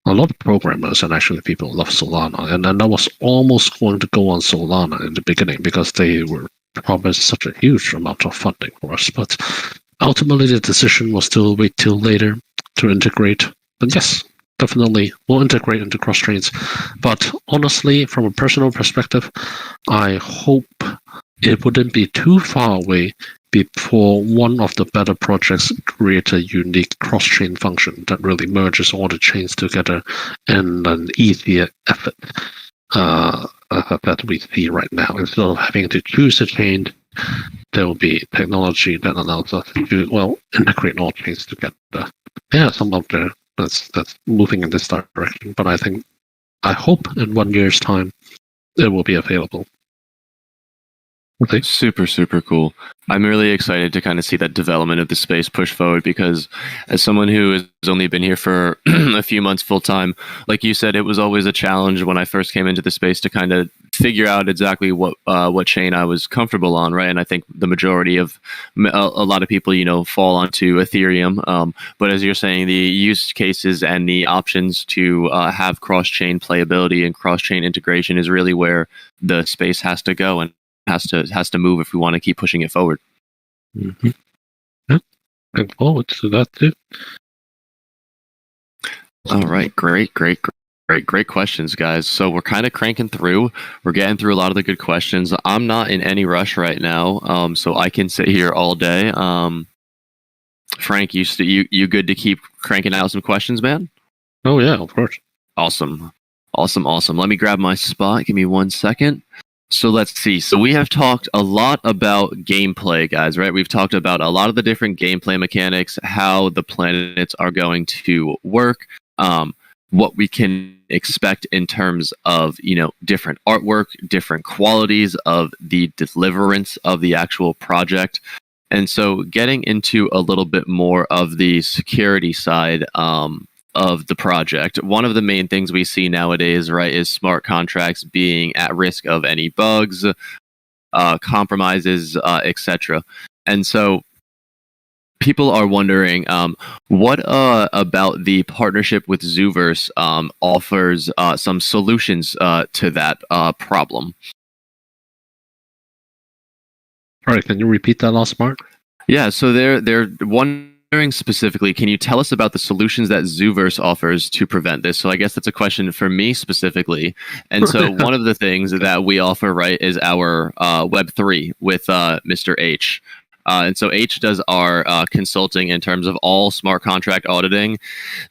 A lot of programmers and actually people love Solana, and I was almost going to go on Solana in the beginning because they were promised such a huge amount of funding for us, but ultimately the decision was still wait till later to integrate. But yes, definitely we'll integrate into cross chains. But honestly, from a personal perspective, I hope it wouldn't be too far away before one of the better projects create a unique cross-chain function that really merges all the chains together in an easier effort that we see right now. Instead of having to choose a chain there will be technology that allows us to integrate all chains together. Some of the that's moving in this direction. But I hope in 1 year's time it will be available. Okay. Super, super cool. I'm really excited to kind of see that development of the space push forward, because as someone who has only been here for a few months full time, like you said, it was always a challenge when I first came into the space to kind of figure out exactly what chain I was comfortable on, right? And I think the majority of a lot of people, fall onto Ethereum. But as you're saying, the use cases and the options to have cross-chain playability and cross-chain integration is really where the space has to go and has to move if we want to keep pushing it forward. Mm-hmm. Yeah, looking forward to that too. All right, great questions, guys. So we're kind of cranking through. We're getting through a lot of the good questions. I'm not in any rush right now, so I can sit here all day. Frank, you good to keep cranking out some questions, man? Oh yeah, of course. Awesome. Let me grab my spot. Give me 1 second. So let's see. So we have talked a lot about gameplay, guys, right? We've talked about a lot of the different gameplay mechanics, how the planets are going to work, what we can expect in terms of, different artwork, different qualities of the deliverance of the actual project. And so getting into a little bit more of the security side, of the project. One of the main things we see nowadays, right, is smart contracts being at risk of any bugs, compromises, etc. And so people are wondering, what about the partnership with Zooverse offers some solutions to that problem? All right, can you repeat that last part? Yeah, so they're wondering specifically, can you tell us about the solutions that Zooverse offers to prevent this? So I guess that's a question for me specifically. And so one of the things that we offer, right, is our Web3 with Mr. H. And so H does our consulting in terms of all smart contract auditing.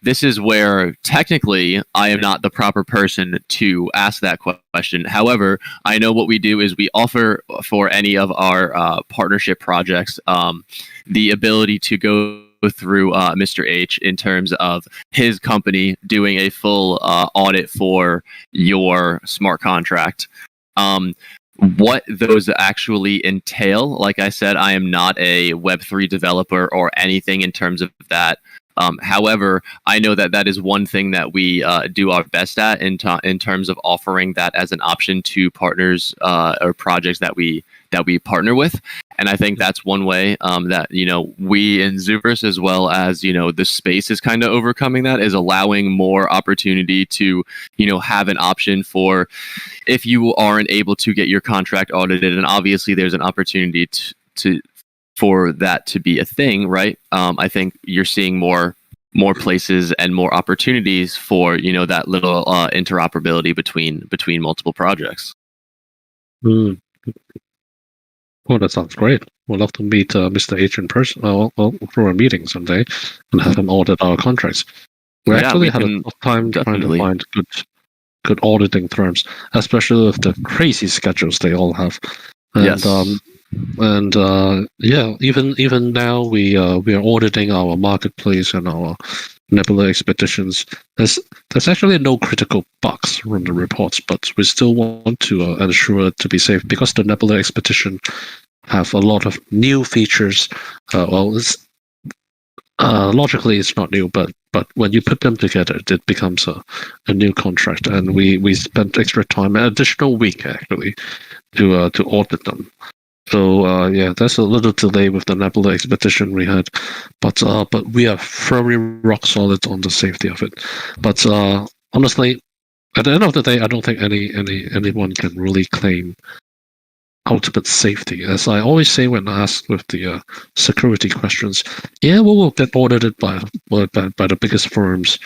This is where technically I am not the proper person to ask that question. However, I know what we do is we offer for any of our partnership projects the ability to go through Mr. H in terms of his company doing a full audit for your smart contract. What those actually entail, like I said, I am not a Web3 developer or anything in terms of that. However, I know that is one thing that we do our best at in terms of offering that as an option to partners or projects that we partner with. And I think that's one way that, we in Zooverse, as well as, the space is kind of overcoming that, is allowing more opportunity to, have an option for if you aren't able to get your contract audited. And obviously there's an opportunity for that to be a thing, right? I think you're seeing more places and more opportunities for, that little interoperability between multiple projects. Mm. Oh, that sounds great. We'd love to meet Mr. H in person, through a meeting someday, and have him audit our contracts. We actually had a tough time trying to find good auditing firms, especially with the crazy schedules they all have. And, yes. Even now we are auditing our marketplace and our Nebula expeditions. There's actually no critical bugs from the reports, but we still want to ensure it to be safe, because the Nebula expedition have a lot of new features. Logically it's not new, but when you put them together, it becomes a new contract, and we spent extra time, an additional week actually, to audit them. So there's a little delay with the Nebula expedition we had, but we are firmly rock solid on the safety of it. But honestly, at the end of the day, I don't think anyone can really claim ultimate safety. As I always say when asked with the security questions, we will get audited by the biggest firms,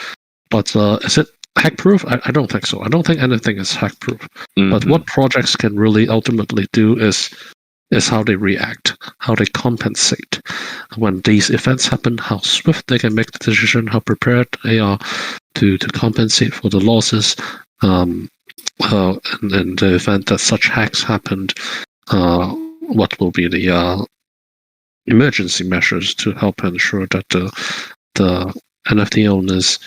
but is it hack-proof? I don't think so. I don't think anything is hack-proof. Mm-hmm. But what projects can really ultimately do is how they react, how they compensate when these events happen, how swift they can make the decision, how prepared they are to compensate for the losses. And in the event that such hacks happened, what will be the emergency measures to help ensure that the NFT owners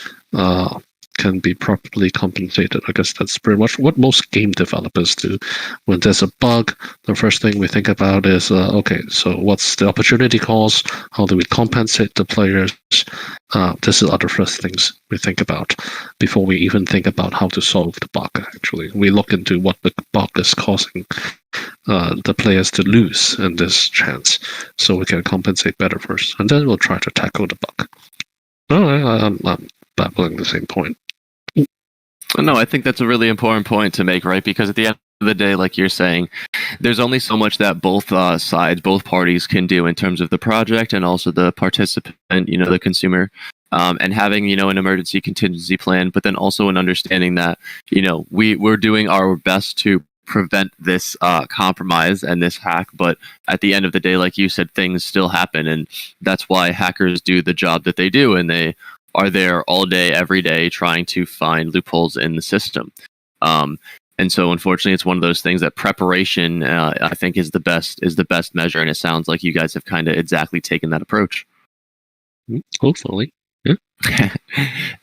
can be properly compensated. I guess that's pretty much what most game developers do. When there's a bug, the first thing we think about is, okay, so what's the opportunity cost? How do we compensate the players? This is other first things we think about before we even think about how to solve the bug, actually. We look into what the bug is causing the players to lose in this chance, so we can compensate better first, and then we'll try to tackle the bug. I'm babbling the same point. No, I think that's a really important point to make, right? Because at the end of the day, like you're saying, there's only so much that both sides, both parties can do in terms of the project and also the participant, the consumer. And having, an emergency contingency plan, but then also an understanding that, we're doing our best to prevent this compromise and this hack. But at the end of the day, like you said, things still happen. And that's why hackers do the job that they do. And they are there all day, every day, trying to find loopholes in the system. And so, unfortunately, it's one of those things that preparation, I think, is the best measure. And it sounds like you guys have kind of exactly taken that approach. Hopefully. Yeah.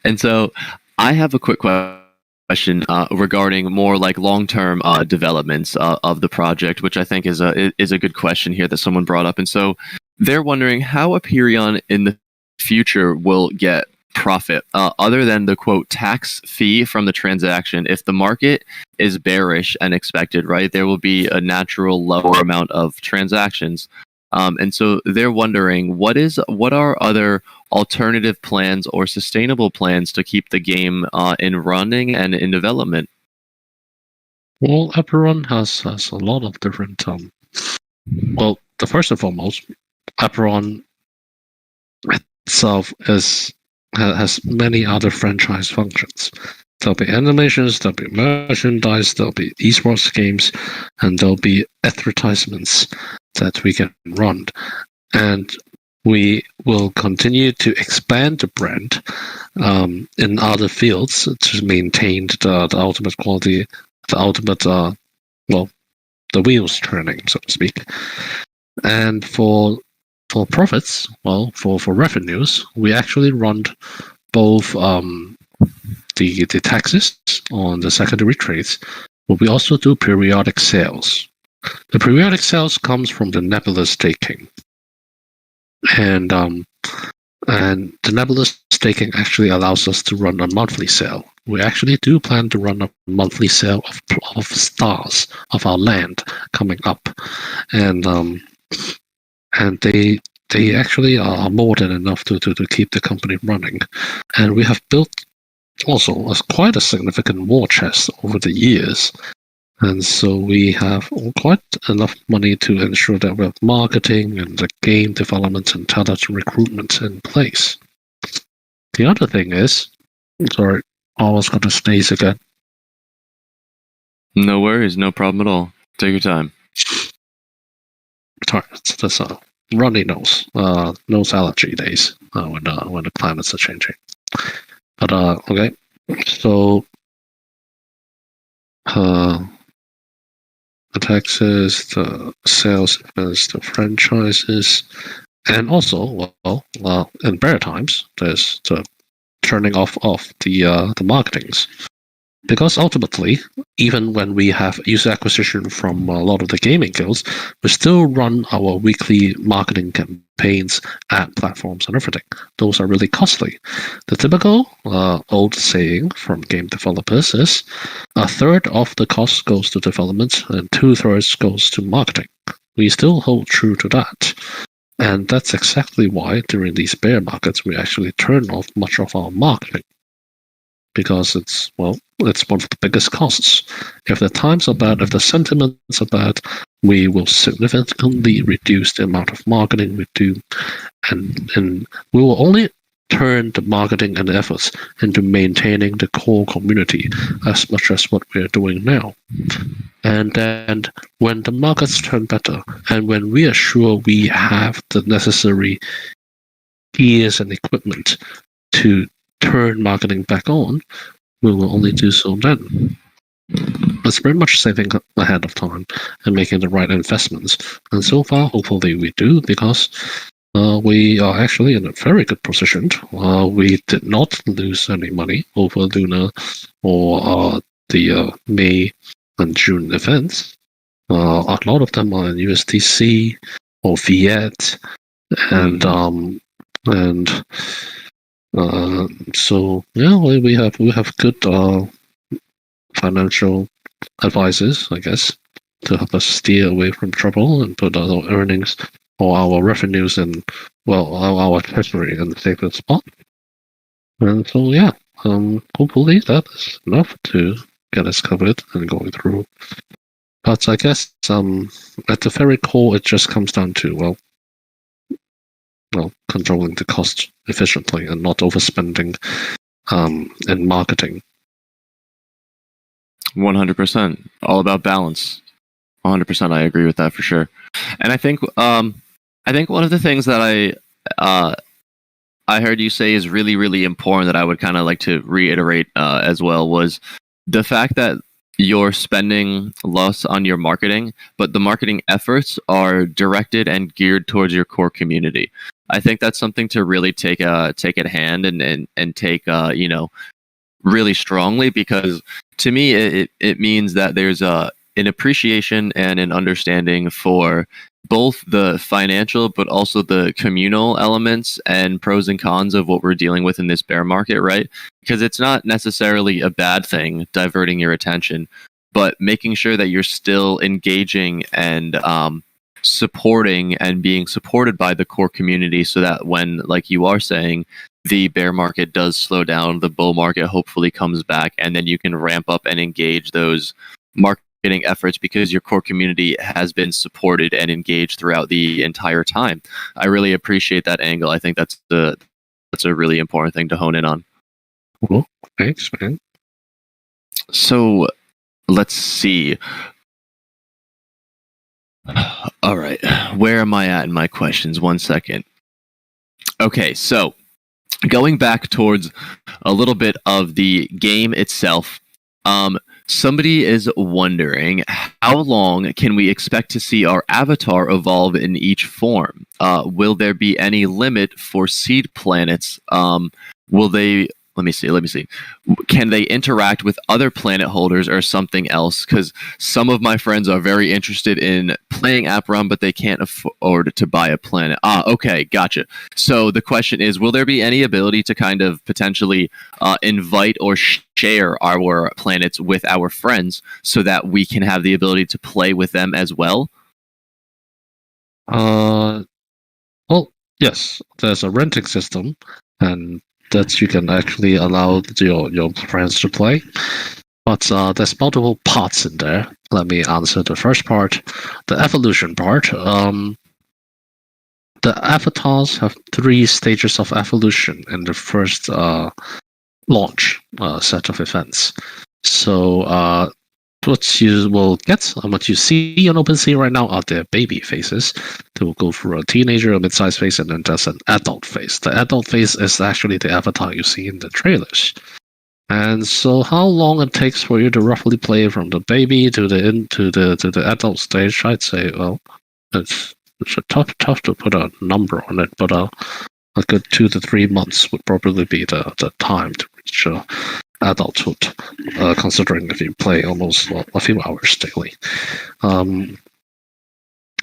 And so, I have a quick question regarding more like long-term developments of the project, which I think is a good question here that someone brought up. And so, they're wondering how Apeiron in the future will get profit other than the quote tax fee from the transaction. If the market is bearish and expected, right, there will be a natural lower amount of transactions, and so they're wondering what are other alternative plans or sustainable plans to keep the game in running and in development. Well, Apeiron has a lot of different well, the first and foremost, Apeiron itself has many other franchise functions. There'll be animations, there'll be merchandise, there'll be esports games, and there'll be advertisements that we can run. And we will continue to expand the brand in other fields to maintain the ultimate quality, the ultimate, the wheels turning, so to speak. And for profits, for revenues, we actually run both the taxes on the secondary trades, but we also do periodic sales. The periodic sales comes from the nebula staking, and the nebula staking actually allows us to run a monthly sale. We actually do plan to run a monthly sale of stars of our land coming up, and they actually are more than enough to keep the company running. And we have built also quite a significant war chest over the years. And so we have quite enough money to ensure that we have marketing and the game development and talent recruitment in place. The other thing is, sorry, I was going to sneeze again. No worries, no problem at all. Take your time. Sorry, that's runny nose allergy days when the climates are changing. But okay, so the taxes, the sales events, the franchises, and also in better times, there's the turning off the marketings. Because ultimately, even when we have user acquisition from a lot of the gaming guilds, we still run our weekly marketing campaigns, ad platforms, and everything. Those are really costly. The typical old saying from game developers is a third of the cost goes to development and 2/3 goes to marketing. We still hold true to that. And that's exactly why during these bear markets, we actually turn off much of our marketing. Because it's one of the biggest costs. If the times are bad, if the sentiments are bad, we will significantly reduce the amount of marketing we do, and we will only turn the marketing and efforts into maintaining the core community as much as what we're doing now. And then when the markets turn better, and when we are sure we have the necessary gears and equipment to turn marketing back on, we will only do so then. it's very much saving ahead of time and making the right investments. And so far, hopefully we do, because we are actually in a very good position. We did not lose any money over Luna or the May and June events. A lot of them are in USDC or Fiat, and so yeah, we have good financial advisors, I guess, to help us steer away from trouble and put our earnings or our revenues in, well, our treasury in the safest spot. And so yeah, hopefully that is enough to get us covered and going through. But I guess at the very core, it just comes down to controlling the cost efficiently and not overspending in marketing. 100%. All about balance. 100%. I agree with that for sure. And I think one of the things that I heard you say is really, really important that I would kind of like to reiterate as well was the fact that you're spending less on your marketing, but the marketing efforts are directed and geared towards your core community. I think that's something to really take at hand and take really strongly, because to me it means that there's an appreciation and an understanding for both the financial but also the communal elements and pros and cons of what we're dealing with in this bear market, right? Because it's not necessarily a bad thing diverting your attention, but making sure that you're still engaging and supporting and being supported by the core community, so that when, like you are saying, the bear market does slow down, the bull market hopefully comes back, and then you can ramp up and engage those marketing efforts because your core community has been supported and engaged throughout the entire time. I really appreciate that angle. I think that's a really important thing to hone in on. Cool. Thanks, man. So let's see. All right. Where am I at in my questions? 1 second. Okay, so going back towards a little bit of the game itself, somebody is wondering, how long can we expect to see our avatar evolve in each form? Will there be any limit for seed planets? Will they... Let me see. Can they interact with other planet holders or something else? Because some of my friends are very interested in playing Apeiron, but they can't afford to buy a planet. Okay, gotcha. So the question is, will there be any ability to kind of potentially invite or share our planets with our friends so that we can have the ability to play with them as well? Well, yes, there's a renting system, and that you can actually allow your friends to play. But there's multiple parts in there. Let me answer the first part, the evolution part. The avatars have 3 stages of evolution in the first launch set of events. So what you will get, and what you see on OpenSea right now, are their baby phases. They will go through a teenager, a mid-sized phase, and then there's an adult phase. The adult phase is actually the avatar you see in the trailers. And so, how long it takes for you to roughly play from the baby to the adult stage, I'd say, well, it's tough to put a number on it, but a good 2 to 3 months would probably be the time to reach adulthood, considering if you play almost a few hours daily.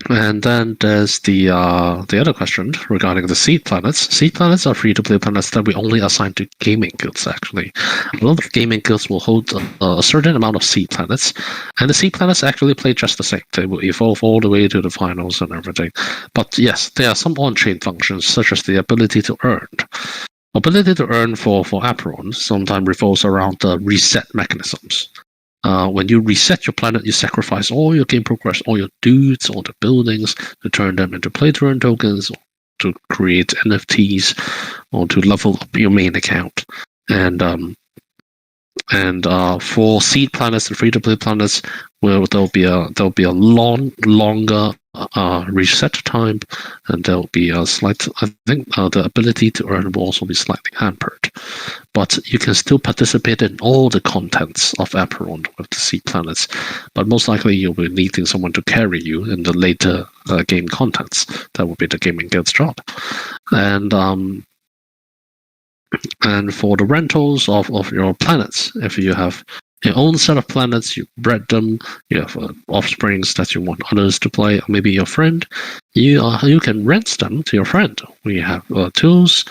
And then there's the other question regarding the seed planets. Seed planets are free-to-play planets that we only assign to gaming guilds, actually. A lot of gaming guilds will hold a certain amount of seed planets, and the seed planets actually play just the same. They will evolve all the way to the finals and everything. But yes, there are some on-chain functions, such as the ability to earn. Ability to earn for Apeiron sometimes revolves around the reset mechanisms. When you reset your planet, you sacrifice all your game progress, all your dudes, all the buildings, to turn them into play-to-earn tokens, or to create NFTs, or to level up your main account. And for seed planets and free-to-play planets, well, there'll be a longer reset time, and there'll be a slight. I think the ability to earn will also be slightly hampered. but you can still participate in all the contents of Apeiron with the sea planets. But most likely you'll be needing someone to carry you in the later game contents. That will be the gaming guild's job. And for the rentals of your planets, if you have your own set of planets, you bred them, you have offsprings that you want others to play, or maybe your friend, you can rent them to your friend. We have tools,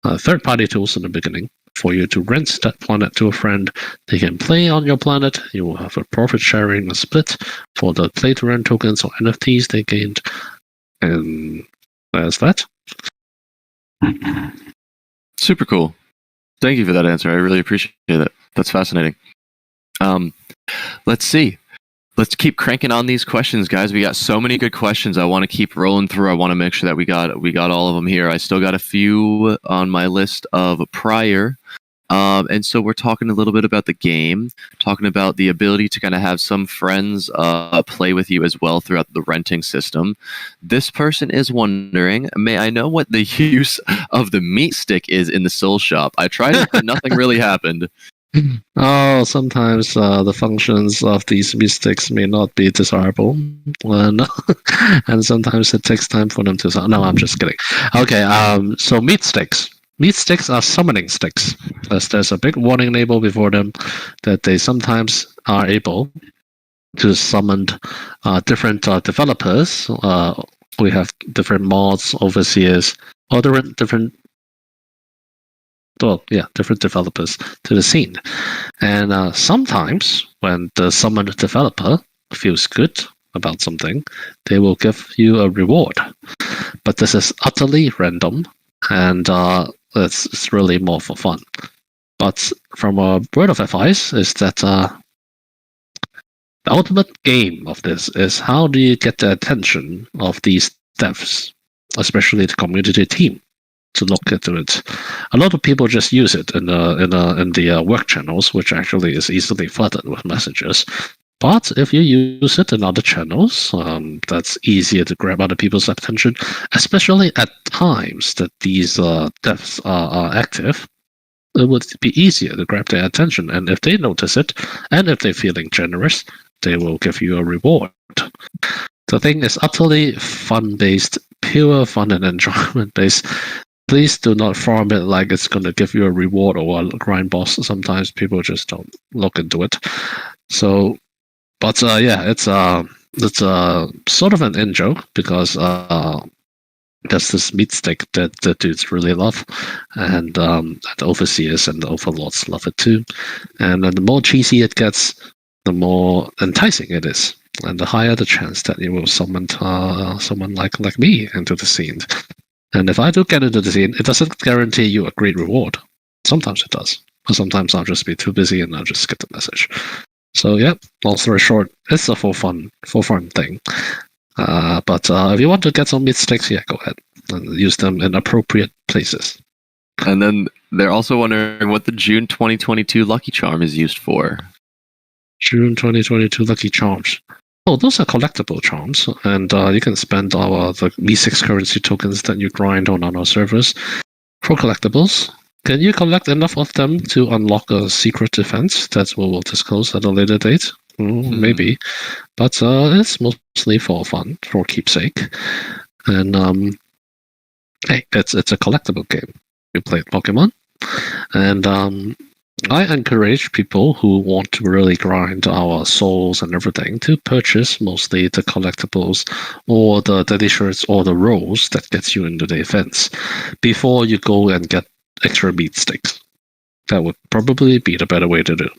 third-party tools in the beginning, for you to rent that planet to a friend. They can play on your planet. You will have a profit sharing, a split for the play-to-rent tokens or NFTs they gained. And there's that. Super cool. Thank you for that answer. I really appreciate it. That's fascinating. Let's see. Let's keep cranking on these questions, guys. We got so many good questions. I want to keep rolling through. I want to make sure that we got all of them here. I still got a few on my list of prior. And so we're talking a little bit about the game, talking about the ability to kind of have some friends play with you as well throughout the renting system. This person is wondering, may I know what the use of the meat stick is in the Soul Shop? I tried it, but nothing really happened. Oh, sometimes the functions of these meat sticks may not be desirable, and sometimes it takes time for them to. No, I'm just kidding. Okay, so meat sticks. Meat sticks are summoning sticks. There's a big warning label before them that they sometimes are able to summon different developers. We have different mods, overseers, or different developers to the scene. And sometimes when the summoned developer feels good about something, they will give you a reward. But this is utterly random, and it's really more for fun. But from a word of advice is that the ultimate game of this is how do you get the attention of these devs, especially the community team, to look into it. A lot of people just use it in the work channels, which actually is easily flooded with messages. But if you use it in other channels, that's easier to grab other people's attention, especially at times that these devs are active. It would be easier to grab their attention, and if they notice it, and if they're feeling generous, they will give you a reward. The thing is utterly fun-based, pure fun and enjoyment-based. Please do not farm it like it's going to give you a reward or a grind boss. Sometimes people just don't look into it. So, but it's sort of an in-joke because there's this meat stick that the dudes really love, and the overseers and the overlords love it too. And the more cheesy it gets, the more enticing it is, and the higher the chance that you will summon someone like me into the scene. And if I do get into the scene, it doesn't guarantee you a great reward. Sometimes it does, but sometimes I'll just be too busy and I'll just skip the message. So yeah, long story short, it's a for fun thing. But if you want to get some meat sticks, yeah, go ahead and use them in appropriate places. And then they're also wondering what the June 2022 Lucky Charm is used for. June 2022 Lucky Charms. Oh, those are collectible charms, and you can spend the V6 currency tokens that you grind on our servers for collectibles. Can you collect enough of them to unlock a secret defense? That's what we'll disclose at a later date. Maybe. But it's mostly for fun, for keepsake. And hey, it's a collectible game. You play Pokemon. And I encourage people who want to really grind our souls and everything to purchase mostly the collectibles or the t-shirts or the rolls that gets you into the events before you go and get extra meat sticks. That would probably be the better way to do it.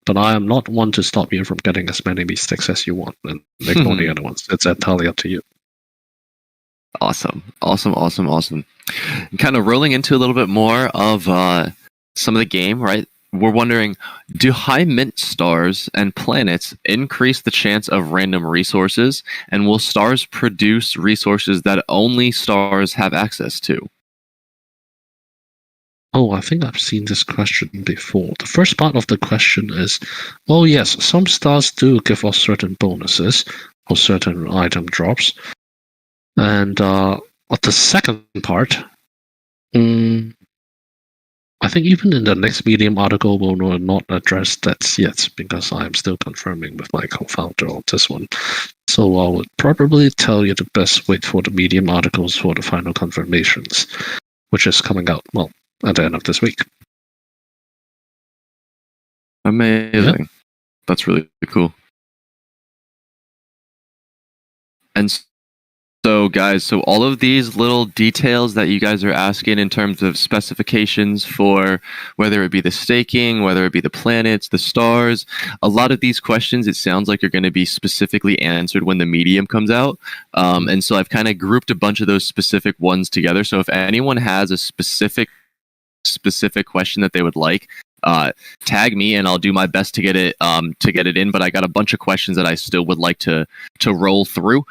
But I am not one to stop you from getting as many meat sticks as you want and ignore the other ones. It's entirely up to you. Awesome. Kind of rolling into a little bit more of some of the game, right? We're wondering, do high mint stars and planets increase the chance of random resources? And will stars produce resources that only stars have access to? Oh, I think I've seen this question before. The first part of the question is, oh yes, some stars do give us certain bonuses or certain item drops. And the second part, I think even in the next Medium article, we will not address that yet because I'm still confirming with my co-founder on this one. So I would probably tell you the best wait for the Medium articles for the final confirmations, which is coming out, well, at the end of this week. Amazing. Yeah. That's really cool. And so, guys, so all of these little details that you guys are asking in terms of specifications for whether it be the staking, whether it be the planets, the stars, a lot of these questions, it sounds like are going to be specifically answered when the Medium comes out. And so I've kind of grouped a bunch of those specific ones together. So if anyone has a specific question that they would like, tag me and I'll do my best to get it in. But I got a bunch of questions that I still would like to roll through.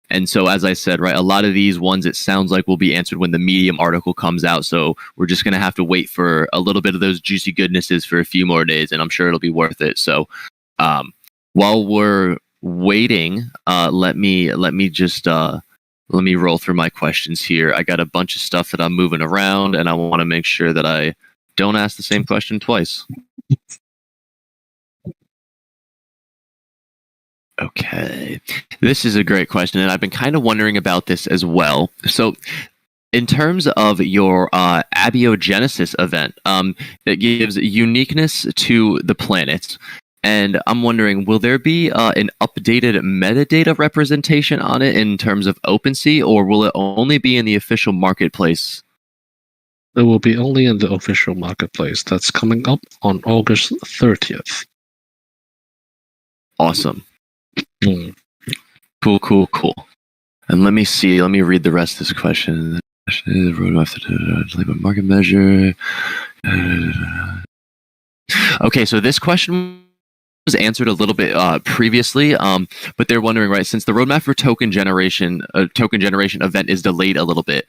And so, as I said, right, a lot of these ones it sounds like will be answered when the Medium article comes out. So we're just gonna have to wait for a little bit of those juicy goodnesses for a few more days, and I'm sure it'll be worth it. So while we're waiting, let me roll through my questions here. I got a bunch of stuff that I'm moving around, and I want to make sure that I don't ask the same question twice. Okay. This is a great question, and I've been kind of wondering about this as well. So, in terms of your abiogenesis event, it gives uniqueness to the planets. And I'm wondering, will there be an updated metadata representation on it in terms of OpenSea, or will it only be in the official marketplace? It will be only in the official marketplace. That's coming up on August 30th. Awesome. Cool. And let me read the rest of this question. Roadmap to market measure. Okay, so this question was answered a little bit previously, but they're wondering, right, since the roadmap for token generation event is delayed a little bit,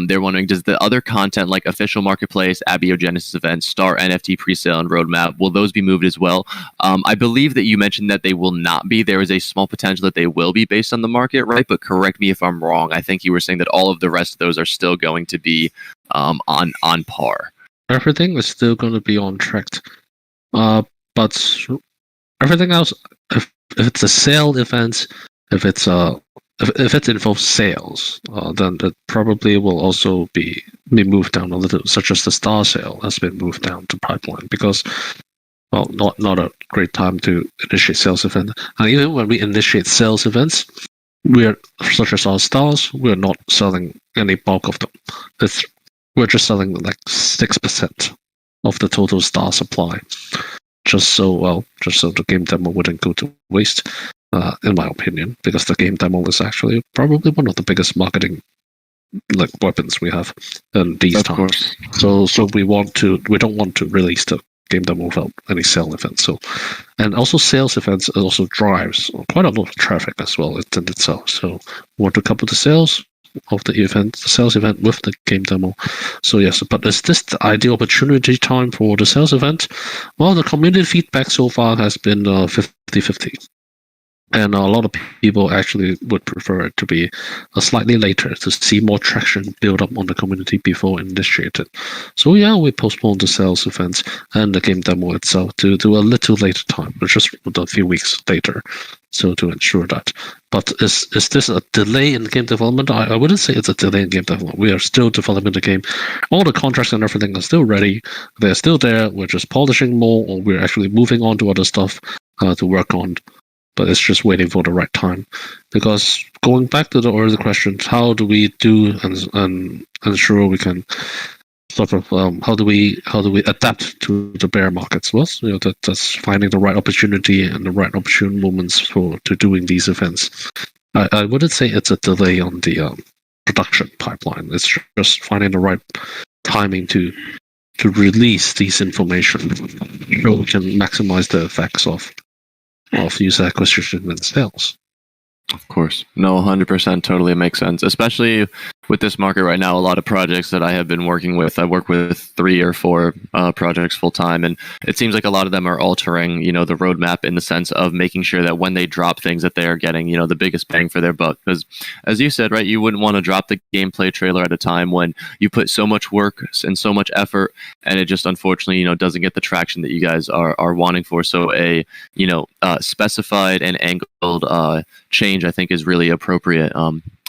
they're wondering, does the other content like official marketplace, abiogenesis event, star NFT presale, and roadmap, will those be moved as well? I believe that you mentioned that they will not be. There is a small potential that they will be based on the market, right? But correct me if I'm wrong. I think you were saying that all of the rest of those are still going to be on par. Everything is still going to be on track, but everything else, if it's a sale event, if it involves sales, then it probably will also be moved down a little, such as the star sale has been moved down to pipeline because, well, not a great time to initiate sales event. And even when we initiate sales events, such as our stars, we're not selling any bulk of them. We're just selling like 6% of the total star supply. Just so the game demo wouldn't go to waste, in my opinion, because the game demo is actually probably one of the biggest marketing weapons we have in these times. So we don't want to release the game demo without any sale events. So, and also sales events also drives quite a lot of traffic as well in itself. So we want to couple the sales of the sales event with the game demo. So yes, but is this the ideal opportunity time for the sales event? Well, the community feedback so far has been 50-50. And a lot of people actually would prefer it to be slightly later to see more traction build up on the community before initiated. So yeah, we postponed the sales events and the game demo itself to a little later time, just a few weeks later. So to ensure that. But is this a delay in game development? I wouldn't say it's a delay in game development. We are still developing the game. All the contracts and everything are still ready. They're still there. We're just polishing more, or we're actually moving on to other stuff to work on. But it's just waiting for the right time. Because going back to the earlier questions, how do we do and ensure we can sort of how do we adapt to the bear markets? Well, that's finding the right opportunity and the right opportune moments to doing these events. I wouldn't say it's a delay on the production pipeline. It's just finding the right timing to release these information so we can maximize the effects of user acquisition and sales. Of course. No, 100% totally makes sense. Especially with this market right now, a lot of projects that I have been working with, I work with 3 or 4 projects full time, and it seems like a lot of them are altering, the roadmap in the sense of making sure that when they drop things, that they are getting, the biggest bang for their buck. Because, as you said, right, you wouldn't want to drop the gameplay trailer at a time when you put so much work and so much effort, and it just unfortunately, doesn't get the traction that you guys are wanting for. So a specified and angled change, I think, is really appropriate.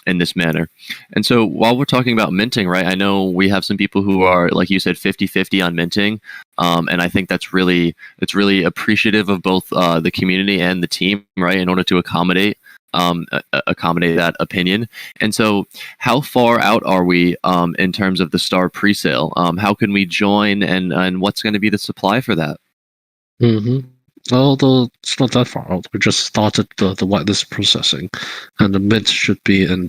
In this manner. And so while we're talking about minting, right, I know we have some people who are, like you said, 50-50 on minting. And I think it's really appreciative of both the community and the team, right, in order to accommodate that opinion. And so how far out are we in terms of the Star presale? How can we join, and what's going to be the supply for that? Mm-hmm. Although it's not that far out, we just started the whitelist processing, and the mint should be in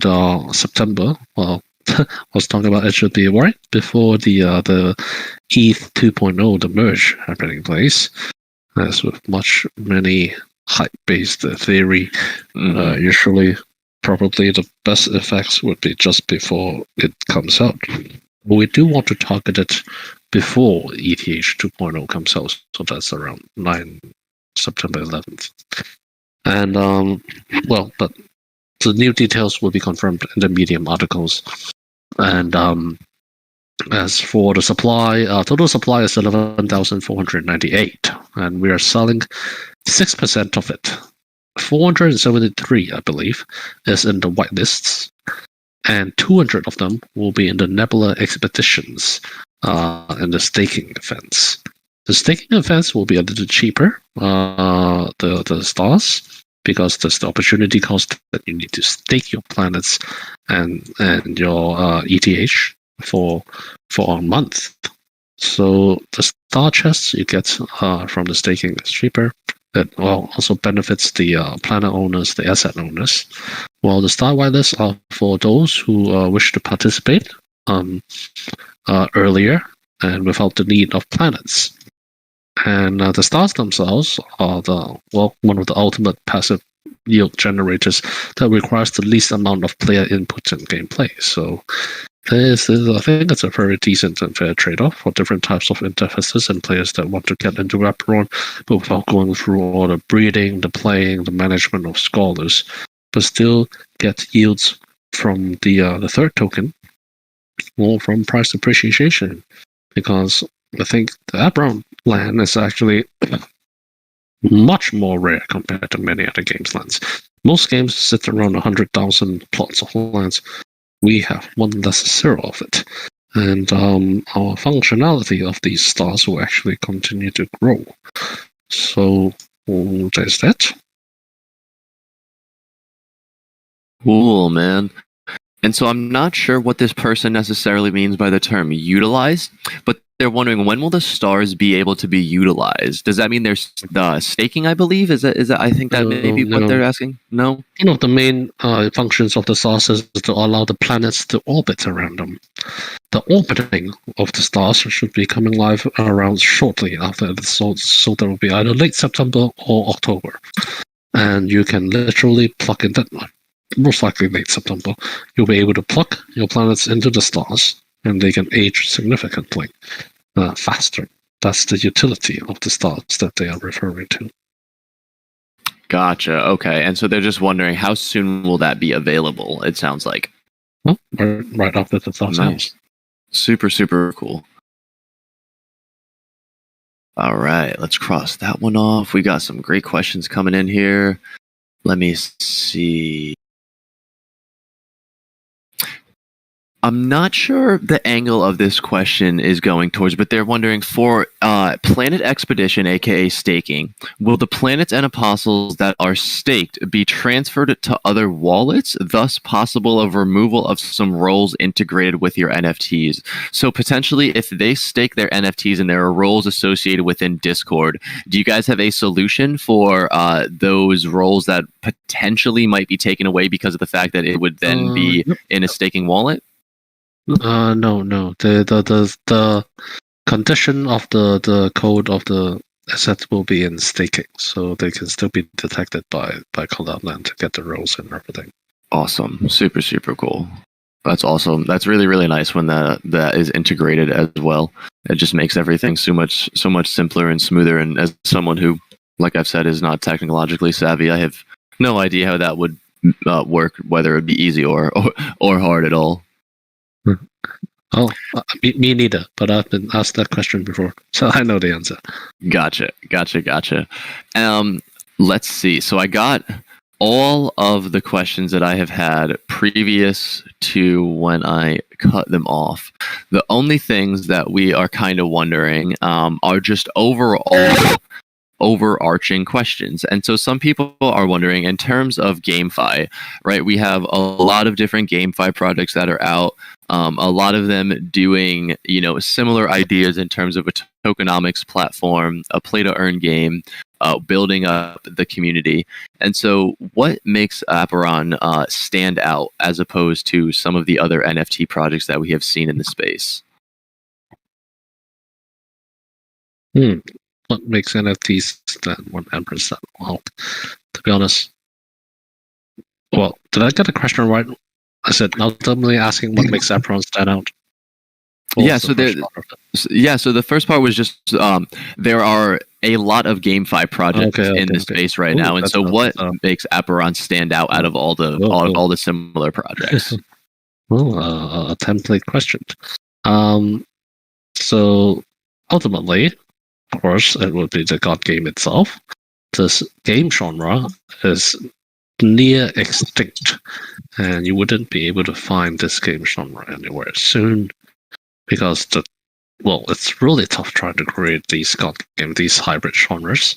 September. Well, I was talking about it should be right before the ETH 2.0, the merge happening place. As with many hype-based theory, usually probably the best effects would be just before it comes out. But we do want to target it before ETH 2.0 comes out, so that's around September 11th. And, but the new details will be confirmed in the Medium articles. And as for the supply, total supply is 11,498, and we are selling 6% of it. 473, I believe, is in the whitelists, and 200 of them will be in the Nebula expeditions and the staking events. The staking events will be a little cheaper, the stars, because there's the opportunity cost that you need to stake your planets and your ETH for a month. So the star chests you get from the staking is cheaper. That also benefits the planet owners, the asset owners. While the star whitelists are for those who wish to participate earlier and without the need of planets. And the stars themselves are one of the ultimate passive yield generators that requires the least amount of player input in gameplay. So I think it's a very decent and fair trade-off for different types of interfaces and players that want to get into Apeiron, but without going through all the breeding, the playing, the management of scholars, but still get yields from the third token or from price appreciation. Because I think the Apeiron land is actually much more rare compared to many other games' lands. Most games sit around 100,000 plots of lands. We have 1/0 of it. And our functionality of these stars will actually continue to grow. So there's that. Cool, man. And so I'm not sure what this person necessarily means by the term utilized, but they're wondering, when will the stars be able to be utilized? Does that mean there's staking, I believe? Is that I think that may be what they're asking? No? One of the main functions of the stars is to allow the planets to orbit around them. The orbiting of the stars should be coming live around shortly after this, so that will be either late September or October. And you can literally plug in that, most likely late September, you'll be able to plug your planets into the stars, and they can age significantly faster. That's the utility of the stars that they are referring to. Gotcha. Okay. And so they're just wondering, how soon will that be available, it sounds like? Well, right after the stars. Nice. Super, super cool. All right. Let's cross that one off. We got some great questions coming in here. Let me see. I'm not sure the angle of this question is going towards, but they're wondering, for planet expedition, aka staking, will the planets and apostles that are staked be transferred to other wallets, thus possible of removal of some roles integrated with your NFTs? So potentially, if they stake their NFTs and there are roles associated within Discord, do you guys have a solution for those roles that potentially might be taken away because of the fact that it would then be in a staking wallet? No. The condition of the code of the asset will be in staking, so they can still be detected by Cloudland to get the roles and everything. Awesome. Super, super cool. That's awesome. That's really, really nice when that is integrated as well. It just makes everything so much simpler and smoother. And as someone who, like I've said, is not technologically savvy, I have no idea how that would work, whether it would be easy or hard at all. Oh, me neither. But I've been asked that question before, so I know the answer. Gotcha. Let's see. So I got all of the questions that I have had previous to when I cut them off. The only things that we are kind of wondering are just overarching questions. And so some people are wondering, in terms of GameFi, right? We have a lot of different GameFi projects that are out. A lot of them doing, similar ideas in terms of a tokenomics platform, a play-to-earn game, building up the community. And so what makes Apeiron stand out as opposed to some of the other NFT projects that we have seen in the space? What makes NFTs stand 100% out? To be honest, well, did I get the question right? I said ultimately asking what makes Apeiron stand out. Yeah, so the first part was just there are a lot of GameFi projects in the space right now, and so what makes Apeiron stand out of all the similar projects? Well, a template question. So ultimately, of course, it would be the God game itself. This game genre is near extinct, and you wouldn't be able to find this game genre anywhere soon, because it's really tough trying to create these God game, these hybrid genres.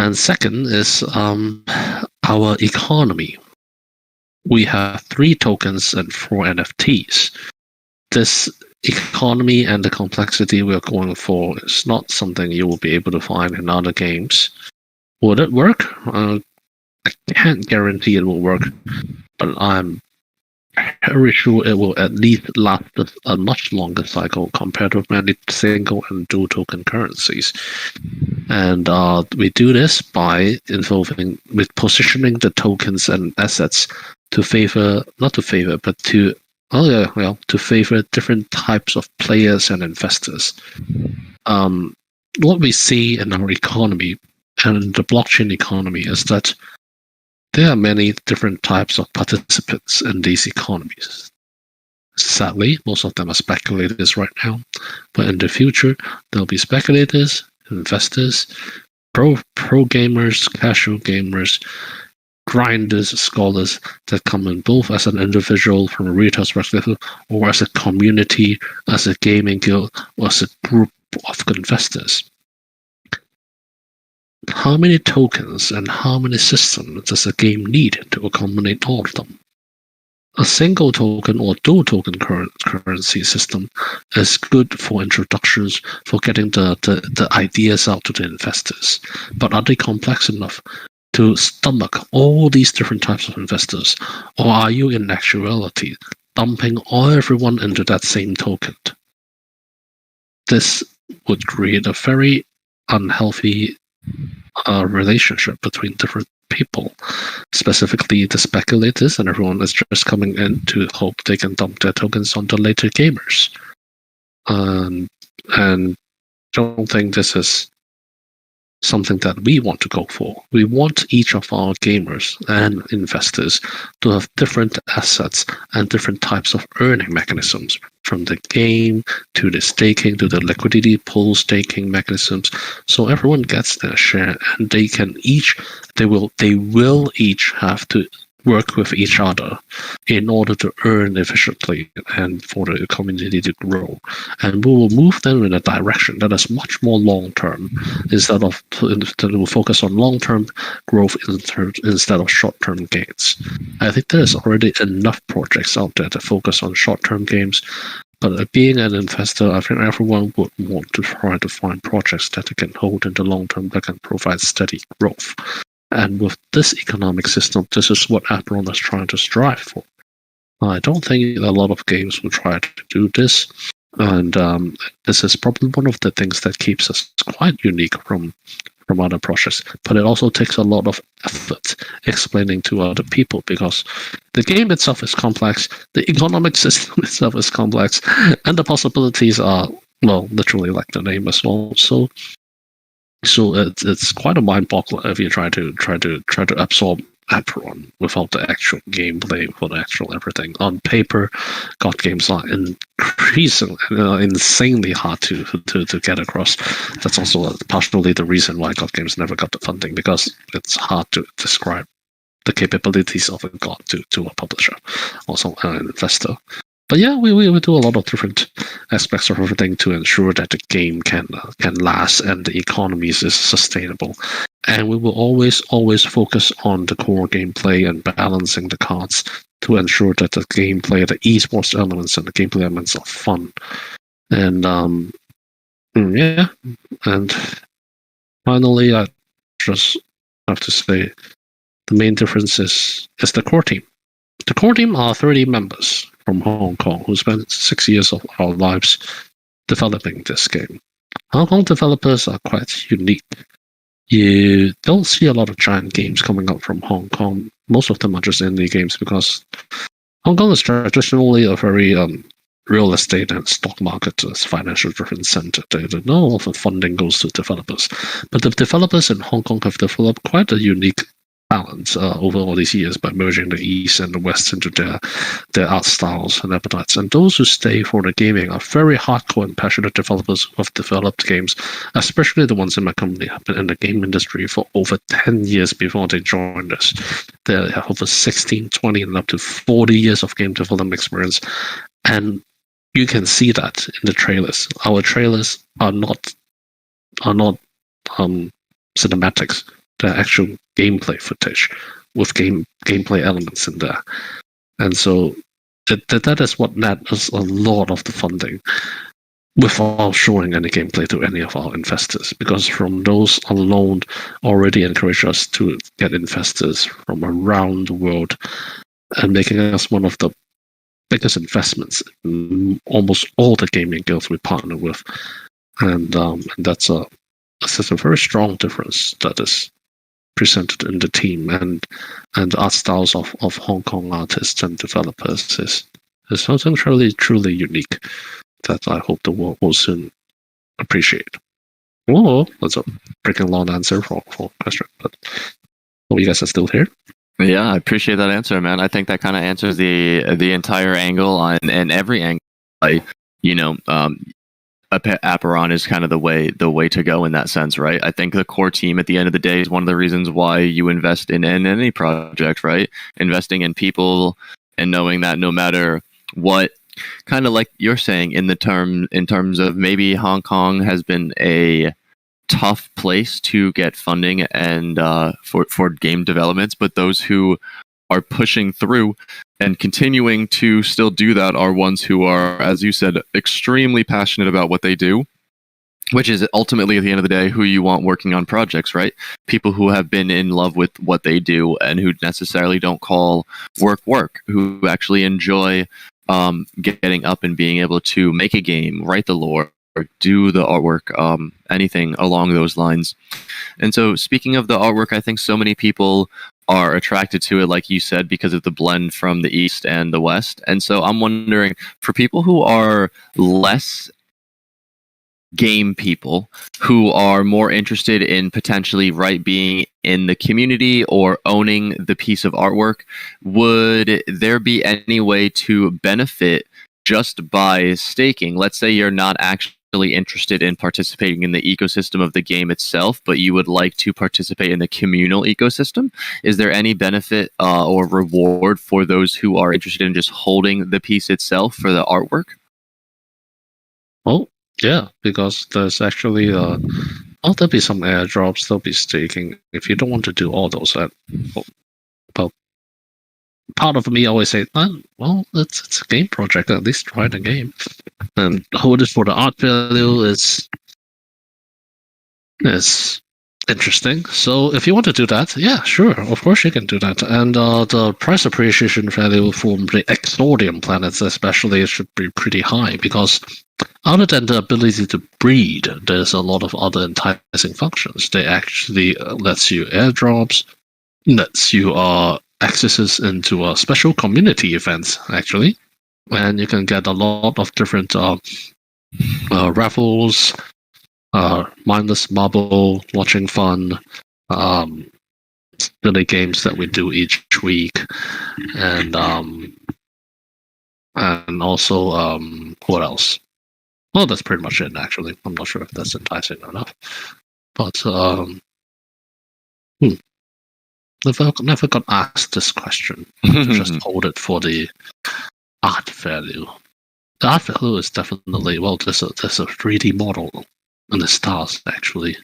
And second is our economy. We have 3 tokens and 4 NFTs. This economy and the complexity we're going for is not something you will be able to find in other games. Would it work? I can't guarantee it will work, but I'm very sure it will at least last a much longer cycle compared with many single and dual token currencies. And we do this by positioning the tokens and assets to favor different types of players and investors. What we see in our economy and the blockchain economy is that there are many different types of participants in these economies. Sadly, most of them are speculators right now, but in the future, there'll be speculators, investors, pro gamers, casual gamers, grinders, scholars that come in both as an individual from a retail perspective, or as a community, as a gaming guild, or as a group of investors. How many tokens and how many systems does a game need to accommodate all of them? A single token or dual token currency system is good for introductions, for getting the ideas out to the investors. But are they complex enough to stomach all these different types of investors? Or are you in actuality dumping everyone into that same token? This would create a very unhealthy relationship between different people, specifically the speculators, and everyone is just coming in to hope they can dump their tokens on the later gamers. And don't think this is something that we want to go for. We want each of our gamers and investors to have different assets and different types of earning mechanisms, from the game to the staking to the liquidity pool staking mechanisms, so everyone gets their share, and they will each have to work with each other in order to earn efficiently and for the community to grow. And we will move them in a direction that is much more long-term, that will focus on long-term growth instead of short-term gains. I think there's already enough projects out there that focus on short-term gains, but being an investor, I think everyone would want to try to find projects that they can hold in the long term that can provide steady growth. And with this economic system, this is what Apeiron is trying to strive for. I don't think a lot of games will try to do this, and this is probably one of the things that keeps us quite unique from from other projects, but it also takes a lot of effort explaining to other people because the game itself is complex, the economic system itself is complex, and the possibilities are, well, literally like the name as well. So it's quite a mind boggler if you try to absorb Apeiron without the actual gameplay, without the actual everything. On paper, God games are increasingly, insanely hard to get across. That's also partially the reason why God games never got the funding, because it's hard to describe the capabilities of a God to a publisher, also an investor. But yeah, we do a lot of different aspects of everything to ensure that the game can last and the economies is sustainable. And we will always focus on the core gameplay and balancing the cards to ensure that the gameplay, the esports elements and the gameplay elements are fun. And yeah, and finally, I just have to say the main difference is the core team. The core team are 30 members from Hong Kong who spent 6 years of our lives developing this game. Hong Kong developers are quite unique. You don't see a lot of giant games coming out from Hong Kong. Most of them are just indie games because Hong Kong is traditionally a very real estate and stock market financial driven center. Not all of the funding goes to developers. But the developers in Hong Kong have developed quite a unique balance over all these years by merging the East and the West into their art styles and appetites. And those who stay for the gaming are very hardcore and passionate developers who have developed games, especially the ones in my company have been in the game industry for over 10 years before they joined us. They have over 16, 20, and up to 40 years of game development experience. And you can see that in the trailers. Our trailers are not cinematics. They're actual gameplay footage with gameplay elements in there. And so that is what net us a lot of the funding without showing any gameplay to any of our investors, because from those alone already encourage us to get investors from around the world and making us one of the biggest investments in almost all the gaming guilds we partner with. And that's a very strong difference that is presented in the team, and the art styles of Hong Kong artists and developers is something truly unique that I hope the world will soon appreciate. Oh, that's a freaking long answer for a question, but you guys are still here. Yeah, I appreciate that answer, man. I think that kind of answers the entire angle and every angle. Apeiron is kind of the way to go in that sense, right? I think the core team at the end of the day is one of the reasons why you invest in any project, right? Investing in people and knowing that no matter what, kind of like you're saying in terms of maybe Hong Kong has been a tough place to get funding and for game developments, but those who are pushing through and continuing to still do that are ones who are, as you said, extremely passionate about what they do, which is ultimately at the end of the day who you want working on projects, right? People who have been in love with what they do and who necessarily don't call work, who actually enjoy getting up and being able to make a game, write the lore, or do the artwork, anything along those lines. And so speaking of the artwork, I think so many people are attracted to it, like you said, because of the blend from the East and the West. And so I'm wondering, for people who are less game people, who are more interested in potentially being in the community or owning the piece of artwork, would there be any way to benefit just by staking? Let's say you're not actually interested in participating in the ecosystem of the game itself, but you would like to participate in the communal ecosystem. Is there any benefit or reward for those who are interested in just holding the piece itself for the artwork? Oh, yeah, because there's actually there'll be some airdrops, there'll be staking. If you don't want to do all those, well, part of me always say, well, it's a game project. At least try the game, and hold it for the art value is Interesting. So if you want to do that, yeah, sure, of course you can do that. And the price appreciation value for the exordium planets especially should be pretty high because other than the ability to breed, there's a lot of other enticing functions. They actually lets you airdrops, lets you accesses into special community events actually, and you can get a lot of different raffles, mindless marble, watching fun, silly games that we do each week, and also what else? Well, that's pretty much it. Actually, I'm not sure if that's enticing enough, but never got asked this question. Just hold it for the art value. The art value is definitely there's a 3D model in the stars actually.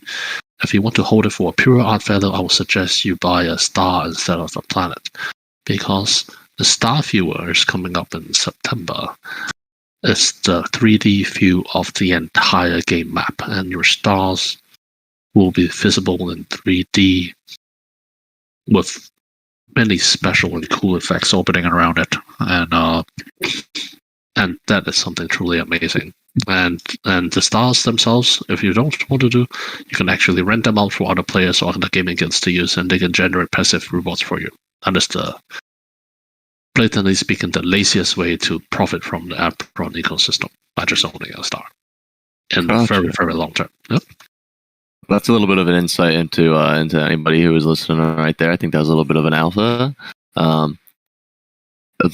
If you want to hold it for a pure art value, I would suggest you buy a star instead of a planet, because the star viewer is coming up in September. It's the 3D view of the entire game map, and your stars will be visible in 3D with many special and cool effects orbiting around it, and that is something truly amazing. And the stars themselves, if you don't want to do, you can actually rent them out for other players or other gaming guilds to use, and they can generate passive rewards for you. That is the, blatantly speaking, the laziest way to profit from the Apeiron ecosystem by just owning a star in the very, very long term. Yep. That's a little bit of an insight into anybody who was listening right there. I think that was a little bit of an alpha.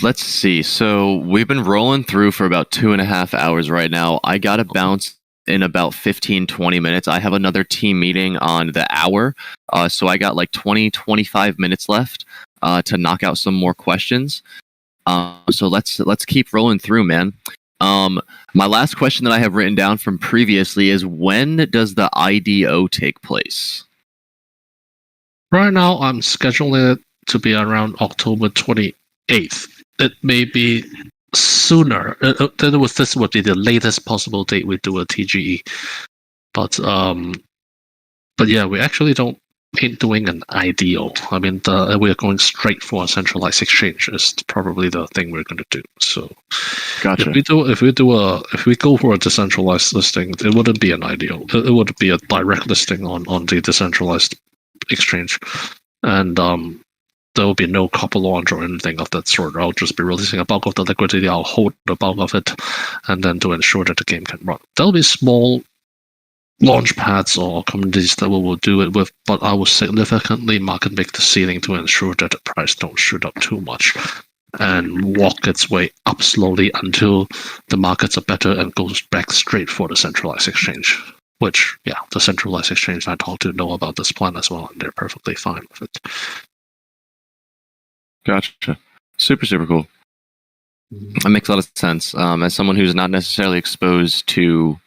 Let's see. So we've been rolling through for about 2.5 hours right now. I got to bounce in about 15-20 minutes. I have another team meeting on the hour. So I got like 20-25 minutes left to knock out some more questions. So let's keep rolling through, man. My last question that I have written down from previously is, when does the IDO take place? Right now, I'm scheduling it to be around October 28th. It may be sooner. This would be the latest possible date we do a TGE. But yeah, we actually ain't doing an IDO. I mean, we're going straight for a centralized exchange. Is probably the thing we're going to do. So, gotcha. If we go for a decentralized listing, it wouldn't be an IDO. It would be a direct listing on the decentralized exchange, and there will be no copper launch or anything of that sort. I'll just be releasing a bulk of the liquidity. I'll hold the bulk of it, and then to ensure that the game can run. There'll be small launch pads or communities that we will do it with, but I will significantly market make the ceiling to ensure that the price don't shoot up too much and walk its way up slowly until the markets are better and goes back straight for the centralized exchange. Which, yeah, the centralized exchange I talked to know about this plan as well, and they're perfectly fine with it. Gotcha. Super, super cool. That makes a lot of sense. As someone who's not necessarily exposed to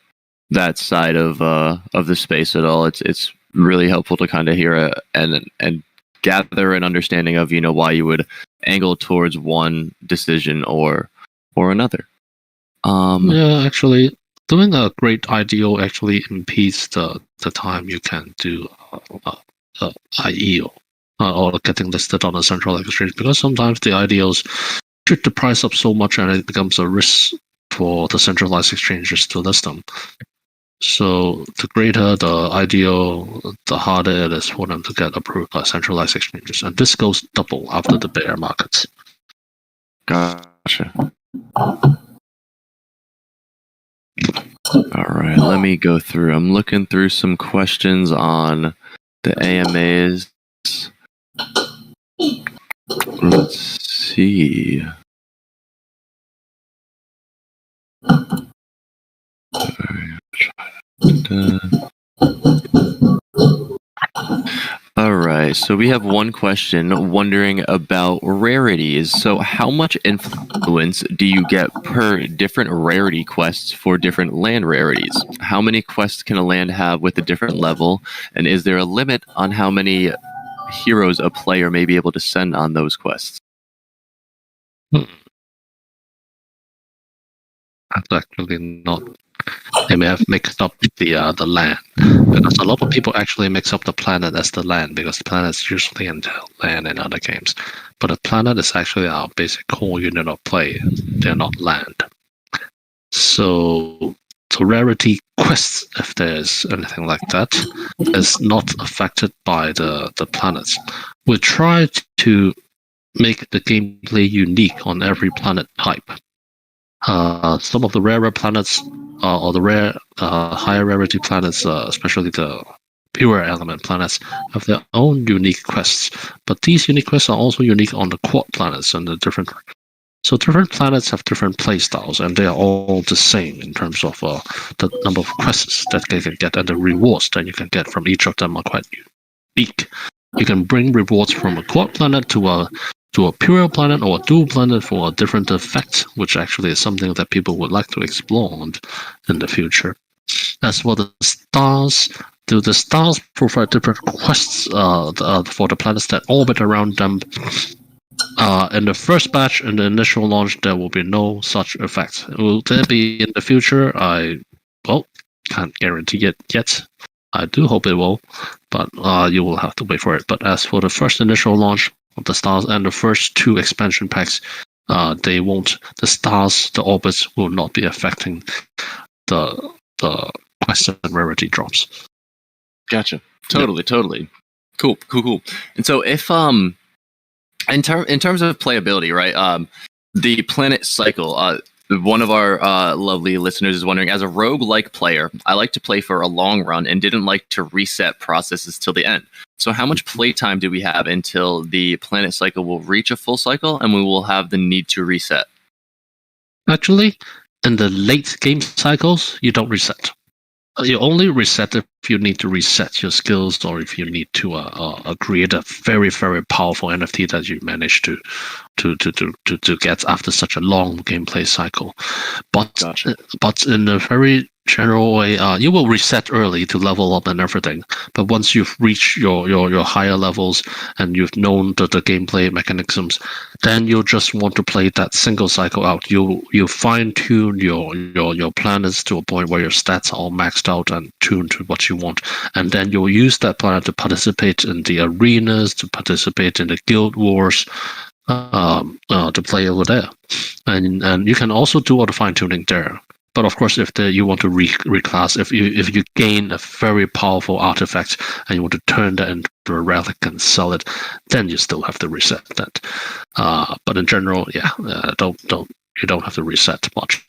that side of the space at all, it's really helpful to kind of hear and gather an understanding of why you would angle towards one decision or another. Yeah, actually, doing a great IDO actually impedes the time you can do IEO or getting listed on a central exchange, because sometimes the IDOs shoot the price up so much and it becomes a risk for the centralized exchanges to list them. So the greater the IDO, the harder it is for them to get approved by centralized exchanges, and this goes double after the bear markets. Gotcha. All right, let me go through. I'm looking through some questions on the AMAs. Let's see. All right, so we have one question wondering about rarities. So how much influence do you get per different rarity quests for different land rarities? How many quests can a land have with a different level? And is there a limit on how many heroes a player may be able to send on those quests? That's actually not they may have mixed up the land, because a lot of people actually mix up the planet as the land, because the planet is usually in the land in other games, but the planet is actually our basic core unit of play. They're not land. So the rarity quests, if there's anything like that, is not affected by the planets. We try to make the gameplay unique on every planet type. Some of the rarer planets, or the rare higher rarity planets, especially the pure element planets, have their own unique quests. But these unique quests are also unique on the quad planets and the different. So different planets have different playstyles, and they are all the same in terms of the number of quests that they can get and the rewards that you can get from each of them are quite unique. You can bring rewards from a quad planet to a pure planet or a dual planet for a different effect, which actually is something that people would like to explore in the future. As for the stars, do the stars provide different quests for the planets that orbit around them? In the first batch, in the initial launch, there will be no such effect. Will there be in the future? I can't guarantee it yet. I do hope it will, but you will have to wait for it. But as for the first initial launch of the stars and the first 2 expansion packs, they won't. The stars, the orbits will not be affecting the quest and rarity drops. Gotcha. Totally. Cool. And so if in terms of playability, right? The planet cycle. One of our lovely listeners is wondering, as a roguelike player, I like to play for a long run and didn't like to reset processes till the end. So how much playtime do we have until the planet cycle will reach a full cycle and we will have the need to reset? Actually, in the late game cycles, you don't reset. You only reset if you need to reset your skills, or if you need to create a very, very powerful NFT that you manage to get after such a long gameplay cycle. But in a very general way, you will reset early to level up and everything. But once you've reached your higher levels and you've known the gameplay mechanisms, then you'll just want to play that single cycle out. You fine tune your planets to a point where your stats are all maxed out and tuned to what you want, and then you'll use that planet to participate in the arenas, to participate in the guild wars, to play over there, and you can also do all the fine tuning there. But of course, if you want to reclass, if you gain a very powerful artifact and you want to turn that into a relic and sell it, then you still have to reset that. But in general, you don't have to reset much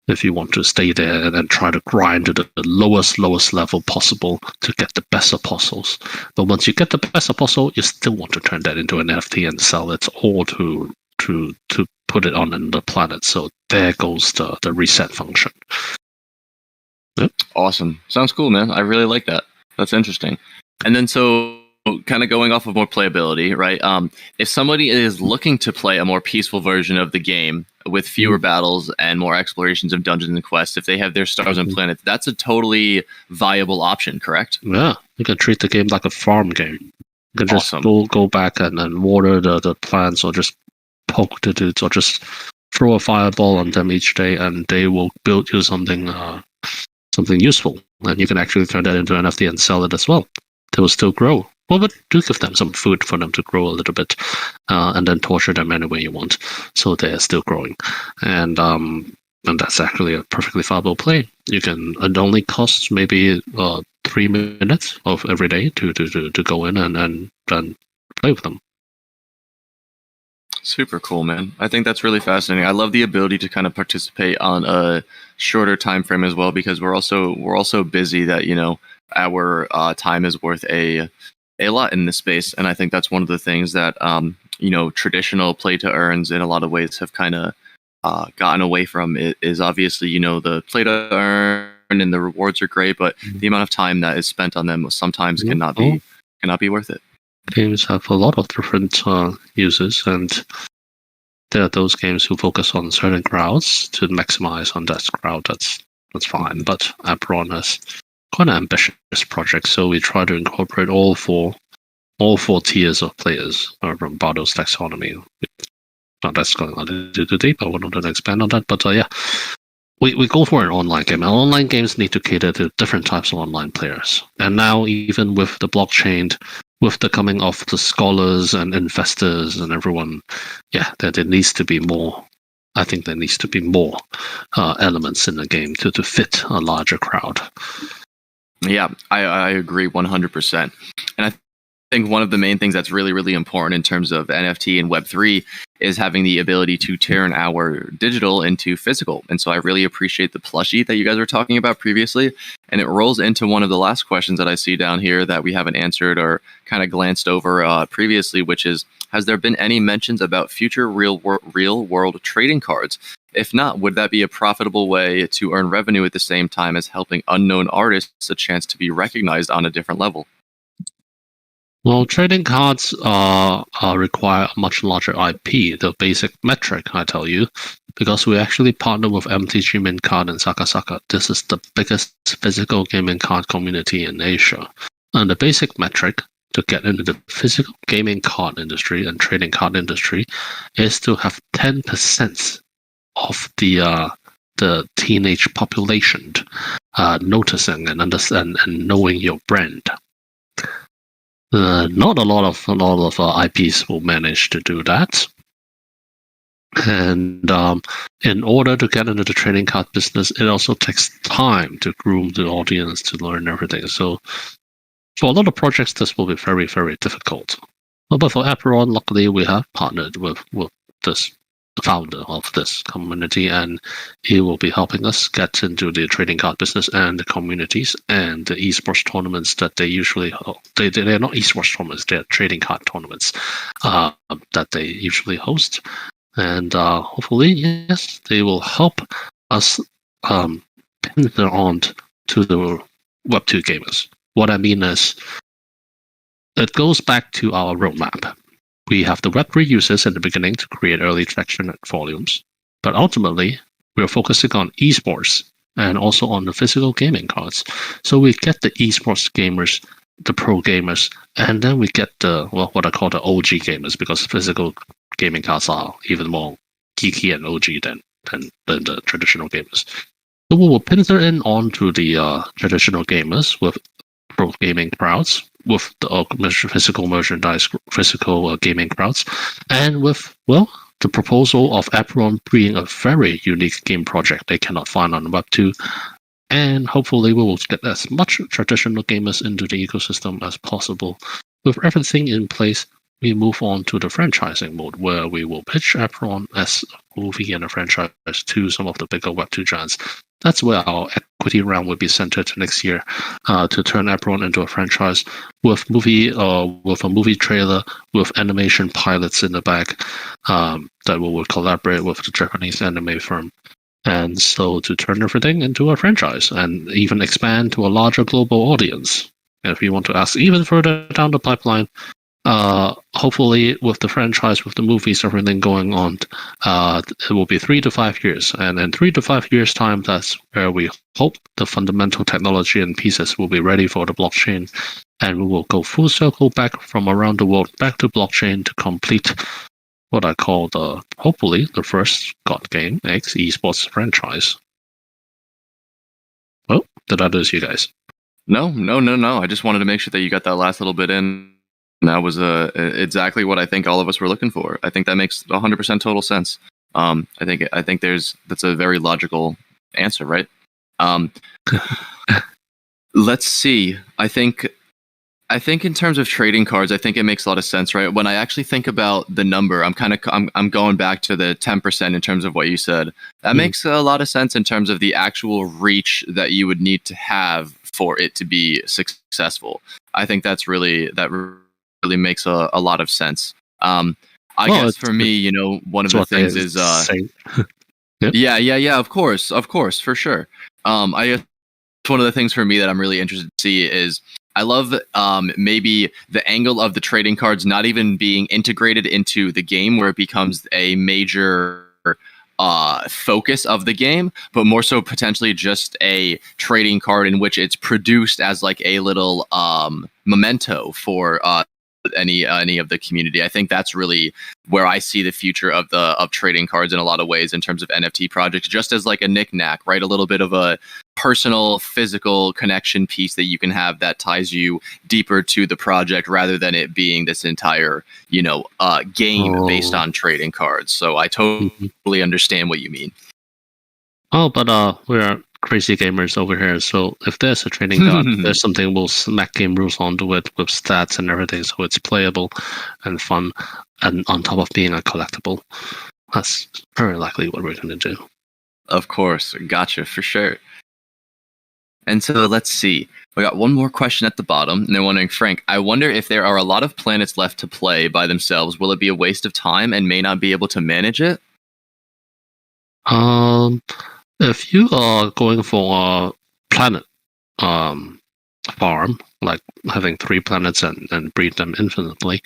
if you want to stay there and then try to grind to the lowest level possible to get the best apostles. But once you get the best apostle, you still want to turn that into an NFT and sell it, or to put it on the planet. So there goes the reset function. Yep. Awesome. Sounds cool, man. I really like that. That's interesting. And then so kind of going off of more playability, right? If somebody is looking to play a more peaceful version of the game with fewer battles and more explorations of dungeons and quests, if they have their stars and planets, that's a totally viable option, correct? Yeah, you can treat the game like a farm game. You can just go back and water the plants, or just poke the dudes, or just throw a fireball on them each day, and they will build you something useful. And you can actually turn that into an NFT and sell it as well. They will still grow. Well, but do give them some food for them to grow a little bit, and then torture them any way you want, so they're still growing. And that's actually a perfectly viable play. It only costs maybe 3 minutes of every day to go in and play with them. Super cool, man. I think that's really fascinating. I love the ability to kind of participate on a shorter time frame as well, because we're also busy that, you know, our time is worth a lot in this space. And I think that's one of the things that you know, traditional play to earns in a lot of ways have kind of gotten away from. It is obviously, you know, the play to earn and the rewards are great, but the amount of time that is spent on them sometimes cannot be worth it. Games have a lot of different uses, and there are those games who focus on certain crowds to maximize on that crowd. That's fine. But Apeiron has quite an ambitious project, so we try to incorporate all four tiers of players from Bardo's taxonomy. Now that's going a little too deep. I wouldn't expand on that, but yeah, we go for an online game. And online games need to cater to different types of online players. And now, even with the blockchain, with the coming of the scholars and investors and everyone, there needs to be more. I think there needs to be more elements in the game to fit a larger crowd. Yeah, I agree 100%. And I think one of the main things that's really, really important in terms of NFT and Web3 is having the ability to turn our digital into physical. And so I really appreciate the plushie that you guys were talking about previously. And it rolls into one of the last questions that I see down here that we haven't answered or kind of glanced over previously, which is, has there been any mentions about future real world trading cards? If not, would that be a profitable way to earn revenue at the same time as helping unknown artists a chance to be recognized on a different level? Well, trading cards require a much larger IP, the basic metric, I tell you, because we actually partner with MTG Mint Card and Sakasaka. This is the biggest physical gaming card community in Asia. And the basic metric to get into the physical gaming card industry and trading card industry is to have 10% of the teenage population noticing and understand and knowing your brand. Not a lot of IPs will manage to do that. And in order to get into the trading card business, it also takes time to groom the audience, to learn everything. So for a lot of projects, this will be very, very difficult. But for Apeiron, luckily, we have partnered with this the founder of this community, and he will be helping us get into the trading card business and the communities and the esports tournaments that they usually hold. They're not esports tournaments, they're trading card tournaments that they usually host. And hopefully, yes, they will help us pin their on to the Web2 gamers. What I mean is, it goes back to our roadmap. We have the Web3 users in the beginning to create early traction and volumes, but ultimately, we're focusing on esports and also on the physical gaming cards. So we get the esports gamers, the pro gamers, and then we get what I call the OG gamers, because physical gaming cards are even more geeky and OG than the traditional gamers. So we will pincer in onto the traditional gamers with pro gaming crowds, with the physical merchandise, physical gaming crowds, and with, the proposal of Apeiron being a very unique game project they cannot find on Web2. And hopefully we will get as much traditional gamers into the ecosystem as possible. With everything in place, we move on to the franchising mode, where we will pitch Apeiron as a movie and a franchise to some of the bigger Web2 giants. That's where our equity round will be centered next year, to turn Apeiron into a franchise with a movie trailer, with animation pilots in the back, that we will collaborate with the Japanese anime firm. And so to turn everything into a franchise and even expand to a larger global audience. And if you want to ask even further down the pipeline, hopefully with the franchise, with the movies, everything going on, it will be 3 to 5 years. And in 3 to 5 years' time, that's where we hope the fundamental technology and pieces will be ready for the blockchain. And we will go full circle back from around the world back to blockchain to complete what I call hopefully the first God Game X esports franchise. Well, did I lose you guys? No. I just wanted to make sure that you got that last little bit in. That was exactly what I think all of us were looking for. I think that makes 100% total sense. I think that's a very logical answer, right? Let's see. I think in terms of trading cards, I think it makes a lot of sense, right? When I actually think about the number, I'm going back to the 10% in terms of what you said. That makes a lot of sense in terms of the actual reach that you would need to have for it to be successful. I think that really makes a lot of sense. I guess for me, one of the things is Yep. Yeah, of course, for sure. I guess one of the things for me that I'm really interested to see is, I love maybe the angle of the trading cards not even being integrated into the game, where it becomes a major focus of the game, but more so potentially just a trading card in which it's produced as like a little memento for any of the community. I think that's really where I see the future of trading cards in a lot of ways in terms of NFT projects, just as like a knick-knack, right? A little bit of a personal, physical connection piece that you can have that ties you deeper to the project rather than it being this entire, game based on trading cards. So I totally understand what you mean. Oh, but we're crazy gamers over here, so if there's a trading card, there's something we'll smack game rules onto it with stats and everything, so it's playable and fun, and on top of being a collectible. That's very likely what we're going to do. Of course, gotcha, for sure. And so let's see. We got one more question at the bottom, and they're wondering, Frank, I wonder if there are a lot of planets left to play by themselves. Will it be a waste of time and may not be able to manage it? If you are going for a planet farm, like having 3 planets and breed them infinitely,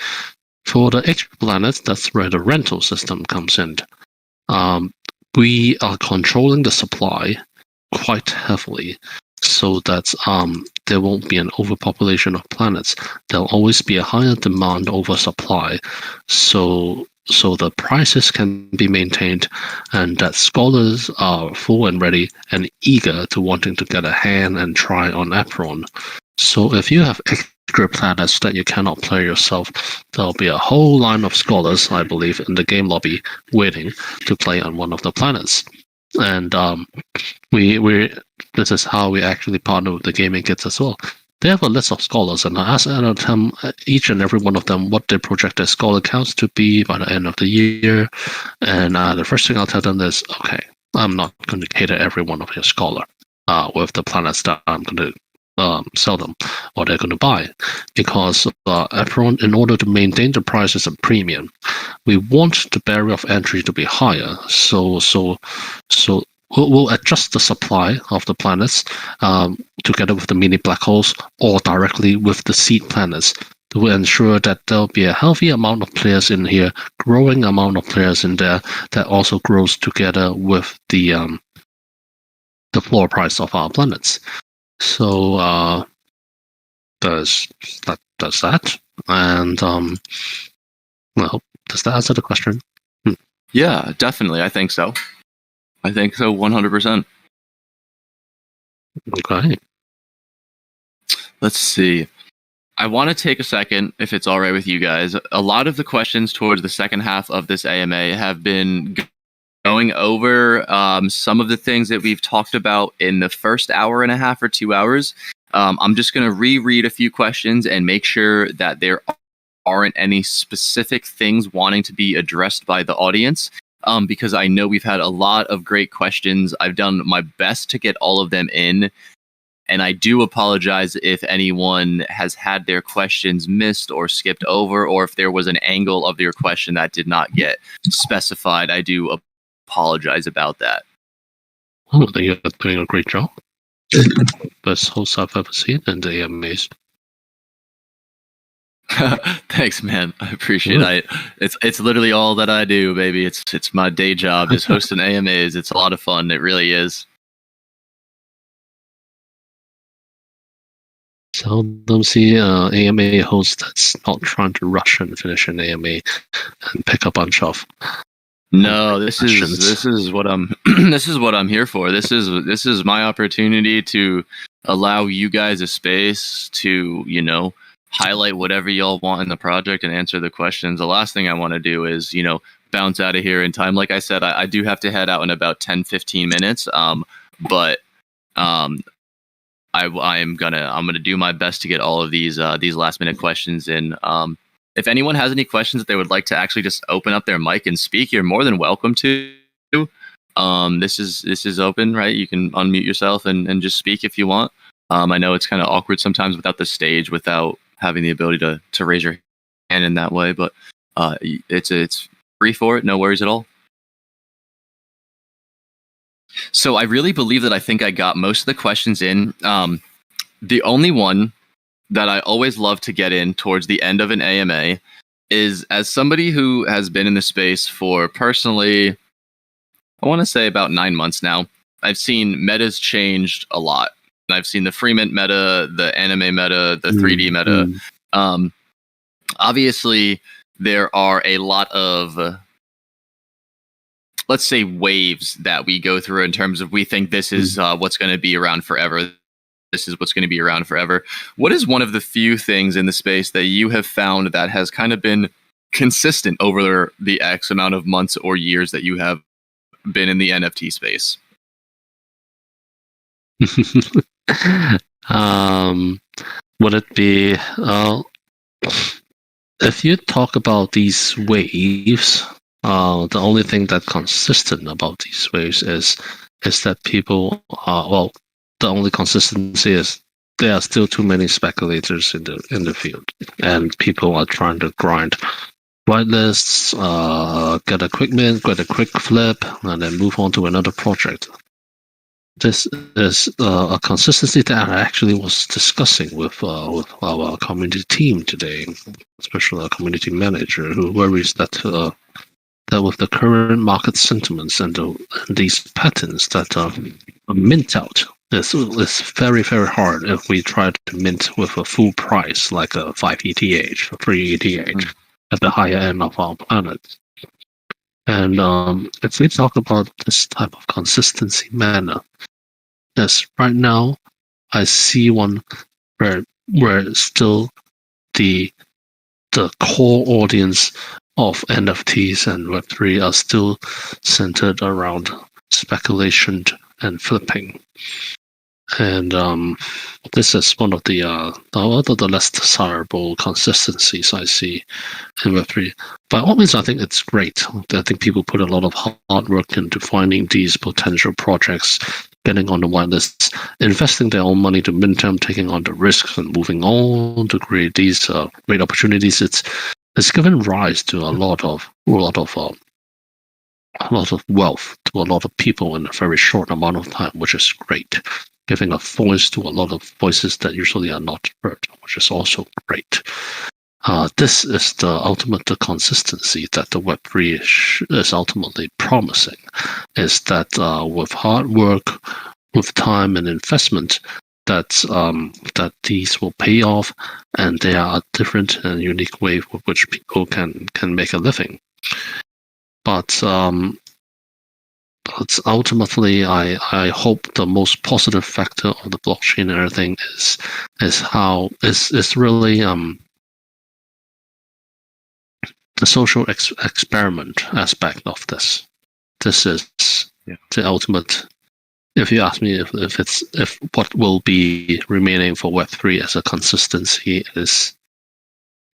for the extra planets, that's where the rental system comes in. We are controlling the supply quite heavily, so that there won't be an overpopulation of planets. There'll always be a higher demand over supply, so the prices can be maintained, and that scholars are full and ready and eager to wanting to get a hand and try on Apeiron. So if you have extra planets that you cannot play yourself, there'll be a whole line of scholars, I believe, in the game lobby waiting to play on one of the planets. And this is how we actually partner with the gaming kids as well. They have a list of scholars, and I ask them, each and every one of them, what they project their scholar counts to be by the end of the year. And the first thing I'll tell them is, okay, I'm not going to cater every one of your scholar with the planets that I'm going to sell them or they're going to buy, because Apeiron, in order to maintain the prices and premium, we want the barrier of entry to be higher. So we'll adjust the supply of the planets together with the mini black holes or directly with the seed planets to ensure that there'll be a healthy amount of players in here, growing amount of players in there that also grows together with the floor price of our planets. So does that, and well, does that answer the question? Yeah, definitely. I think so. 100%. Okay. Let's see. I want to take a second, if it's all right with you guys. A lot of the questions towards the second half of this AMA have been going over some of the things that we've talked about in the first hour and a half or 2 hours. I'm just going to reread a few questions and make sure that there aren't any specific things wanting to be addressed by the audience. Because I know we've had a lot of great questions. I've done my best to get all of them in, and I do apologize if anyone has had their questions missed or skipped over, or if there was an angle of your question that did not get specified. I do apologize about that. Oh, I think you're doing a great job. Best host I've ever seen, and they are amazed. Thanks, man. I appreciate it. It's literally all that I do, baby. It's my day job. Is hosting AMAs. It's a lot of fun. It really is. Seldom see AMA host that's not trying to rush and finish an AMA and pick a bunch of. No, this is what I'm this is what I'm here for. This is my opportunity to allow you guys a space to, highlight whatever y'all want in the project and answer the questions. The last thing I want to do is, bounce out of here in time. Like I said, I do have to head out in about 10-15 minutes. But I'm gonna do my best to get all of these last minute questions in. If anyone has any questions that they would like to actually just open up their mic and speak, you're more than welcome to. This is open, right? You can unmute yourself and just speak if you want. I know it's kind of awkward sometimes without the stage, without having the ability to raise your hand in that way, but it's free for it. No worries at all. So I really believe that I think I got most of the questions in. The only one that I always love to get in towards the end of an AMA is, as somebody who has been in the space for personally, I want to say about 9 months now, I've seen metas changed a lot. I've seen the free mint meta, the anime meta, the 3D meta. obviously there are a lot of let's say waves that we go through in terms of we think this is what's going to be around forever. This is what's going to be around forever. What is one of the few things in the space that you have found that has kind of been consistent over the X amount of months or years that you have been in the NFT space? Would it be if you talk about these waves, the only thing that's consistent about these waves is that people are the only consistency is there are still too many speculators in the field, and people are trying to grind whitelists, get a quick mint, get a quick flip, and then move on to another project. This is a consistency that I actually was discussing with our community team today, especially our community manager, who worries that that with the current market sentiments and these patterns that mint out, it's very, very hard if we try to mint with a full price, like a 5 ETH or 3 ETH at the higher end of our planet. And if we talk about this type of consistency manner, yes, right now I see one where still the core audience of NFTs and Web3 are still centered around speculation and flipping. And this is one of the less desirable consistencies I see in Web3. By all means, I think it's great. I think people put a lot of hard work into finding these potential projects, getting on the whitelists, investing their own money to mint them, taking on the risks, and moving on to create these great opportunities. It's given rise to a lot of wealth to a lot of people in a very short amount of time, which is great. Giving a voice to a lot of voices that usually are not heard, which is also great. This is the ultimate consistency that the Web3 is ultimately promising, is that with hard work, with time and investment, that these will pay off, and they are a different and unique way with which people can make a living. But ultimately, I hope the most positive factor of the blockchain and everything is how is really the social experiment aspect of this. This is the ultimate. If you ask me if what will be remaining for Web3 as a consistency is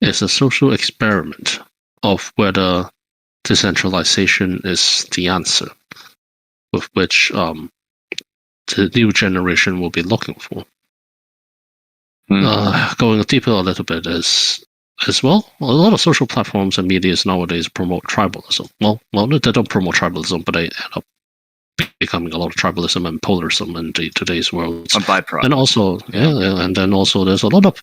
a social experiment of whether decentralization is the answer, with which the new generation will be looking for. Going deeper a little bit is as well, a lot of social platforms and medias nowadays promote tribalism. Well, they don't promote tribalism, but they end up becoming a lot of tribalism and polarism in today's world. A byproduct. And also, and then also there's a lot of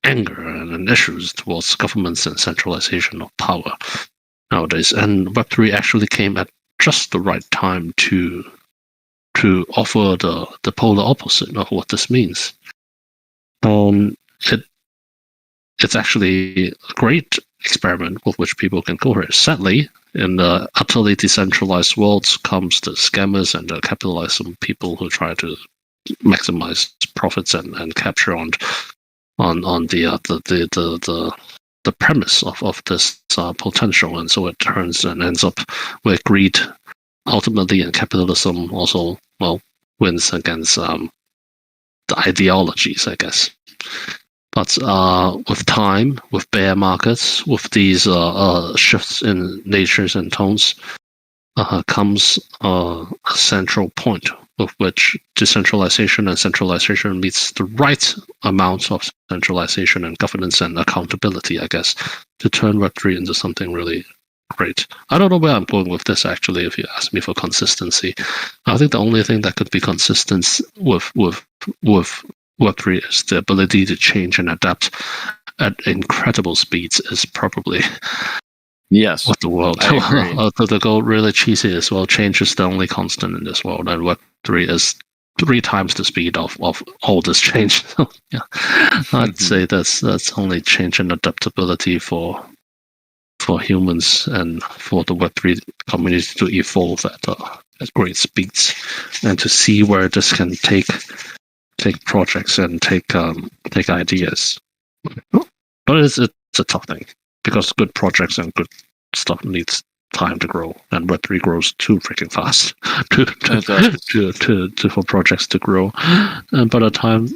anger and issues towards governments and centralization of power nowadays. And Web3 actually came at just the right time to offer the polar opposite of what this means. It's actually a great experiment with which people can cohere. Sadly, in the utterly decentralized worlds comes the scammers and the capitalism people who try to maximize profits and capture on the premise of this potential, and so it turns and ends up where greed ultimately and capitalism also wins against the ideologies, I guess. But with time, with bear markets, with these shifts in natures and tones, comes a central point with which decentralization and centralization meets the right amount of centralization and governance and accountability, I guess, to turn Web3 into something really great. I don't know where I'm going with this, actually, if you ask me for consistency. I think the only thing that could be consistent with Web3 is the ability to change and adapt at incredible speeds is probably what the world. To go really cheesy as well, change is the only constant in this world, and Web3 is 3 times the speed of all this change. So, yeah, I'd say that's only change and adaptability for humans and for the Web3 community to evolve at great speeds, and to see where this can take projects and take ideas. But it's a tough thing, because good projects and good stuff needs time to grow, and Web3 grows too freaking fast for projects to grow. And by the time,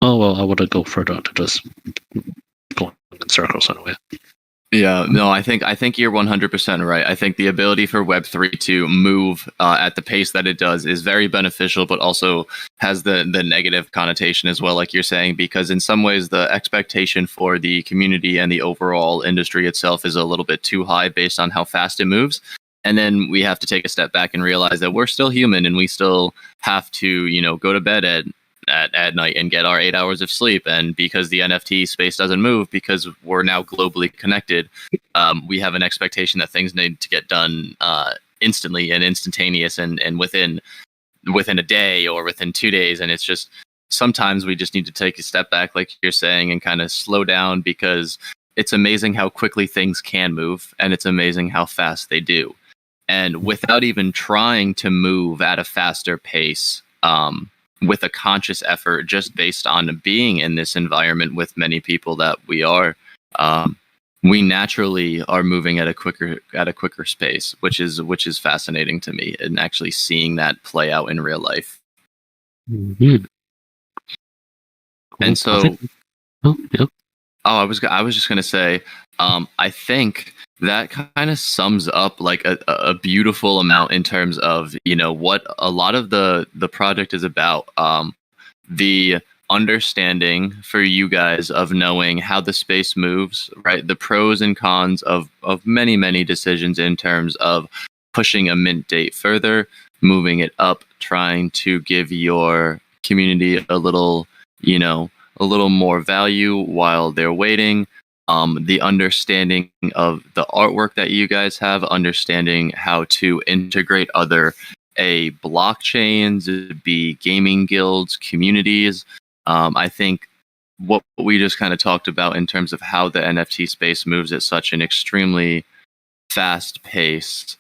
I want to go further into this, going in circles anyway. Yeah, no, I think you're 100% right. I think the ability for Web3 to move at the pace that it does is very beneficial, but also has the negative connotation as well, like you're saying, because in some ways the expectation for the community and the overall industry itself is a little bit too high based on how fast it moves. And then we have to take a step back and realize that we're still human, and we still have to, go to bed at night and get our 8 hours of sleep. And because the NFT space doesn't move, because we're now globally connected, we have an expectation that things need to get done instantly and instantaneous and within a day or within 2 days. And it's just, sometimes we just need to take a step back, like you're saying, and kind of slow down, because it's amazing how quickly things can move, and it's amazing how fast they do. And without even trying to move at a faster pace, with a conscious effort, just based on being in this environment with many people that we are, we naturally are moving at a quicker space, which is fascinating to me, and actually seeing that play out in real life. Mm-hmm. And so, yep. I was just gonna say, I think that kind of sums up like a beautiful amount in terms of what a lot of the project is about. The understanding for you guys of knowing how the space moves, right? The pros and cons of many decisions in terms of pushing a mint date further, moving it up, trying to give your community a little more value while they're waiting. The understanding of the artwork that you guys have, understanding how to integrate other blockchains, be gaming guilds, communities. I think what we just kind of talked about in terms of how the NFT space moves at such an extremely fast pace.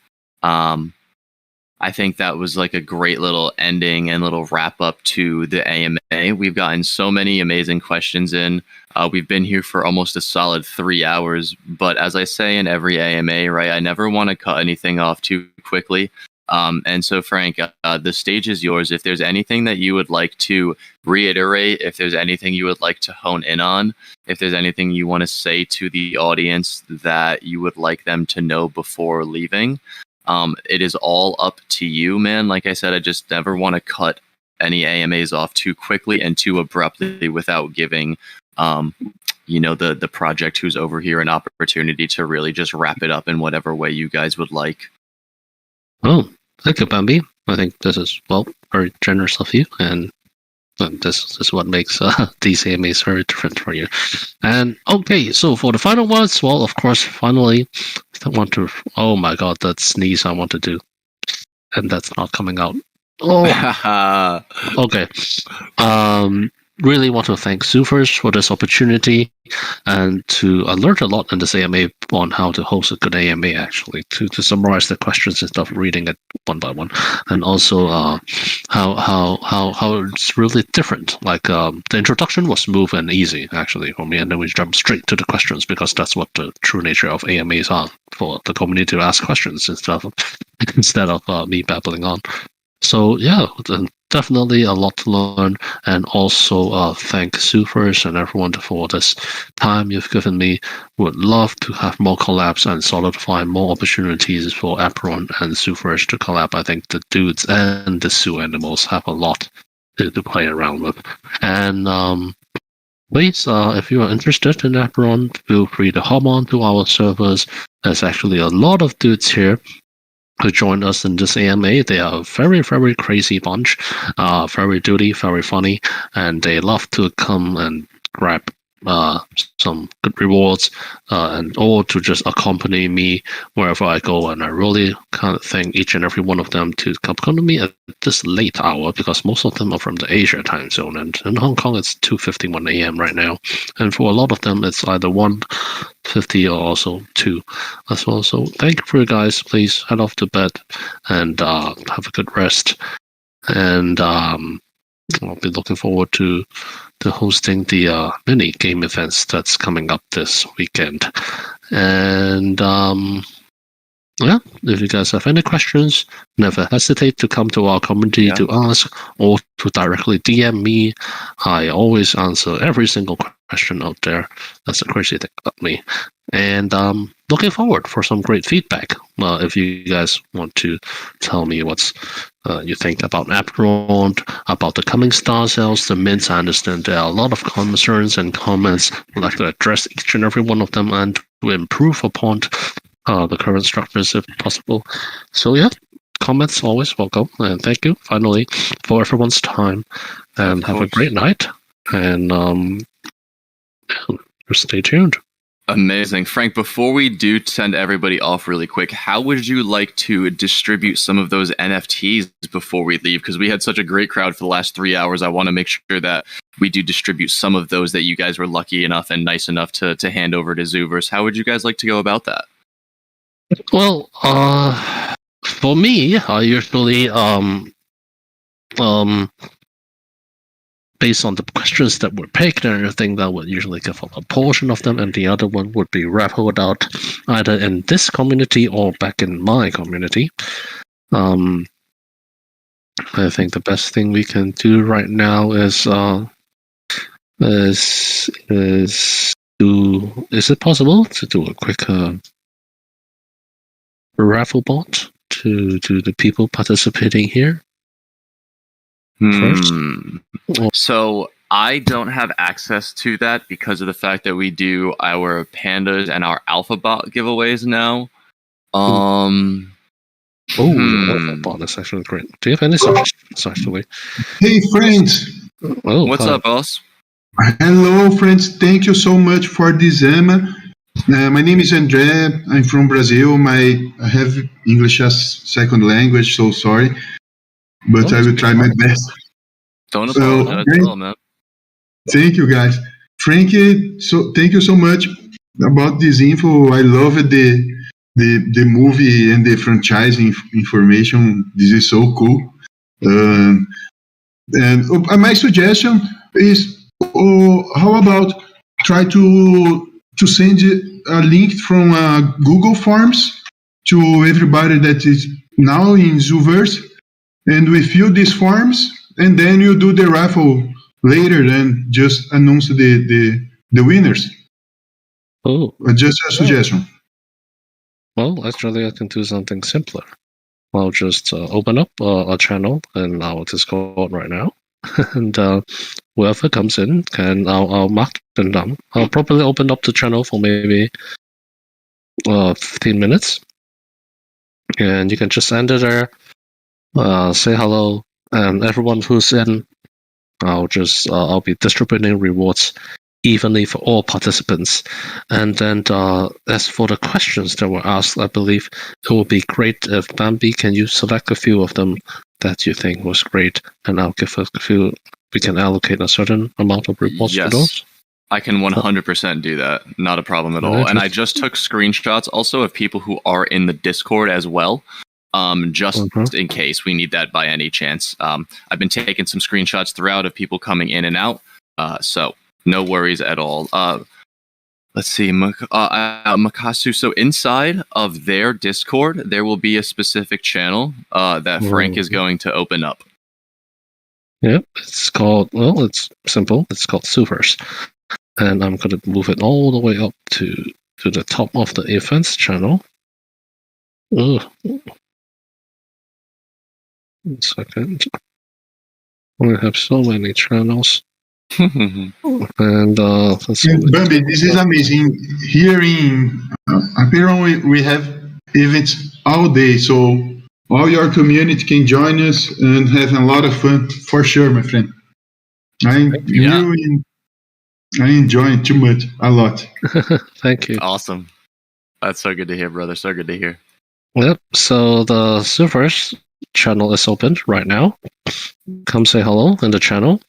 I think that was like a great little ending and little wrap up to the AMA. We've gotten so many amazing questions in. We've been here for almost a solid 3 hours, but as I say in every AMA, right, I never want to cut anything off too quickly. And so, Frank, the stage is yours. If there's anything that you would like to reiterate, if there's anything you would like to hone in on, if there's anything you want to say to the audience that you would like them to know before leaving, it is all up to you, man. Like I said, I just never want to cut any AMAs off too quickly and too abruptly without giving, the project who's over here an opportunity to really just wrap it up in whatever way you guys would like. Oh, thank you, Bambi. I think this is, very generous of you, and this is what makes these AMAs very different for you. And okay, so for the final ones, of course, finally, I want to. Oh my God, that sneeze I want to do, and that's not coming out. Oh, okay. Really want to thank Zooverse for this opportunity, and I learned a lot in this AMA on how to host a good AMA, actually, to summarize the questions and stuff, reading it one by one, and also how it's really different. Like the introduction was smooth and easy, actually, for me, and then we jumped straight to the questions, because that's what the true nature of AMAs are, for the community to ask questions instead of me babbling on. So yeah, definitely a lot to learn, and also thank Zooverse and everyone for this time you've given me. Would love to have more collabs and solidify more opportunities for Apeiron and Zooverse to collab. I think the dudes and the zoo animals have a lot to play around with. And please, if you are interested in Apeiron, feel free to hop on to our servers. There's actually a lot of dudes here who joined us in this AMA. They are a very, very crazy bunch, very dirty, very funny, and they love to come and grab some good rewards, and or to just accompany me wherever I go. And I really kind of thank each and every one of them to come to me at this late hour, because most of them are from the Asia time zone, and in Hong Kong it's 2:51 a.m. right now, and for a lot of them it's either 1:50 or also 2 as well. So thank you for you guys. Please head off to bed and have a good rest. And I'll be looking forward to hosting the mini game events that's coming up this weekend. And yeah, if you guys have any questions, never hesitate to come to our community to ask, or to directly DM me. I always answer every single question out there. That's the crazy thing about me. And looking forward for some great feedback. If you guys want to tell me what's you think about Apeiron, about the coming star cells, the mints, I understand there are a lot of concerns and comments. I'd like to address each and every one of them and to improve upon the current structures if possible. So yeah, comments always welcome. And thank you finally for everyone's time. And have a great night. And stay tuned. Amazing. Frank, before we do send everybody off really quick, how would you like to distribute some of those NFTs before we leave? Because we had such a great crowd for the last 3 hours. I want to make sure that we do distribute some of those that you guys were lucky enough and nice enough to hand over to Zooverse. How would you guys like to go about that? Well, for me, I usually based on the questions that were picked and everything, that would usually give up a portion of them, and the other one would be raffled out either in this community or back in my community. I think the best thing we can do right now is it possible to do a quick raffle bot to the people participating here? So I don't have access to that because of the fact that we do our pandas and our alpha bot giveaways now. Alpha bot is actually great. Do you have any suggestions, actually? Hey, friends. What's up, boss? Hello, friends. Thank you so much for this, Emma. My name is André. I'm from Brazil. I have English as second language, so sorry. But I will try my best. Don't apologize at all, man. Thank you, guys. Frankie, so thank you so much about this info. I love the movie and the franchising information. This is so cool. And my suggestion is, how about try to send a link from Google Forms to everybody that is now in Zooverse, and we fill these forms, and then you do the raffle later and just announce the winners. Just a suggestion. Well, actually, I can do something simpler. I'll just open up a channel in our Discord right now, and whoever comes in I'll mark them down. I'll probably open up the channel for maybe 15 minutes, and you can just enter there, say hello, and everyone who's in, I'll be distributing rewards evenly for all participants. And then as for the questions that were asked, I believe it would be great if Bambi, can you select a few of them that you think was great, and I'll give a few. We can allocate a certain amount of rewards to those. I can 100% do that. Not a problem at all. And I just took screenshots also of people who are in the Discord as well. Just in case we need that by any chance. I've been taking some screenshots throughout of people coming in and out. So no worries at all. Let's see, Makasu. So inside of their Discord, there will be a specific channel that Frank is going to open up. Yep, it's called, well, it's simple. It's called Zooverse. And I'm going to move it all the way up to the top of the events channel. Ugh. 1 second. We have so many channels. And let's see. Bambi, this is amazing. Here in Apeiron, we have events all day, so all your community can join us and have a lot of fun for sure, my friend. I'm I enjoy it too much, a lot. Thank you. Awesome. That's so good to hear, brother. So good to hear. Yep. So the Zooverse channel is open right now. Come say hello in the channel.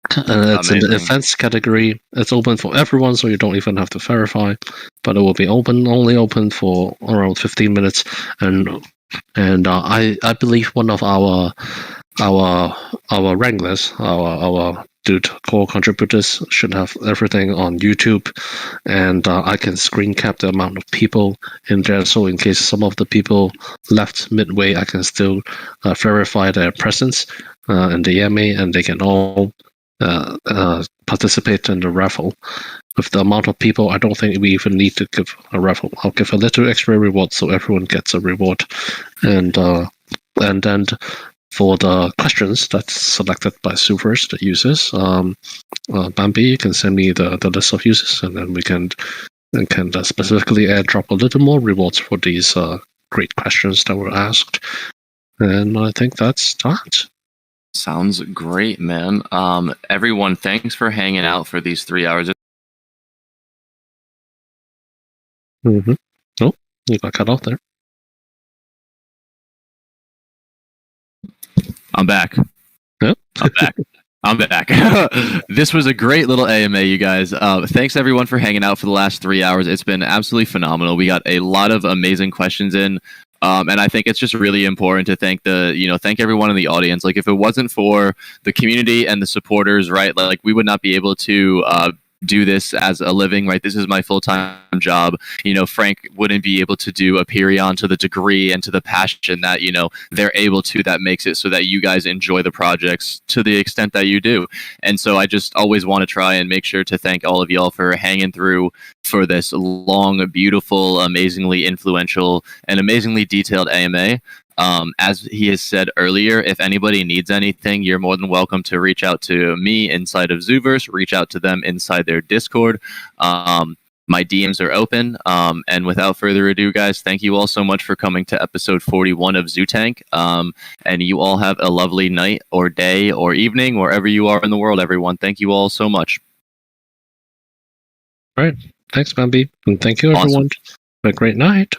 It's in the Amazing. events category. It's open for everyone, so you don't even have to verify. But it will be only open for around 15 minutes. And I believe one of our wranglers, our dude core contributors should have everything on YouTube, and I can screen cap the amount of people in there. So in case some of the people left midway, I can still verify their presence in the EMA, and they can all participate in the raffle. With the amount of people, I don't think we even need to give a raffle. I'll give a little extra reward so everyone gets a reward, and then for the questions that's selected by Zooverse, the users, Bambi, you can send me the list of users, and then we can specifically airdrop a little more rewards for these great questions that were asked. And I think that's that. Sounds great, man. Everyone, thanks for hanging out for these 3 hours. Mm-hmm. Oh, you got cut off there. I'm back. Yep. I'm back. This was a great little AMA, you guys. Thanks everyone for hanging out for the last 3 hours. It's been absolutely phenomenal. We got a lot of amazing questions in. And I think it's just really important to thank thank everyone in the audience. Like, if it wasn't for the community and the supporters, right, like we would not be able to do this as a living, right? This is my full-time job. Frank wouldn't be able to do Apeiron to the degree and to the passion that, they're able to, that makes it so that you guys enjoy the projects to the extent that you do. And so I just always want to try and make sure to thank all of y'all for hanging through for this long, beautiful, amazingly influential, and amazingly detailed AMA. As he has said earlier, if anybody needs anything, you're more than welcome to reach out to me inside of Zooverse, reach out to them inside their Discord. My DMs are open. And without further ado, guys, thank you all so much for coming to episode 41 of Zoo Tank. And you all have a lovely night or day or evening, wherever you are in the world, everyone. Thank you all so much. All right. Thanks, Bambi. And thank you, everyone. Awesome. Have a great night.